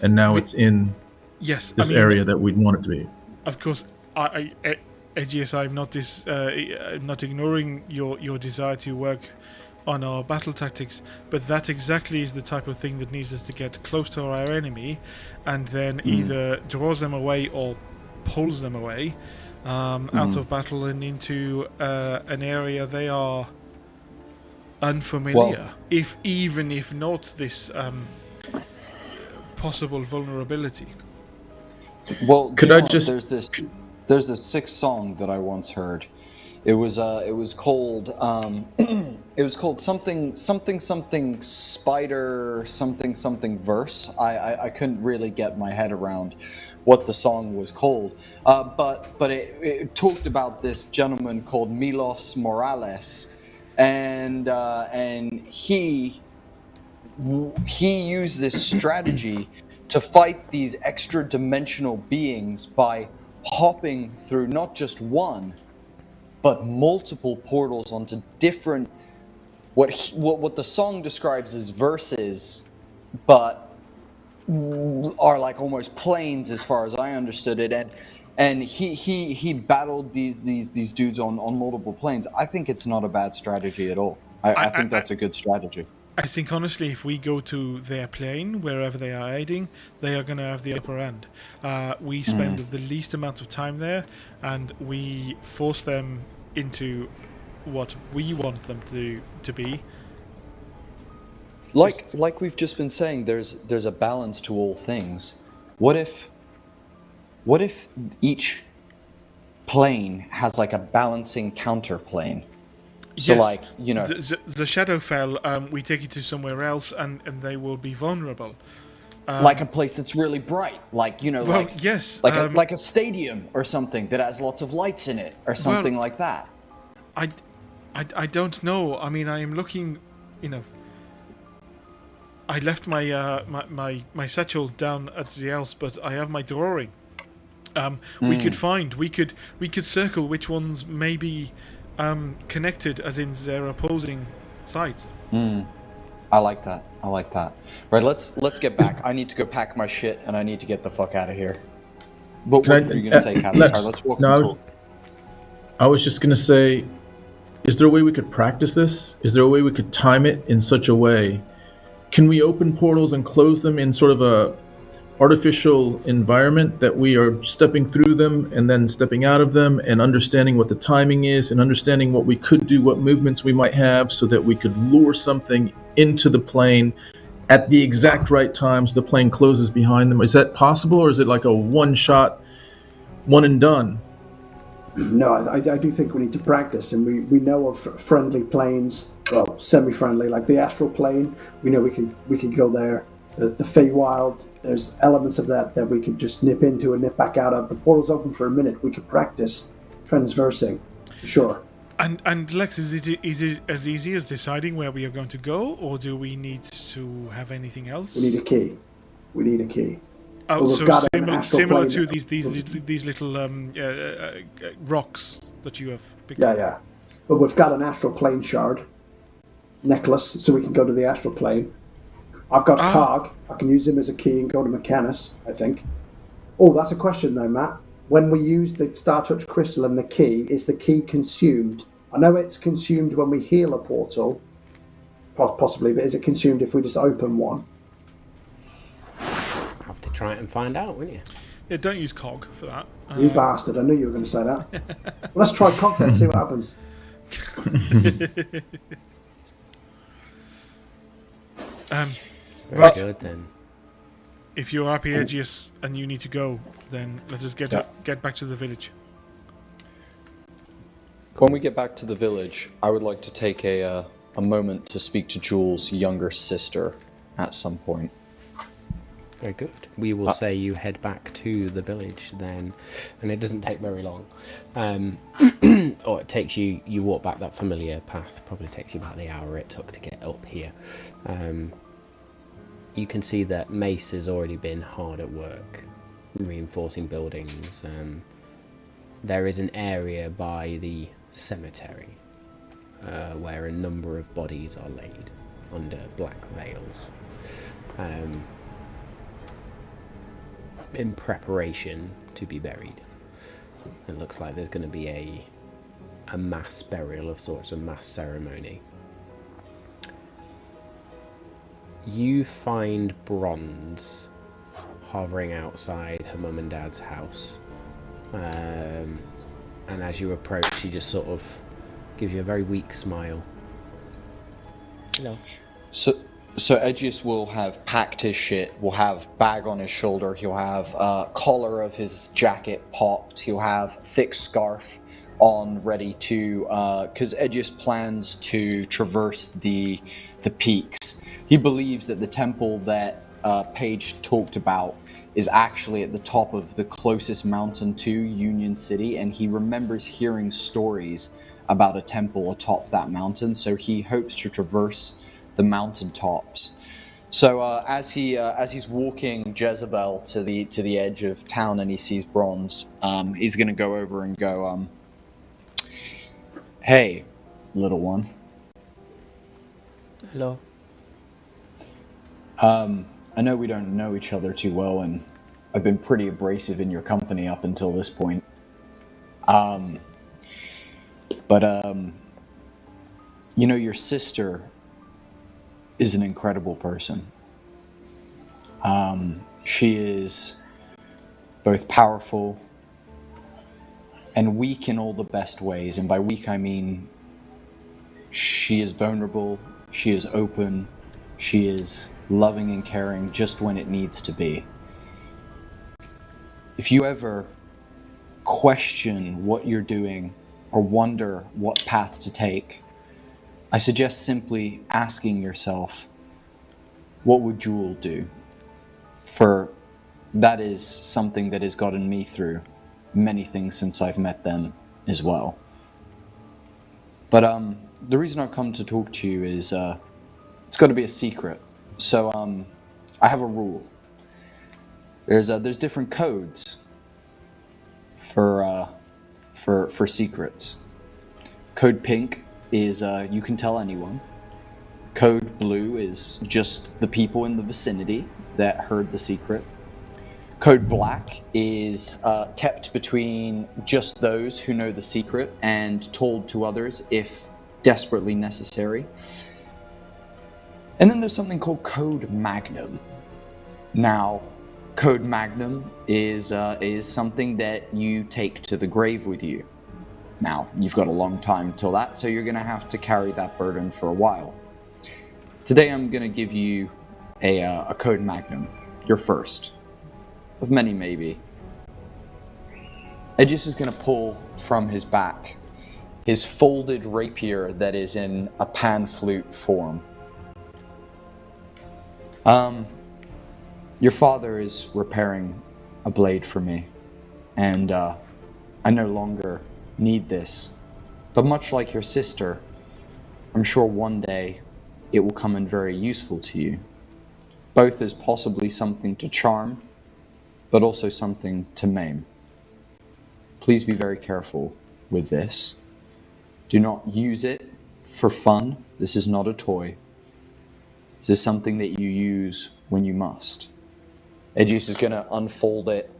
And now it's in this area that we'd want it to be. Of course, Aegeus, I'm not ignoring your desire to work on our battle tactics, but that exactly is the type of thing that needs us to get close to our enemy, and then either draws them away or pulls them away out of battle and into an area they are unfamiliar. Well, if not this possible vulnerability. Well, could John, I just? there's this sick song that I once heard, It was called it was called something spider something verse. I couldn't really get my head around what the song was called, but it talked about this gentleman called Milos Morales, and he used this strategy to fight these extra dimensional beings by hopping through not just one but multiple portals onto different what the song describes as verses, but are like almost planes as far as I understood it, and he battled these dudes on multiple planes. I think it's not a bad strategy at all. I think that's a good strategy. I think honestly, if we go to their plane, wherever they are hiding, they are going to have the upper end. We spend the least amount of time there, and we force them into what we want them to be. Like we've just been saying, there's a balance to all things. What if each plane has like a balancing counterplane? So yes, like, you know, the Shadowfell, we take it to somewhere else, and they will be vulnerable. Like a place that's really bright, like, you know, Well, like yes, like a stadium or something that has lots of lights in it, or something like that. I don't know. I mean, I am looking, you know. I left my my satchel down at the house, but I have my drawing. We could circle which ones may be connected, as in their opposing sides. I like that. Right, let's get back. I need to go pack my shit, and I need to get the fuck out of here. But what were you gonna say, Captain? Let's walk and talk. I was just gonna say, is there a way we could practice this? Is there a way we could time it in such a way? Can we open portals and close them in sort of a artificial environment that we are stepping through them and then stepping out of them, and understanding what the timing is, and understanding what we could do, what movements we might have, so that we could lure something into the plane at the exact right times the plane closes behind them? Is that possible, or is it like a one-shot, one and done? No, I do think we need to practice, and we know of friendly planes, well, semi-friendly, like the astral plane. We know we could go there. The Feywild, there's elements of that we could just nip into and nip back out of. The portal's open for a minute. We could practice transversing, sure. And Lex, is it as easy as deciding where we are going to go, or do we need to have anything else? We need a key. Oh, well, so similar to these little rocks that you have picked up. Yeah. But we've got an astral plane shard necklace, so we can go to the astral plane. I've got Karg. I can use him as a key and go to Mechanus, I think. Oh, that's a question though, Matt. When we use the Star Touch Crystal and the key, is the key consumed? I know it's consumed when we heal a portal, possibly, but is it consumed if we just open one? Have to try it and find out, wouldn't you? Yeah, don't use cog for that. You bastard, I knew you were going to say that. Well, let's try cog then, see what happens. Very good then. If you're happy, Aegeus, and you need to go, then let us get back to the village. When we get back to the village, I would like to take a moment to speak to Jules' younger sister at some point. Very good. We will say you head back to the village then, and it doesn't take very long. Or it takes you walk back that familiar path, probably takes you about the hour it took to get up here. You can see that Mace has already been hard at work reinforcing buildings. There is an area by the cemetery where a number of bodies are laid under black veils. In preparation to be buried. It looks like there's going to be a mass burial of sorts, a mass ceremony. You find Bronze hovering outside her mum and dad's house, and as you approach, she just sort of gives you a very weak smile. Hello. So Aegeus will have packed his shit, will have bag on his shoulder, he'll have collar of his jacket popped, he'll have thick scarf on ready to, because Aegeus plans to traverse the peaks. He believes that the temple that Paige talked about is actually at the top of the closest mountain to Union City, and he remembers hearing stories about a temple atop that mountain, so he hopes to traverse the mountaintops. So as he's walking Jezebel to the edge of town and he sees Bronze, he's going to go over and go, "Hey, little one. Hello. I know we don't know each other too well, and I've been pretty abrasive in your company up until this point. But you know, your sister is an incredible person. She is both powerful and weak in all the best ways. And by weak, I mean she is vulnerable, she is open, she is loving and caring just when it needs to be. If you ever question what you're doing or wonder what path to take, I suggest simply asking yourself, what would Jewel do? For that is something that has gotten me through many things since I've met them as well. But the reason I've come to talk to you is it's got to be a secret. So I have a rule. There's different codes for secrets. Code pink is you can tell anyone. Code blue is just the people in the vicinity that heard the secret. Code black is kept between just those who know the secret and told to others if desperately necessary. And then there's something called Code Magnum. Now, Code Magnum is something that you take to the grave with you. Now, you've got a long time till that, so you're going to have to carry that burden for a while. Today I'm going to give you a Code Magnum, your first, of many maybe. Aegeus is going to pull from his back his folded rapier that is in a pan flute form. Your father is repairing a blade for me, and I no longer need this. But much like your sister, I'm sure one day it will come in very useful to you, both as possibly something to charm, but also something to maim. Please be very careful with this. Do not use it for fun. This is not a toy. This is something that you use when you must. Aegeus is going to unfold it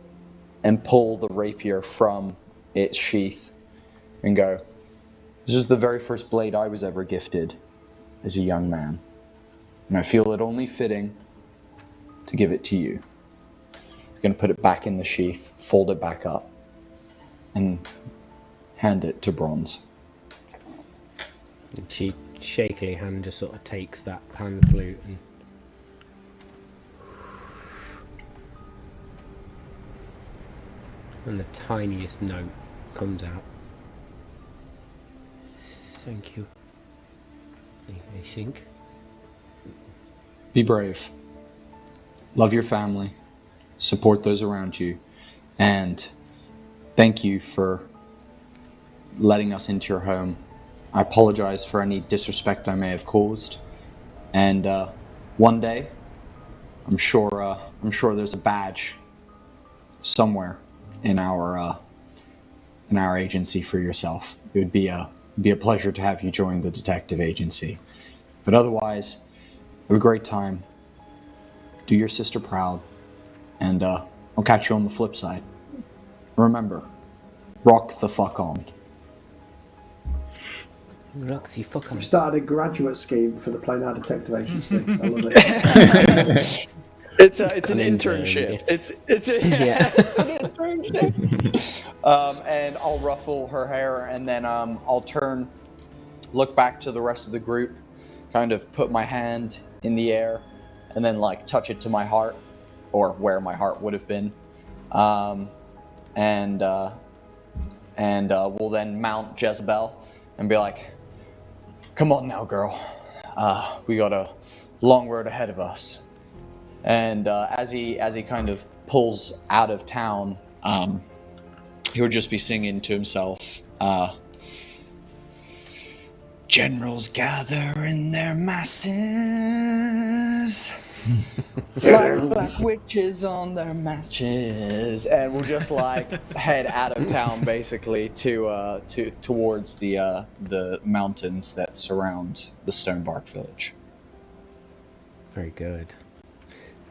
and pull the rapier from its sheath and go, "This is the very first blade I was ever gifted as a young man, and I feel it only fitting to give it to you." He's going to put it back in the sheath, fold it back up, and hand it to Bronze. And she shakily hand just sort of takes that pan flute and the tiniest note comes out. Thank you. I think. Be brave. Love your family. Support those around you. And thank you for letting us into your home. I apologize for any disrespect I may have caused. And one day, I'm sure there's a badge somewhere in our agency for yourself. It would be a pleasure to have you join the detective agency. But otherwise, have a great time. Do your sister proud. And I'll catch you on the flip side. Remember, rock the fuck on. Roxy, fuck on. We've started a graduate scheme for the Plain Air Detective Agency. I love it. It's an internship. It's an internship. And I'll ruffle her hair, and then I'll look back to the rest of the group, kind of put my hand in the air, and then like touch it to my heart, or where my heart would have been, and and will then mount Jezebel and be like, "Come on now, girl. We got a long road ahead of us." And as he kind of pulls out of town, he would just be singing to himself, "Generals gather in their masses, like black witches on their matches," and we'll just like head out of town basically towards the mountains that surround the Stonebark village. Very good.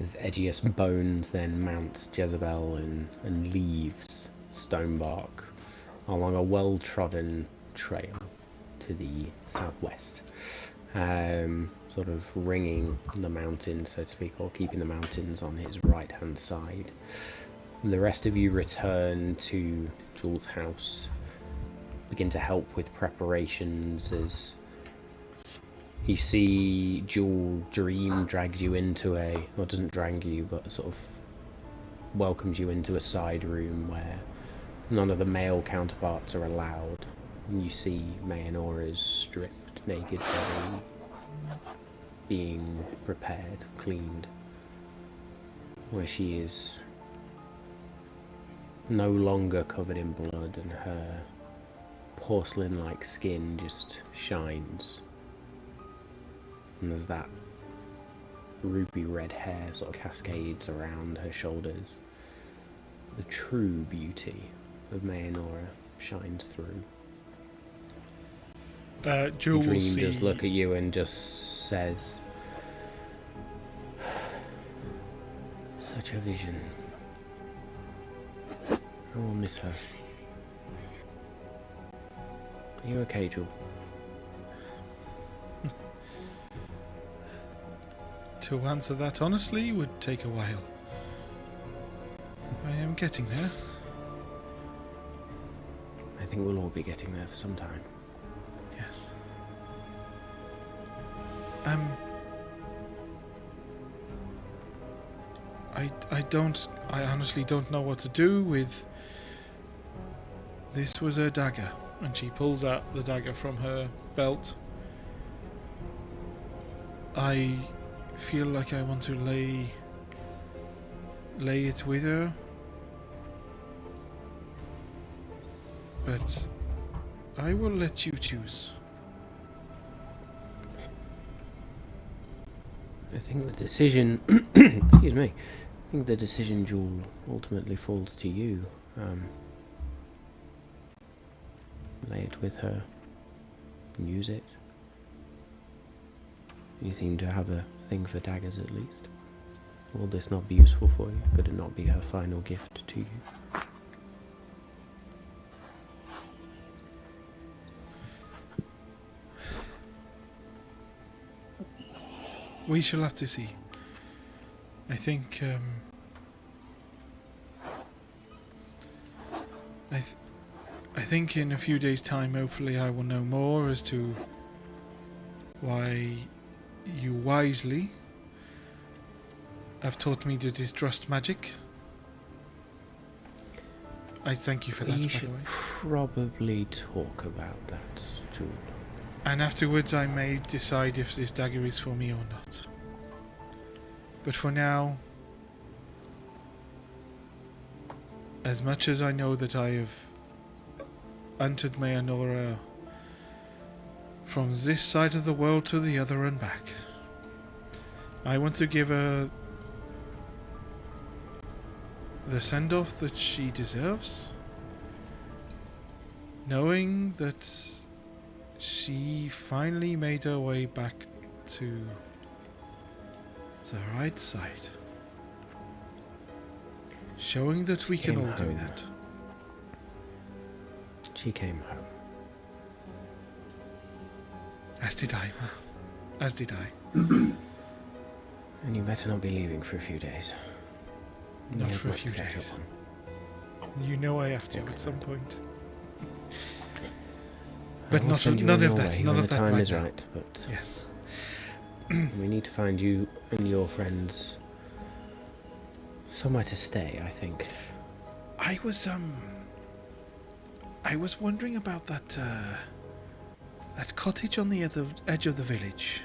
As Edgious Bones then mounts Jezebel and leaves Stonebark along a well-trodden trail to the southwest, sort of ringing the mountains, so to speak, or keeping the mountains on his right-hand side. The rest of you return to Jules' house, begin to help with preparations as you see Jewel Dream drags you into or doesn't drag you, but sort of welcomes you into a side room where none of the male counterparts are allowed. And you see Mayanora's stripped, naked body being prepared, cleaned, where she is no longer covered in blood and her porcelain-like skin just shines. And there's that ruby red hair sort of cascades around her shoulders. The true beauty of Mayanora shines through. Jewel will Dream see... just look at you and just says, "Such a vision. I will miss her. Are you okay, Jewel?" To answer that honestly would take a while. I am getting there. I think we'll all be getting there for some time. Yes. I honestly don't know what to do with... This was her dagger, and she pulls out the dagger from her belt. I feel like I want to lay it with her, but I will let you choose. I think the decision, excuse me, I think the decision, Jewel, ultimately falls to you. Lay it with her, use it. You seem to have a thing for daggers, at least. Will this not be useful for you? Could it not be her final gift to you? We shall have to see. I think I think in a few days' time, hopefully, I will know more as to why you wisely have taught me to distrust magic. I thank you for that, by We the should way. probably talk about that, Jewel. And afterwards I may decide if this dagger is for me or not. But for now, as much as I know that I have entered Mayanora from this side of the world to the other and back, I want to give her the send-off that she deserves, knowing that she finally made her way back to the right side, showing that we can Came all do home. that. She came home. As did I. As did I. And you better not be leaving for a few days. We Not have for a much few to catch days. up on. You know I have to at some point. I But will not send you none on of your that. way None when of the that time right is now. right, but Yes. we need to find you and your friends somewhere to stay, I think. I was I was wondering about that cottage on the edge of the village.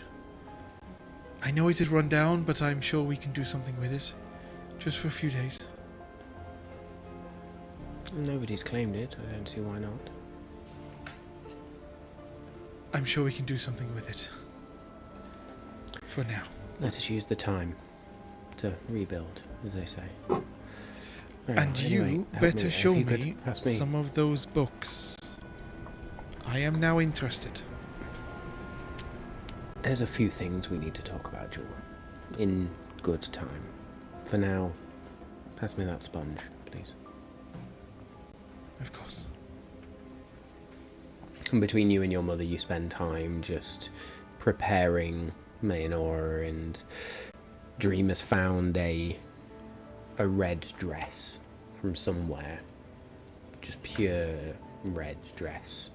I know it is run down, but I'm sure we can do something with it. Just for a few days. Nobody's claimed it. I don't see why not. I'm sure we can do something with it. For now. Let us use the time to rebuild, as they say. And you better show me some of those books. I am now interested. There's a few things we need to talk about, Jewel. In good time. For now, pass me that sponge, please. Of course. And between you and your mother, you spend time just preparing Mayanora, and Dream has found a red dress from somewhere. Just pure red dress.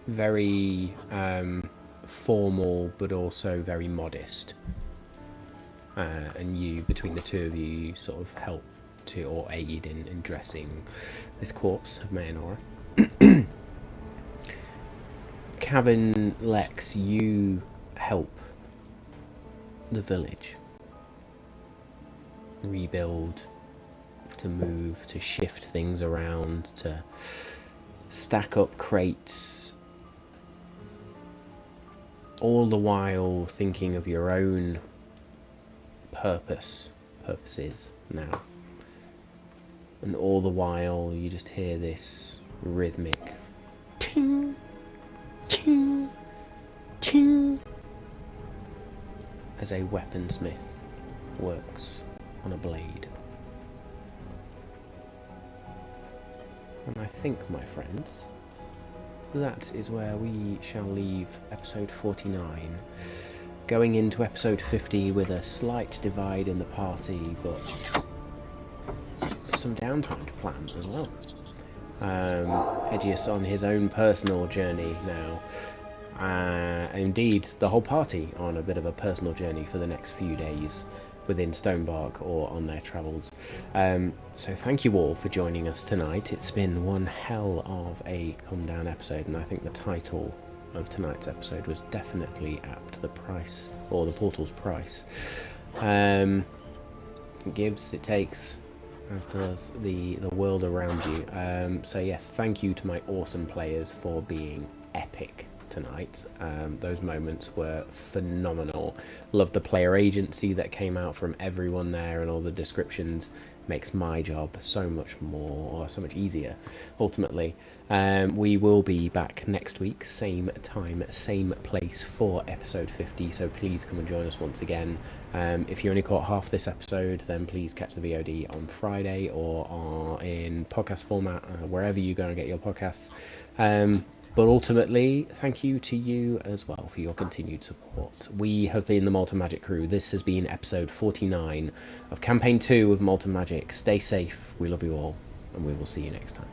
Very formal, but also very modest. And you, between the two of you, sort of help to, or aid in dressing this corpse of Mayanora. Cavan Lex, you help the village rebuild, to move, to shift things around, to stack up crates, all the while thinking of your own purposes now. And all the while you just hear this rhythmic ting, ting, ting, as a weaponsmith works on a blade. And I think, my friends, that is where we shall leave episode 49, going into episode 50 with a slight divide in the party, but some downtime to plan as well. Aegeus on his own personal journey now. Indeed, the whole party on a bit of a personal journey for the next few days within Stonebark or on their travels. So thank you all for joining us tonight. It's been one hell of a come down episode, and I think the title of tonight's episode was definitely apt. The price, or the portal's price. It gives, it takes, as does the world around you. So yes, thank you to my awesome players for being epic tonight. Those moments were phenomenal. Love the player agency that came out from everyone there, and all the descriptions makes my job so much more, or so much easier ultimately. We will be back next week, same time, same place, for episode 50, so please come and join us once again. If you only caught half this episode, then please catch the VOD on Friday, or in podcast format, wherever you go and get your podcasts. But ultimately, thank you to you as well for your continued support. We have been the Malt and Magic crew. This has been episode 49 of Campaign 2 of Malt and Magic. Stay safe, we love you all, and we will see you next time.